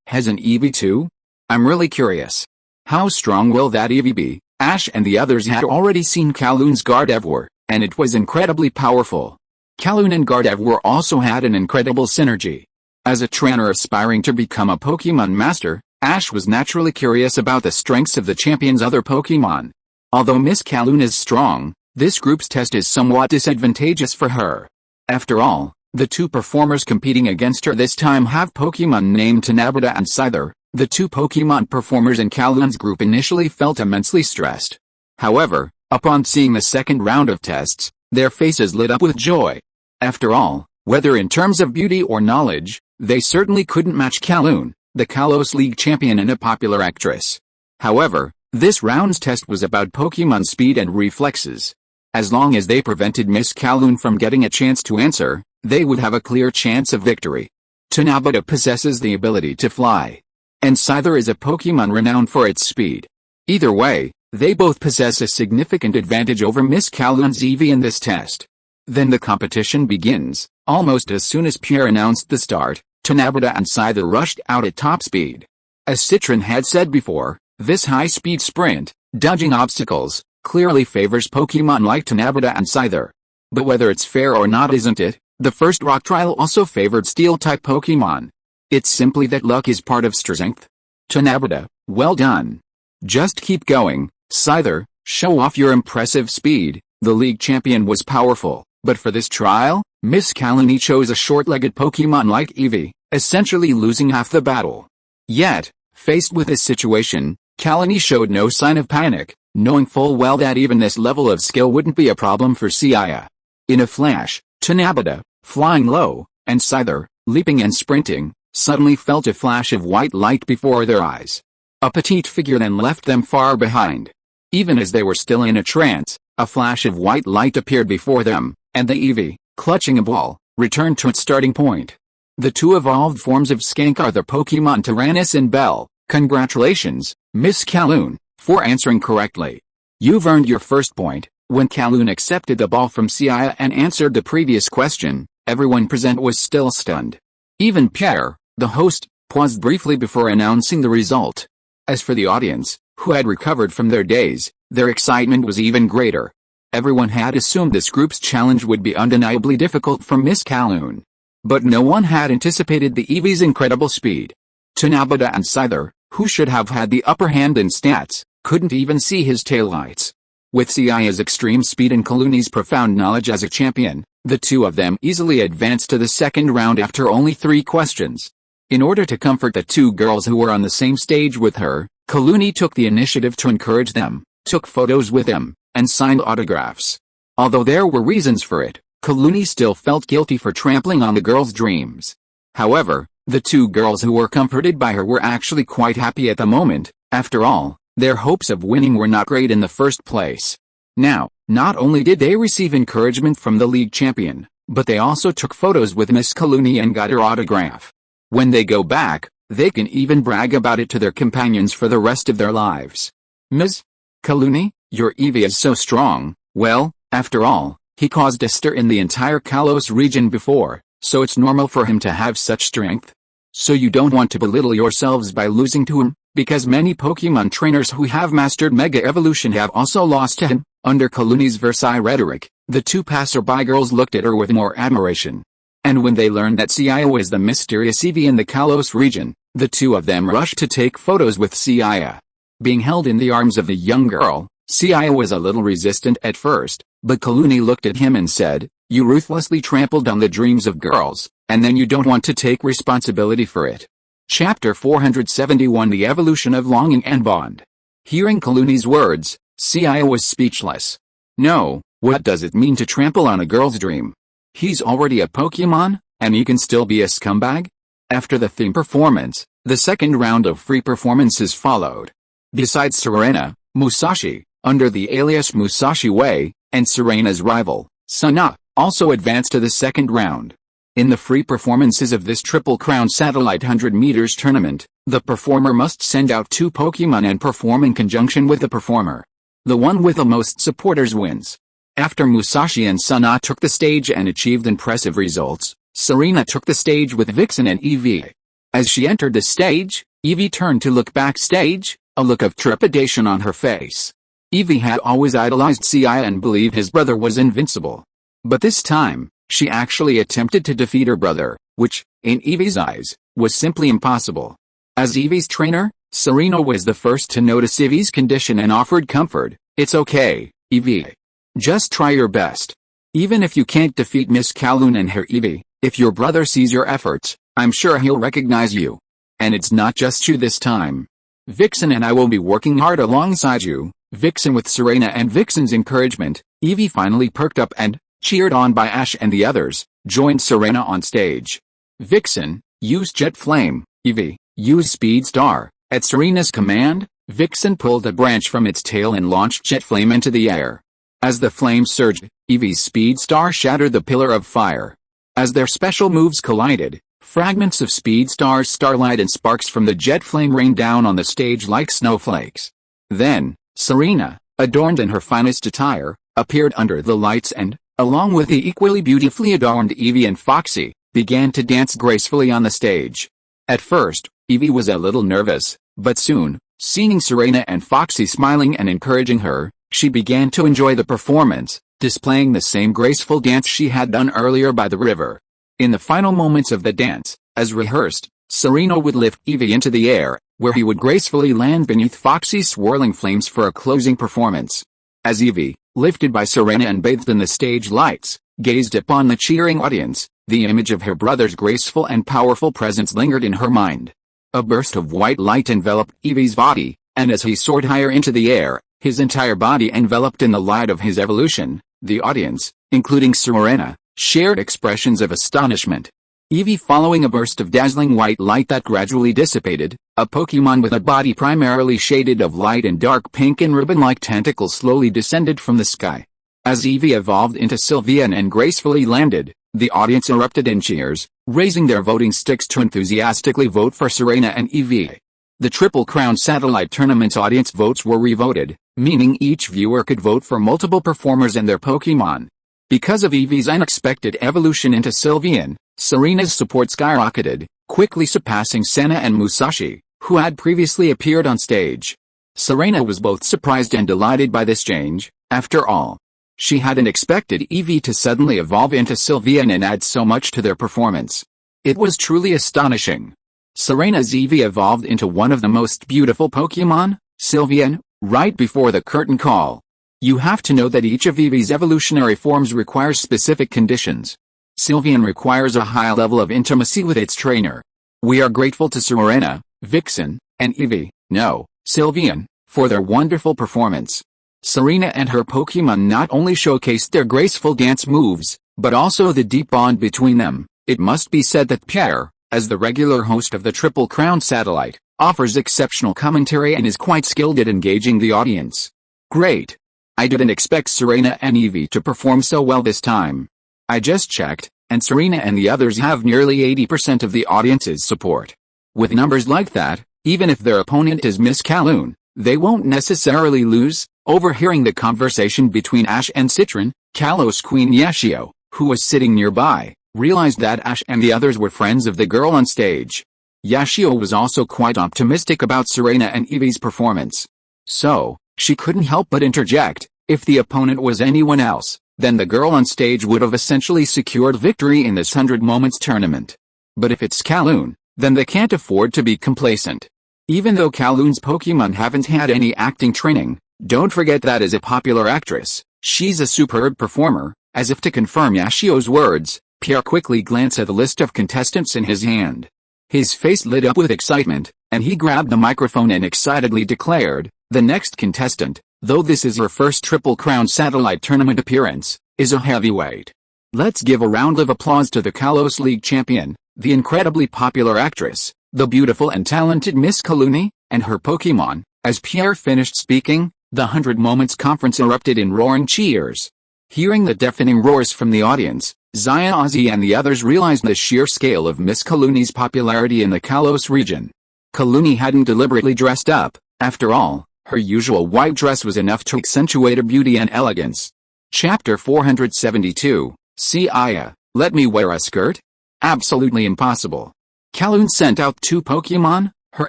has an Eevee too? I'm really curious. How strong will that Eevee be? Ash and the others had already seen Kalun's Gardevoir, and it was incredibly powerful. Kalun and Gardevoir also had an incredible synergy. As a trainer aspiring to become a Pokemon master, Ash was naturally curious about the strengths of the champion's other Pokemon. Although Miss Kalun is strong, this group's test is somewhat disadvantageous for her. After all, the 2 performers competing against her this time have Pokemon named Tanabata and Scyther. The 2 Pokemon performers in Kalun's group initially felt immensely stressed. However, upon seeing the second round of tests, their faces lit up with joy. After all, whether in terms of beauty or knowledge, they certainly couldn't match Kalun, the Kalos League champion and a popular actress. However, this round's test was about Pokemon speed and reflexes. As long as they prevented Miss Kalun from getting a chance to answer, they would have a clear chance of victory. Tanabata possesses the ability to fly, and Scyther is a Pokemon renowned for its speed. Either way, they both possess a significant advantage over Miss Kalun's Eevee in this test. Then the competition begins. Almost as soon as Pierre announced the start, Tanabata and Scyther rushed out at top speed. As Citron had said before, this high-speed sprint, dodging obstacles, clearly favors Pokemon like Tanabata and Scyther. But whether it's fair or not, isn't it? The first rock trial also favored steel-type Pokemon. It's simply that luck is part of strength. Tanabata, well done. Just keep going, Scyther, show off your impressive speed. The league champion was powerful, but for this trial, Miss Kalani chose a short-legged Pokemon like Eevee, essentially losing half the battle. Yet, faced with this situation, Kalani showed no sign of panic, knowing full well that even this level of skill wouldn't be a problem for Seiya. In a flash, Tanabata, flying low, and Scyther, leaping and sprinting, suddenly felt a flash of white light before their eyes. A petite figure then left them far behind. Even as they were still in a trance, a flash of white light appeared before them, and the Eevee, clutching a ball, returned to its starting point. The two evolved forms of Skank are the Pokemon Tyrannus and Bell. Congratulations, Miss Kaloon, for answering correctly. You've earned your first point. When Kaloon accepted the ball from Seiya and answered the previous question, everyone present was still stunned. Even Pierre, the host, paused briefly before announcing the result. As for the audience, who had recovered from their daze, their excitement was even greater. Everyone had assumed this group's challenge would be undeniably difficult for Miss Kaloon. But no one had anticipated the Eevee's incredible speed. Tanabata and Scyther, who should have had the upper hand in stats, couldn't even see his taillights. With Seiya's extreme speed and Kaluni's profound knowledge as a champion, the two of them easily advanced to the second round after only 3 questions. In order to comfort the two girls who were on the same stage with her, Kaluni took the initiative to encourage them, took photos with them, and signed autographs. Although there were reasons for it, Kaluni still felt guilty for trampling on the girls' dreams. However, the two girls who were comforted by her were actually quite happy at the moment. After all, their hopes of winning were not great in the first place. Now, not only did they receive encouragement from the league champion, but they also took photos with Miss Kaluni and got her autograph. When they go back, they can even brag about it to their companions for the rest of their lives. Ms. Kaluni, your Eevee is so strong. Well, after all, he caused a stir in the entire Kalos region before, so it's normal for him to have such strength. So you don't want to belittle yourselves by losing to him, because many Pokemon trainers who have mastered Mega Evolution have also lost to him. Under Kaluni's Versailles rhetoric, the two passerby girls looked at her with more admiration. And when they learned that Seiya was the mysterious Eevee in the Kalos region, the two of them rushed to take photos with Seiya. Being held in the arms of the young girl, Seiya was a little resistant at first, but Kaluni looked at him and said, "You ruthlessly trampled on the dreams of girls, and then you don't want to take responsibility for it." Chapter 471 The Evolution of Longing and Bond. Hearing Kaluni's words, Seiya was speechless. No, what does it mean to trample on a girl's dream? He's already a Pokemon, and he can still be a scumbag? After the theme performance, the second round of free performances followed. Besides Serena, Musashi, under the alias Musashi Way, and Serena's rival, Asuna, also advanced to the second round. In the free performances of this Triple Crown Satellite 100 meters tournament, the performer must send out 2 Pokemon and perform in conjunction with the performer. The one with the most supporters wins. After Musashi and Asuna took the stage and achieved impressive results, Serena took the stage with Vixen and Eevee. As she entered the stage, Eevee turned to look backstage, a look of trepidation on her face. Eevee had always idolized Seiya and believed his brother was invincible. But this time, she actually attempted to defeat her brother, which, in Eevee's eyes, was simply impossible. As Eevee's trainer, Serena was the first to notice Eevee's condition and offered comfort. "It's okay, Eevee. Just try your best. Even if you can't defeat Miss Kaloon and her Eevee, if your brother sees your efforts, I'm sure he'll recognize you. And it's not just you this time. Vixen and I will be working hard alongside you." Vixen With Serena and Vixen's encouragement, Eevee finally perked up and, cheered on by Ash and the others, joined Serena on stage. Vixen, use Jet Flame. Eevee, use Speed Star. At Serena's command, Vixen pulled a branch from its tail and launched Jet Flame into the air. As the flame surged, Eevee's Speed Star shattered the pillar of fire. As their special moves collided, fragments of Speed Star's starlight and sparks from the Jet Flame rained down on the stage like snowflakes. Then, Serena, adorned in her finest attire, appeared under the lights and, along with the equally beautifully adorned Eevee and Foxy, began to dance gracefully on the stage. At first, Eevee was a little nervous, but soon, seeing Serena and Foxy smiling and encouraging her, she began to enjoy the performance. displaying the same graceful dance she had done earlier by the river. In the final moments of the dance, as rehearsed, Serena would lift Evie into the air, where he would gracefully land beneath foxy swirling flames for a closing performance. As Evie, lifted by Serena and bathed in the stage lights, gazed upon the cheering audience, the image of her brother's graceful and powerful presence lingered in her mind. A burst of white light enveloped Evie's body, and as he soared higher into the air, his entire body enveloped in the light of his evolution, the audience, including Serena, shared expressions of astonishment. Evie, following a burst of dazzling white light that gradually dissipated, a Pokemon with a body primarily shaded of light and dark pink and ribbon-like tentacles slowly descended from the sky. As Eevee evolved into Sylveon and gracefully landed, the audience erupted in cheers, raising their voting sticks to enthusiastically vote for Serena and Eevee. The Triple Crown Satellite Tournament's audience votes were revoted, meaning each viewer could vote for multiple performers and their Pokemon. Because of Eevee's unexpected evolution into Sylveon, Serena's support skyrocketed, quickly surpassing Senna and Musashi, who had previously appeared on stage. Serena was both surprised and delighted by this change. After all, she hadn't expected Eevee to suddenly evolve into Sylveon and add so much to their performance. It was truly astonishing. Serena's Eevee evolved into one of the most beautiful Pokemon, Sylveon, right before the curtain call. You have to know that each of Eevee's evolutionary forms requires specific conditions. Sylveon requires a high level of intimacy with its trainer. We are grateful to Serena, Vixen, and Eevee, no, Sylveon, for their wonderful performance. Serena and her Pokemon not only showcased their graceful dance moves, but also the deep bond between them. It must be said that Pierre, as the regular host of the Triple Crown Satellite, offers exceptional commentary and is quite skilled at engaging the audience. Great. I didn't expect Serena and Eevee to perform so well this time. I just checked, and Serena and the others have nearly 80% of the audience's support. With numbers like that, even if their opponent is Miss Kaloon, they won't necessarily lose. Overhearing the conversation between Ash and Citron, Kalos Queen Yashio, who was sitting nearby, realized that Ash and the others were friends of the girl on stage. Yashio was also quite optimistic about Serena and Eevee's performance. So, she couldn't help but interject, if the opponent was anyone else, then the girl on stage would have essentially secured victory in this 100 Moments tournament. But if it's Kaloon, then they can't afford to be complacent. Even though Kaloon's Pokemon haven't had any acting training, don't forget that as a popular actress, she's a superb performer. As if to confirm Yashio's words, Pierre quickly glanced at the list of contestants in his hand. His face lit up with excitement, and he grabbed the microphone and excitedly declared, the next contestant, though this is her first Triple Crown Satellite Tournament appearance, is a heavyweight. Let's give a round of applause to the Kalos League champion, the incredibly popular actress, the beautiful and talented Miss Kaloon, and her Pokemon. As Pierre finished speaking, the 100 Moments conference erupted in roaring cheers. Hearing the deafening roars from the audience, Zaya, Ozzy and the others realized the sheer scale of Miss Kaloon's popularity in the Kalos region. Kaloon hadn't deliberately dressed up. After all, her usual white dress was enough to accentuate her beauty and elegance. Chapter 472, Seiya, let me wear a skirt? Absolutely impossible. Kaloon sent out two Pokemon, her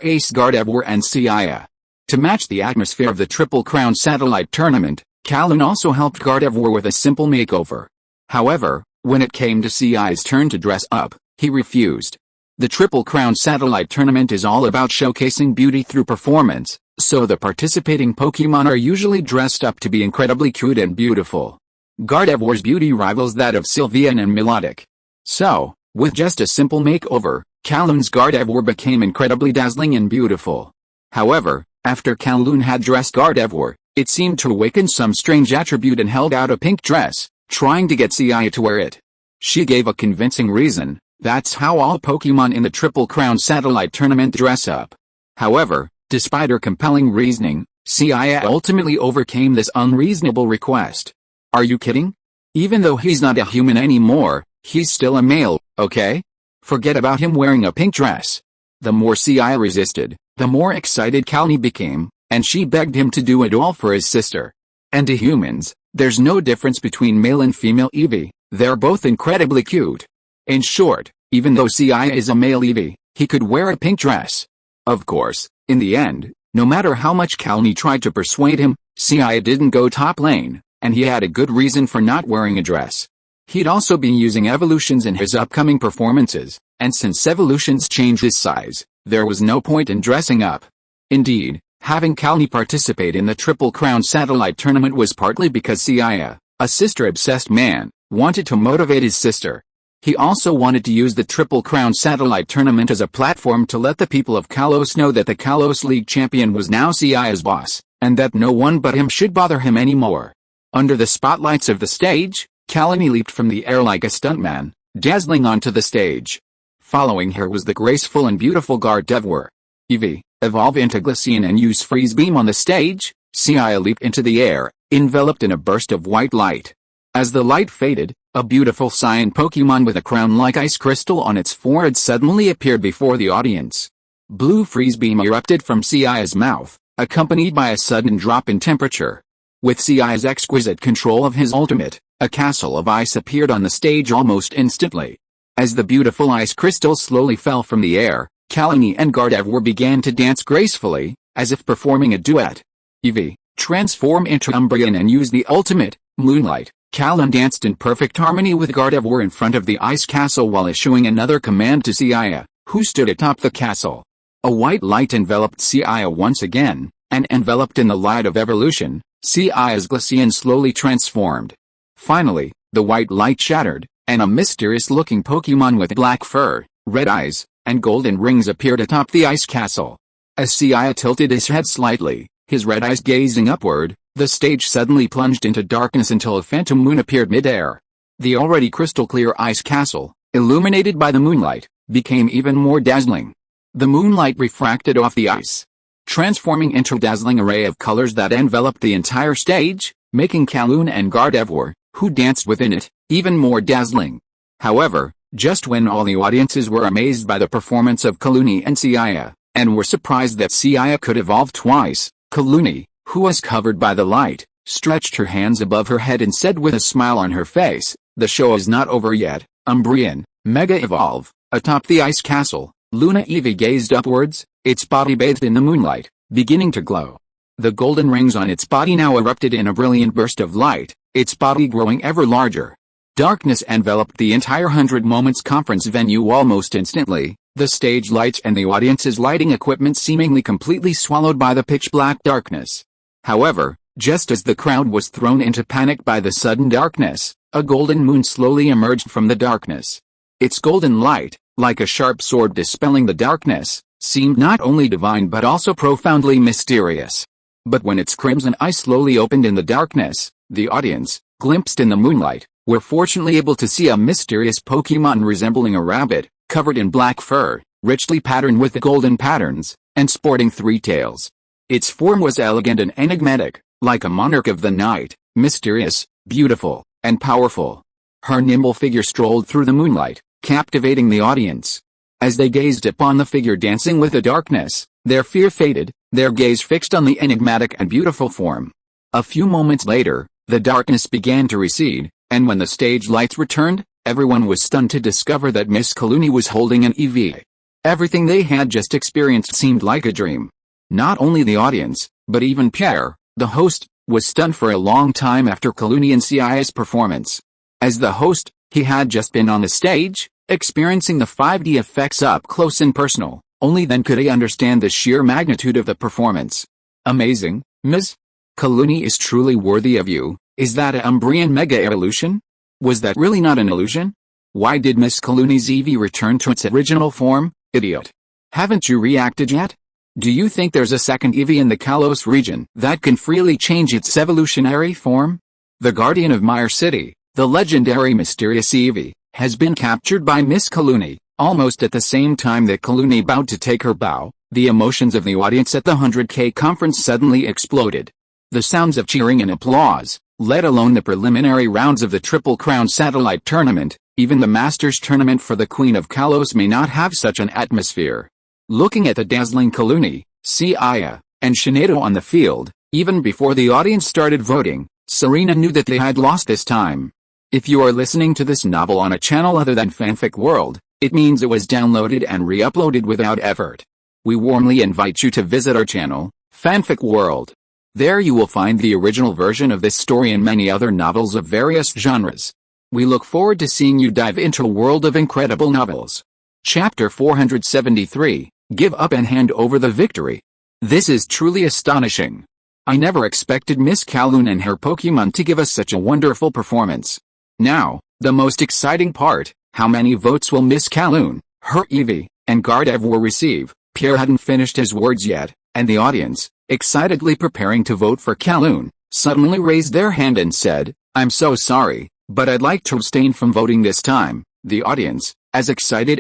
ace Gardevoir and Seiya. To match the atmosphere of the Triple Crown Satellite Tournament, Kaloon also helped Gardevoir with a simple makeover. However, when it came to Seiya's turn to dress up, he refused. The Triple Crown Satellite Tournament is all about showcasing beauty through performance, so the participating Pokemon are usually dressed up to be incredibly cute and beautiful. Gardevoir's beauty rivals that of Sylveon and Melodic. So, with just a simple makeover, Kaloon's Gardevoir became incredibly dazzling and beautiful. However, after Kaloon had dressed Gardevoir, it seemed to awaken some strange attribute and held out a pink dress, trying to get Seiya to wear it. She gave a convincing reason, that's how all Pokemon in the Triple Crown Satellite Tournament dress up. However, despite her compelling reasoning, Seiya ultimately overcame this unreasonable request. Are you kidding? Even though he's not a human anymore, he's still a male, okay? Forget about him wearing a pink dress. The more Seiya resisted, the more excited Kaloon became, and she begged him to do it all for his sister. And to humans, there's no difference between male and female Eevee, they're both incredibly cute. In short, even though Seiya is a male Eevee, he could wear a pink dress. Of course, in the end, no matter how much Kaloon tried to persuade him, Seiya didn't go top lane, and he had a good reason for not wearing a dress. He'd also been using evolutions in his upcoming performances, and since evolutions change his size, there was no point in dressing up. Indeed, having Kalani participate in the Triple Crown Satellite Tournament was partly because Seiya, a sister-obsessed man, wanted to motivate his sister. He also wanted to use the Triple Crown Satellite Tournament as a platform to let the people of Kalos know that the Kalos League champion was now Seiya's boss, and that no one but him should bother him anymore. Under the spotlights of the stage, Kalani leaped from the air like a stuntman, dazzling onto the stage. Following her was the graceful and beautiful Gardevoir. Eevee, evolve into Glaceon and use Freeze Beam on the stage. Seiya leaped into the air, enveloped in a burst of white light. As the light faded, a beautiful cyan Pokemon with a crown like ice crystal on its forehead suddenly appeared before the audience. Blue Freeze Beam erupted from Seiya's mouth, accompanied by a sudden drop in temperature. With Seiya's exquisite control of his ultimate, a castle of ice appeared on the stage almost instantly. As the beautiful ice crystal slowly fell from the air, Kalani and Gardevoir began to dance gracefully, as if performing a duet. Eevee, transform into Umbreon and use the ultimate, Moonlight. Kalani danced in perfect harmony with Gardevoir in front of the ice castle while issuing another command to Seiya, who stood atop the castle. A white light enveloped Seiya once again, and enveloped in the light of evolution, Seiya's Glaceon slowly transformed. Finally, the white light shattered, and a mysterious-looking Pokemon with black fur, red eyes, and golden rings appeared atop the ice castle. As Seiya tilted his head slightly, his red eyes gazing upward, the stage suddenly plunged into darkness until a phantom moon appeared mid-air. The already crystal-clear ice castle, illuminated by the moonlight, became even more dazzling. The moonlight refracted off the ice, transforming into a dazzling array of colors that enveloped the entire stage, making Kalani and Gardevoir, who danced within it, even more dazzling. However, just when all the audiences were amazed by the performance of Kalani and Seiya, and were surprised that Seiya could evolve twice, Kalani, who was covered by the light, stretched her hands above her head and said with a smile on her face, "The show is not over yet, Umbreon, Mega Evolve." Atop the ice castle, Luna Eevee gazed upwards, its body bathed in the moonlight, beginning to glow. The golden rings on its body now erupted in a brilliant burst of light, its body growing ever larger. Darkness enveloped the entire 100 Moments conference venue almost instantly, the stage lights and the audience's lighting equipment seemingly completely swallowed by the pitch-black darkness. However, just as the crowd was thrown into panic by the sudden darkness, a golden moon slowly emerged from the darkness. Its golden light, like a sharp sword dispelling the darkness, seemed not only divine but also profoundly mysterious. But when its crimson eyes slowly opened in the darkness, the audience, glimpsed in the moonlight, were fortunately able to see a mysterious Pokemon resembling a rabbit, covered in black fur, richly patterned with the golden patterns, and sporting 3 tails. Its form was elegant and enigmatic, like a monarch of the night, mysterious, beautiful, and powerful. Her nimble figure strolled through the moonlight, captivating the audience. As they gazed upon the figure dancing with the darkness, their fear faded, their gaze fixed on the enigmatic and beautiful form. A few moments later, the darkness began to recede, and when the stage lights returned, everyone was stunned to discover that Miss Kalani was holding an Eevee. Everything they had just experienced seemed like a dream. Not only the audience, but even Pierre, the host, was stunned for a long time after Kalani and Seiya's performance. As the host, he had just been on the stage, experiencing the 5D effects up close and personal. Only then could he understand the sheer magnitude of the performance. Amazing, Ms. Kalani is truly worthy of you. Is that a Umbreon Mega Evolution? Was that really not an illusion? Why did Miss Kalani's Eevee return to its original form, idiot? Haven't you reacted yet? Do you think there's a second Eevee in the Kalos region that can freely change its evolutionary form? The guardian of Myre City, the legendary mysterious Eevee, has been captured by Miss Kalani. Almost at the same time that Kalani bowed to take her bow, the emotions of the audience at the 100K conference suddenly exploded. The sounds of cheering and applause, let alone the preliminary rounds of the Triple Crown Satellite Tournament, even the Masters Tournament for the Queen of Kalos may not have such an atmosphere. Looking at the dazzling Kalani, Seiya, and Shinedo on the field, even before the audience started voting, Serena knew that they had lost this time. If you are listening to this novel on a channel other than Fanfic World, it means it was downloaded and re-uploaded without effort. We warmly invite you to visit our channel, Fanfic World. There you will find the original version of this story and many other novels of various genres. We look forward to seeing you dive into a world of incredible novels. Chapter 473, Give Up and Hand Over the Victory. This is truly astonishing. I never expected Miss Kowloon and her Pokemon to give us such a wonderful performance. Now, the most exciting part, how many votes will Miss Kowloon, her Eevee, and Gardevoir will receive? Pierre hadn't finished his words yet, and the audience, excitedly preparing to vote for Kowloon, suddenly raised their hand and said, "I'm so sorry, but I'd like to abstain from voting this time." The audience, as excited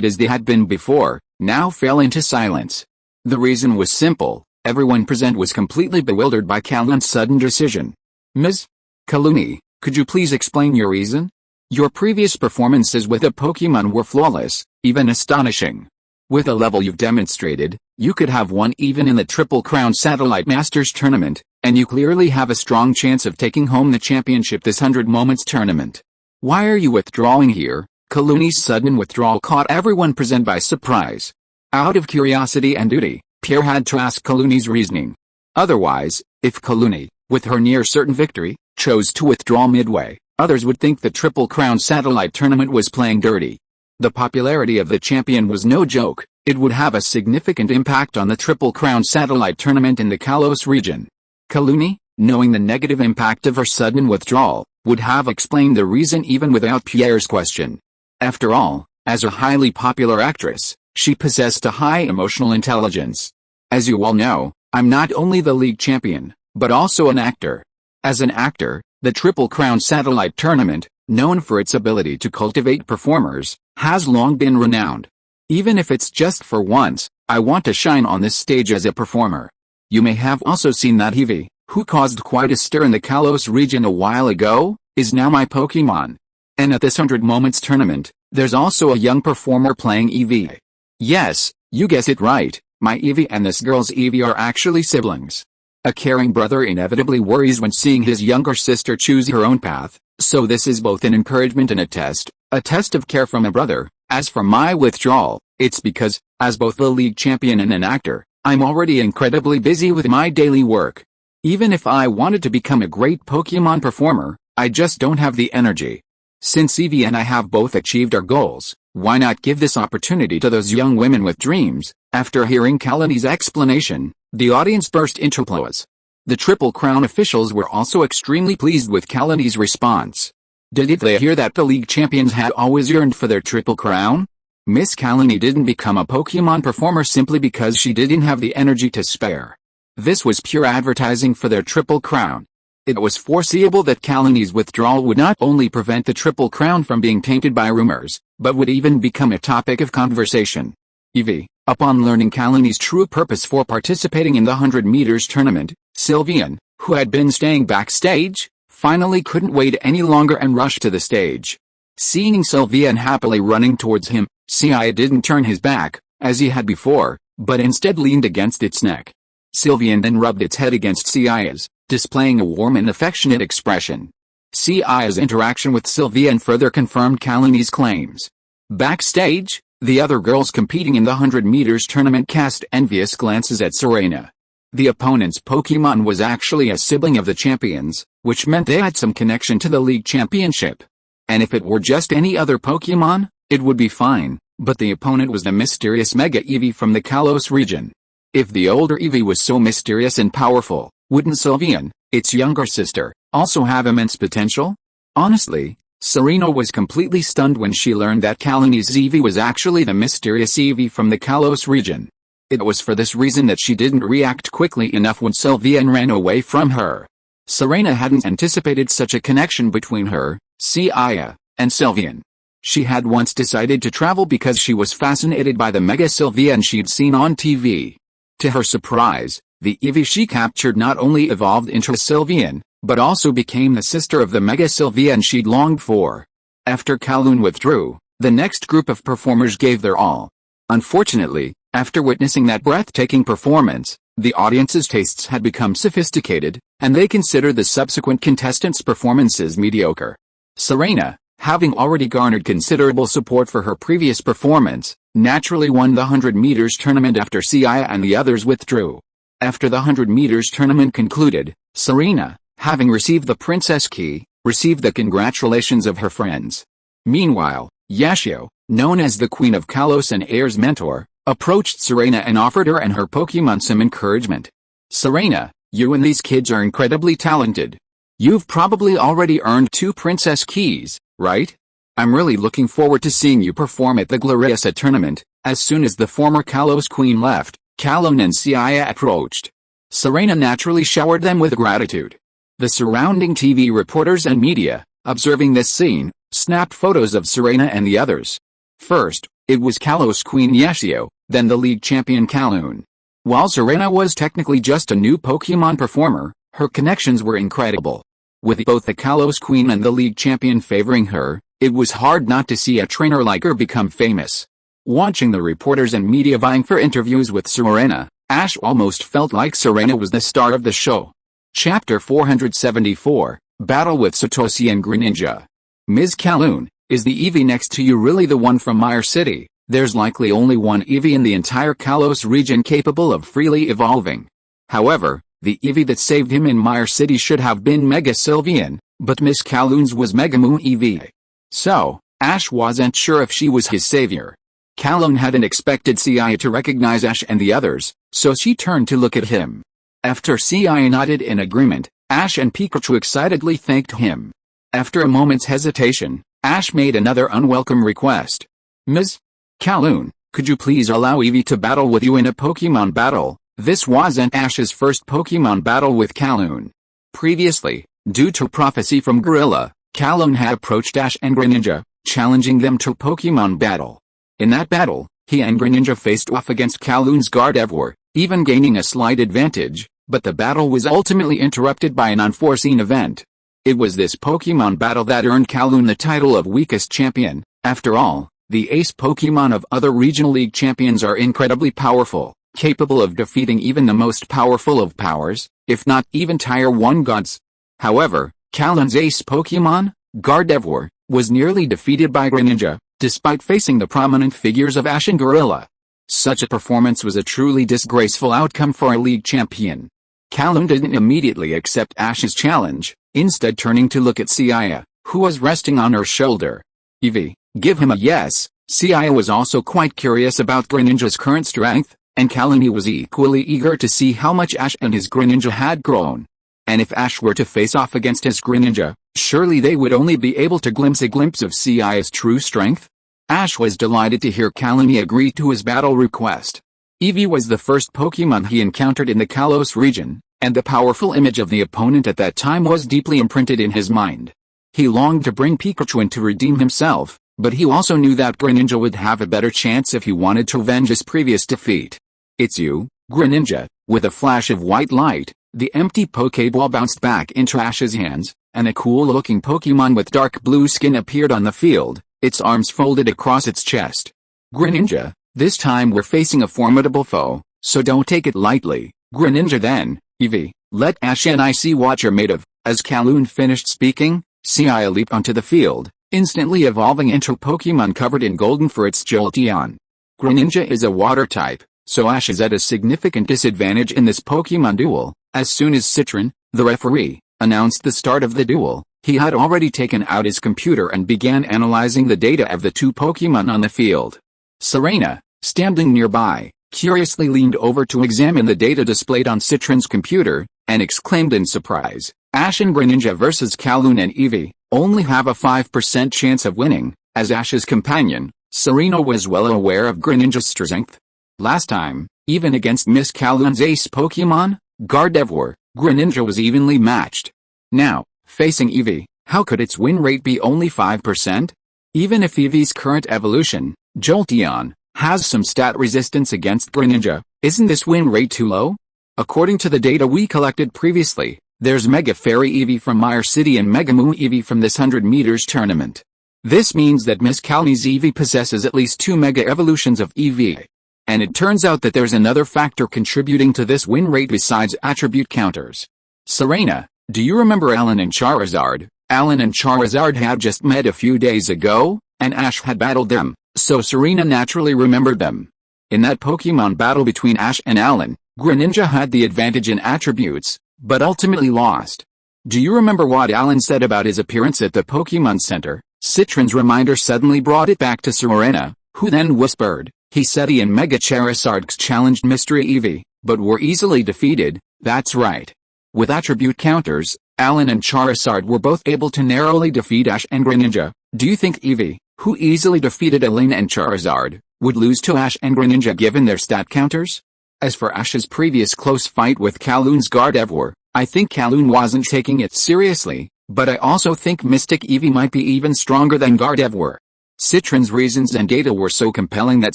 as they had been before, now fell into silence. The reason was simple. Everyone present was completely bewildered by Kowloon's sudden decision. "Ms. Kowloon, could you please explain your reason? Your previous performances with a Pokemon were flawless, even astonishing. With the level you've demonstrated, you could have won even in the Triple Crown Satellite Masters tournament, and you clearly have a strong chance of taking home the championship this 100 Moments tournament. Why are you withdrawing here?" Kowloon's sudden withdrawal caught everyone present by surprise. Out of curiosity and duty, Pierre had to ask Kowloon's reasoning. Otherwise, if Kowloon, with her near-certain victory, chose to withdraw midway, others would think the Triple Crown Satellite Tournament was playing dirty. The popularity of the champion was no joke. It would have a significant impact on the Triple Crown Satellite Tournament in the Kalos region. Kowloon, knowing the negative impact of her sudden withdrawal, would have explained the reason even without Pierre's question. After all, as a highly popular actress, she possessed a high emotional intelligence. As you all know, I'm not only the league champion, but also an actor. As an actor, the Triple Crown Satellite Tournament, known for its ability to cultivate performers, has long been renowned. Even if it's just for once, I want to shine on this stage as a performer. You may have also seen that Eevee, who caused quite a stir in the Kalos region a while ago, is now my Pokemon. And at this 100 Moments tournament, there's also a young performer playing Eevee. Yes, you guessed it right, my Eevee and this girl's Eevee are actually siblings. A caring brother inevitably worries when seeing his younger sister choose her own path, so this is both an encouragement and a test of care from a brother. As for my withdrawal, it's because, as both the league champion and an actor, I'm already incredibly busy with my daily work. Even if I wanted to become a great Pokemon performer, I just don't have the energy. Since Eevee and I have both achieved our goals, why not give this opportunity to those young women with dreams? After hearing Kowloon's explanation, the audience burst into applause. The Triple Crown officials were also extremely pleased with Kowloon's response. Did they hear that the league champions had always yearned for their Triple Crown? Miss Kowloon didn't become a Pokemon performer simply because she didn't have the energy to spare. This was pure advertising for their Triple Crown. It was foreseeable that Kowloon's withdrawal would not only prevent the Triple Crown from being tainted by rumors, but would even become a topic of conversation. Eevee, upon learning Kowloon's true purpose for participating in the 100 meters tournament, Sylvian, who had been staying backstage, finally couldn't wait any longer and rushed to the stage. Seeing Sylvian happily running towards him, Seiya didn't turn his back, as he had before, but instead leaned against its neck. Sylvian then rubbed its head against Seiya's, displaying a warm and affectionate expression. Seiya's interaction with Sylvian further confirmed Kowloon's claims. Backstage, the other girls competing in the 100 meters tournament cast envious glances at Serena. The opponent's Pokemon was actually a sibling of the champions, which meant they had some connection to the league championship. And if it were just any other Pokemon, it would be fine, but the opponent was the mysterious Mega Eevee from the Kalos region. If the older Eevee was so mysterious and powerful, wouldn't Sylvian, its younger sister, also have immense potential? Honestly, Serena was completely stunned when she learned that Kowloon's Eevee was actually the mysterious Eevee from the Kalos region. It was for this reason that she didn't react quickly enough when Sylvian ran away from her. Serena hadn't anticipated such a connection between her, Seiya, and Sylvian. She had once decided to travel because she was fascinated by the Mega Sylvian she'd seen on TV. To her surprise, the Eevee she captured not only evolved into a Sylvian, but also became the sister of the Mega Sylvian she'd longed for. After Kowloon withdrew, the next group of performers gave their all. Unfortunately, after witnessing that breathtaking performance, the audience's tastes had become sophisticated, and they considered the subsequent contestants' performances mediocre. Serena, having already garnered considerable support for her previous performance, naturally won the 100 meters tournament after Seiya and the others withdrew. After the 100 meters tournament concluded, Serena, having received the princess key, received the congratulations of her friends. Meanwhile, Yashio, known as the Queen of Kalos and Air's mentor, approached Serena and offered her and her Pokemon some encouragement. "Serena, you and these kids are incredibly talented. You've probably already earned 2 princess keys, right? I'm really looking forward to seeing you perform at the Gloriosa tournament." As soon as the former Kalos queen left, Kalon and Seiya approached. Serena naturally showered them with gratitude. The surrounding TV reporters and media, observing this scene, snapped photos of Serena and the others. First, it was Kalos Queen Yashio, then the league champion Kalon. While Serena was technically just a new Pokemon performer, her connections were incredible. With both the Kalos Queen and the league champion favoring her, it was hard not to see a trainer like her become famous. Watching the reporters and media vying for interviews with Serena, Ash almost felt like Serena was the star of the show. Chapter 474, Battle with Satoshi and Greninja. "Ms. Kalon, is the Eevee next to you really the one from Mire City? There's likely only one Eevee in the entire Kalos region capable of freely evolving. However, the Eevee that saved him in Mire City should have been Mega Sylveon, but Miss Kalon's was Mega Moon Eevee." So, Ash wasn't sure if she was his savior. Kalon hadn't expected Seiya to recognize Ash and the others, so she turned to look at him. After Seiya nodded in agreement, Ash and Pikachu excitedly thanked him. After a moment's hesitation, Ash made another unwelcome request. "Ms. Kalon, could you please allow Eevee to battle with you in a Pokemon battle?" This wasn't Ash's first Pokemon battle with Kalon. Previously, due to prophecy from Gorilla, Kalon had approached Ash and Greninja, challenging them to Pokemon battle. In that battle, he and Greninja faced off against Kalon's Gardevoir, even gaining a slight advantage, but the battle was ultimately interrupted by an unforeseen event. It was this Pokemon battle that earned Kalon the title of weakest champion. After all, the ace Pokemon of other regional league champions are incredibly powerful, capable of defeating even the most powerful of powers, if not even Tier 1 gods. However, Kalon's ace Pokemon, Gardevoir, was nearly defeated by Greninja, despite facing the prominent figures of Ash and Gorilla. Such a performance was a truly disgraceful outcome for a league champion. Kalon didn't immediately accept Ash's challenge, instead turning to look at Seiya, who was resting on her shoulder. "Eevee, give him a yes." Seiya was also quite curious about Greninja's current strength, and Kalon was equally eager to see how much Ash and his Greninja had grown. And if Ash were to face off against his Greninja, surely they would only be able to glimpse a glimpse of Seiya's true strength? Ash was delighted to hear Kalon agree to his battle request. Eevee was the first Pokemon he encountered in the Kalos region, and the powerful image of the opponent at that time was deeply imprinted in his mind. He longed to bring Pikachu in to redeem himself, but he also knew that Greninja would have a better chance if he wanted to avenge his previous defeat. "It's you, Greninja." With a flash of white light, the empty Pokeball bounced back into Ash's hands, and a cool-looking Pokemon with dark blue skin appeared on the field, its arms folded across its chest. "Greninja, this time we're facing a formidable foe, so don't take it lightly." "Greninja then, Eevee, let Ash and I see what you're made of." As Kalon finished speaking, Seiya leaped onto the field, instantly evolving into a Pokemon covered in golden for its Jolteon. Greninja is a water type, so Ash is at a significant disadvantage in this Pokemon duel. As soon as Citron, the referee, announced the start of the duel, he had already taken out his computer and began analyzing the data of the 2 Pokemon on the field. Serena, standing nearby, curiously leaned over to examine the data displayed on Citron's computer, and exclaimed in surprise, "Ash and Greninja versus Kalon and Eevee only have a 5% chance of winning." As Ash's companion, Serena was well aware of Greninja's strength. Last time, even against Miss Kalon's ace Pokemon, Gardevoir, Greninja was evenly matched. Now, facing Eevee, how could its win rate be only 5%? Even if Eevee's current evolution, Jolteon, has some stat resistance against Greninja, isn't this win rate too low? According to the data we collected previously, there's Mega Fairy Eevee from Mire City and Mega Moon Eevee from this 100 meters tournament. This means that Miss Kalon's Eevee possesses at least 2 Mega Evolutions of Eevee. And it turns out that there's another factor contributing to this win rate besides attribute counters. "Serena, do you remember Alan and Charizard?" Alan and Charizard had just met a few days ago, and Ash had battled them, so Serena naturally remembered them. In that Pokemon battle between Ash and Alan, Greninja had the advantage in attributes, but ultimately lost. Do you remember what Alan said about his appearance at the Pokemon Center? Citron's reminder suddenly brought it back to Serena, who then whispered, "He said he and Mega Charizards challenged Mystery Eevee, but were easily defeated." That's right. With attribute counters, Alan and Charizard were both able to narrowly defeat Ash and Greninja. Do you think Eevee, who easily defeated Elaine and Charizard, would lose to Ash and Greninja given their stat counters? As for Ash's previous close fight with Kaloon's Gardevoir, I think Kaloon wasn't taking it seriously, but I also think Mystic Eevee might be even stronger than Gardevoir. Citron's reasons and data were so compelling that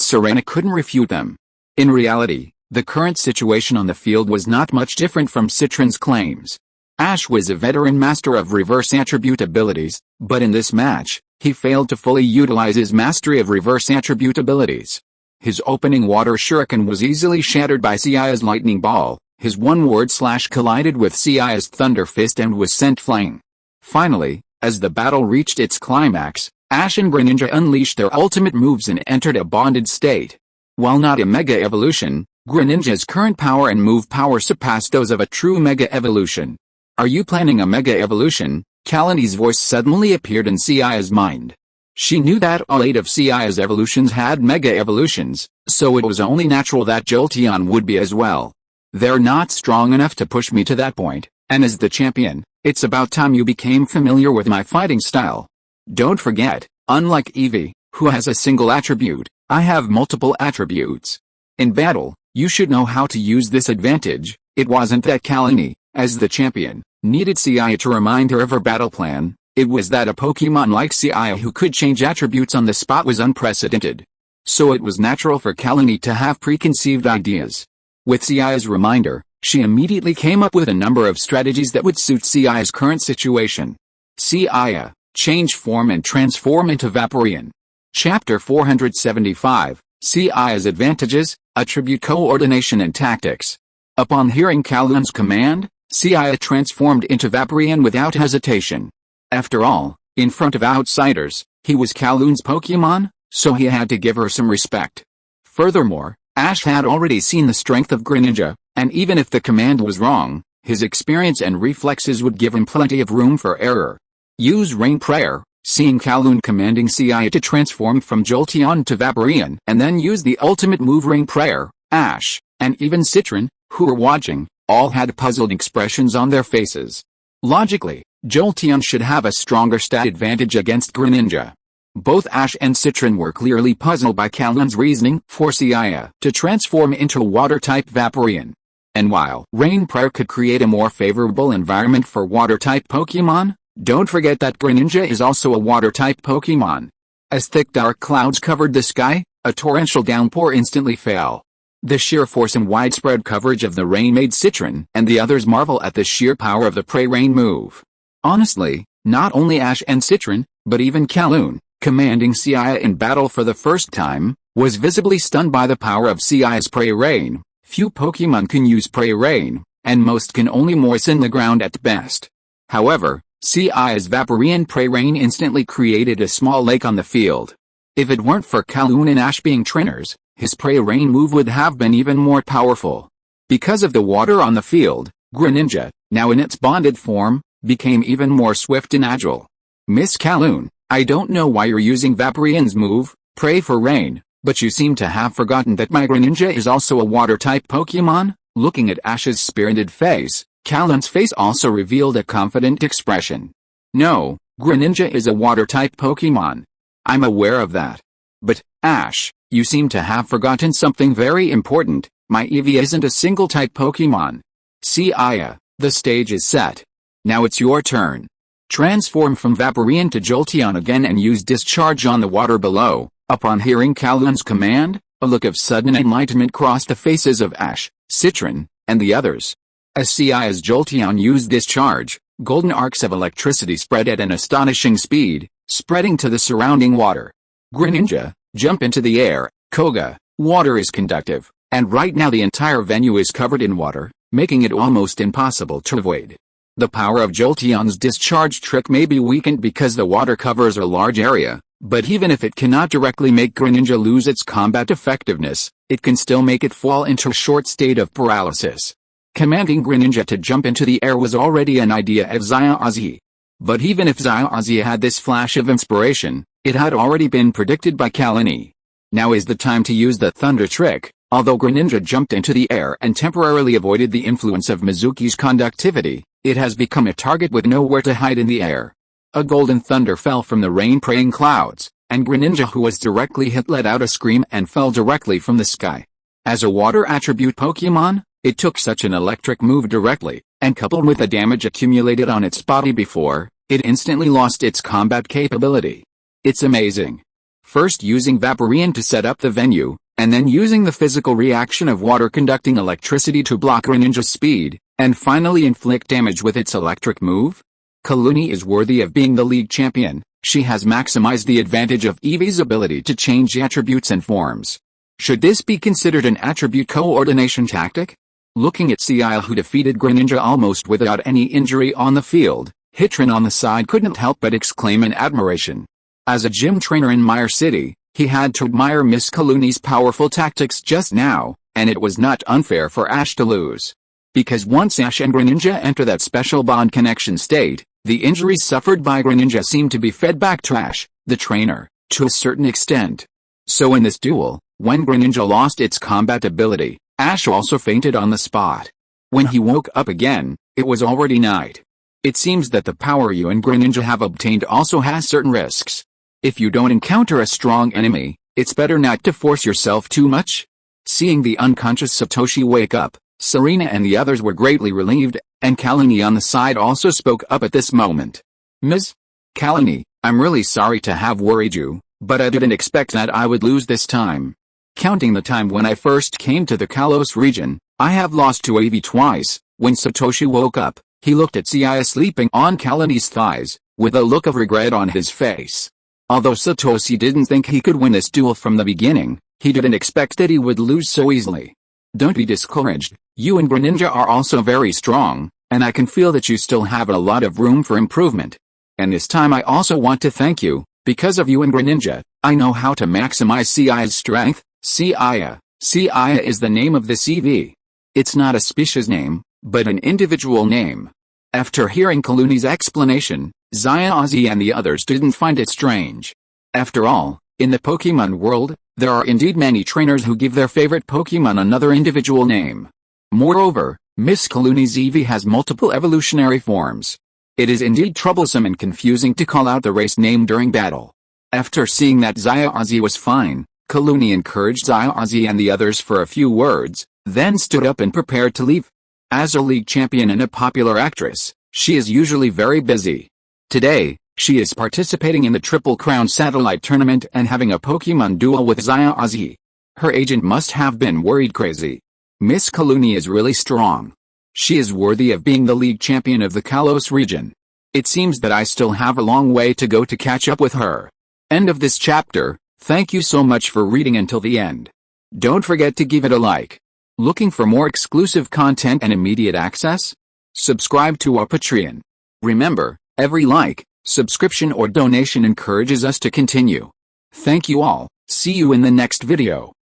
Serena couldn't refute them. In reality, the current situation on the field was not much different from Citron's claims. Ash was a veteran master of reverse attribute abilities, but in this match, he failed to fully utilize his mastery of reverse attribute abilities. His opening water shuriken was easily shattered by Seiya's lightning ball, his one-word slash collided with Seiya's thunder fist and was sent flying. Finally, as the battle reached its climax, Ash and Greninja unleashed their ultimate moves and entered a bonded state. While not a Mega Evolution, Greninja's current power and move power surpassed those of a true Mega Evolution. "Are you planning a Mega Evolution?" Kalani's voice suddenly appeared in Seiya's mind. She knew that all 8 of Seiya's evolutions had Mega Evolutions, so it was only natural that Jolteon would be as well. "They're not strong enough to push me to that point, and as the champion, it's about time you became familiar with my fighting style. Don't forget, unlike Eevee, who has a single attribute, I have multiple attributes. In battle, you should know how to use this advantage." It wasn't that Kalani, as the champion, needed Seiya to remind her of her battle plan. It was that a Pokemon like Seiya who could change attributes on the spot was unprecedented. So it was natural for Kalani to have preconceived ideas. With Seiya's reminder, she immediately came up with a number of strategies that would suit Seiya's current situation. Seiya, change form and transform into Vaporeon. Chapter 475, Seiya's Advantages, Attribute Coordination and Tactics. Upon hearing Kaloon's command, Seiya transformed into Vaporeon without hesitation. After all, in front of outsiders, he was Kaloon's Pokemon, so he had to give her some respect. Furthermore, Ash had already seen the strength of Greninja, and even if the command was wrong, his experience and reflexes would give him plenty of room for error. Use Rain Prayer, seeing Kaloon commanding Seiya to transform from Jolteon to Vaporeon and then use the ultimate move Rain Prayer, Ash, and even Citron, who were watching, all had puzzled expressions on their faces. Logically, Jolteon should have a stronger stat advantage against Greninja. Both Ash and Citron were clearly puzzled by Kaloon's reasoning for Seiya to transform into a water-type Vaporeon. And while Rain Prayer could create a more favorable environment for water-type Pokemon, don't forget that Greninja is also a water-type Pokemon. As thick dark clouds covered the sky, a torrential downpour instantly fell. The sheer force and widespread coverage of the rain made Citron and the others marvel at the sheer power of the Pray Rain move. Honestly, not only Ash and Citron, but even Kaloon, commanding Seiya in battle for the first time, was visibly stunned by the power of Seiya's Pray Rain. Few Pokemon can use Pray Rain, and most can only moisten the ground at best. However, Seiya's Vaporeon Pray Rain instantly created a small lake on the field. If it weren't for Kaloon and Ash being trainers, his Pray Rain move would have been even more powerful. Because of the water on the field, Greninja, now in its bonded form, became even more swift and agile. "Miss Kaloon, I don't know why you're using Vaporeon's move, Pray for Rain, but you seem to have forgotten that my Greninja is also a water-type Pokemon." Looking at Ash's spirited face, Kaloon's face also revealed a confident expression. "No, Greninja is a water-type Pokemon. I'm aware of that. But, Ash, you seem to have forgotten something very important. My Eevee isn't a single-type Pokemon. Seiya, the stage is set. Now it's your turn. Transform from Vaporeon to Jolteon again and use Discharge on the water below." Upon hearing Kaloon's command, a look of sudden enlightenment crossed the faces of Ash, Citron, and the others. As Seiya's Jolteon used Discharge, golden arcs of electricity spread at an astonishing speed, spreading to the surrounding water. Greninja, jump into the air. Koga, water is conductive, and right now the entire venue is covered in water, making it almost impossible to avoid. The power of Jolteon's discharge trick may be weakened because the water covers a large area, But even if it cannot directly make Greninja lose its combat effectiveness, it can still make it fall into a short state of paralysis. Commanding Greninja to jump into the air was already an idea of Seiya. But even if Seiya had this flash of inspiration, it had already been predicted by Kalani. Now is the time to use the thunder trick. Although Greninja jumped into the air and temporarily avoided the influence of Mizuki's conductivity, it has become a target with nowhere to hide in the air. A golden thunder fell from the rain-praying clouds, and Greninja, who was directly hit, let out a scream and fell directly from the sky. As a water attribute Pokemon, it took such an electric move directly, and coupled with the damage accumulated on its body before, it instantly lost its combat capability. It's amazing. First using Vaporeon to set up the venue, and then using the physical reaction of water conducting electricity to block Greninja's speed, and finally inflict damage with its electric move? Kalani is worthy of being the league champion. She has maximized the advantage of Eevee's ability to change attributes and forms. Should this be considered an attribute coordination tactic? Looking at Seiya, who defeated Greninja almost without any injury on the field, Hitran on the side couldn't help but exclaim in admiration. As a gym trainer in Mire City, he had to admire Miss Kalani's powerful tactics just now, and it was not unfair for Ash to lose. Because once Ash and Greninja enter that special bond connection state, the injuries suffered by Greninja seem to be fed back to Ash, the trainer, to a certain extent. So in this duel, when Greninja lost its combat ability, Ash also fainted on the spot. When he woke up again, it was already night. It seems that the power you and Greninja have obtained also has certain risks. If you don't encounter a strong enemy, it's better not to force yourself too much. Seeing the unconscious Satoshi wake up, Serena and the others were greatly relieved, and Kalani on the side also spoke up at this moment. Ms. Kalani, I'm really sorry to have worried you, but I didn't expect that I would lose this time. Counting the time when I first came to the Kalos region, I have lost to Eevee twice. When Satoshi woke up, he looked at Seiya sleeping on Kalani's thighs, with a look of regret on his face. Although Satoshi didn't think he could win this duel from the beginning, he didn't expect that he would lose so easily. Don't be discouraged, you and Greninja are also very strong, and I can feel that you still have a lot of room for improvement. And this time I also want to thank you. Because of you and Greninja, I know how to maximize Seiya's strength. Seiya. Seiya is the name of this Eevee. It's not a species name, but an individual name. After hearing Kalani's explanation, Seiya and the others didn't find it strange. After all, in the Pokemon world, there are indeed many trainers who give their favorite Pokemon another individual name. Moreover, Miss Kalani's Eevee has multiple evolutionary forms. It is indeed troublesome and confusing to call out the race name during battle. After seeing that Seiya was fine, Kalani encouraged Seiya and the others for a few words, then stood up and prepared to leave. As a league champion and a popular actress, she is usually very busy. Today, she is participating in the Triple Crown Satellite Tournament and having a Pokemon duel with Seiya. Her agent must have been worried crazy. Miss Kalani is really strong. She is worthy of being the league champion of the Kalos region. It seems that I still have a long way to go to catch up with her. End of this chapter. Thank you so much for reading until the end. Don't forget to give it a like. Looking for more exclusive content and immediate access? Subscribe to our Patreon. Remember, every like, subscription or donation encourages us to continue. Thank you all. See you in the next video.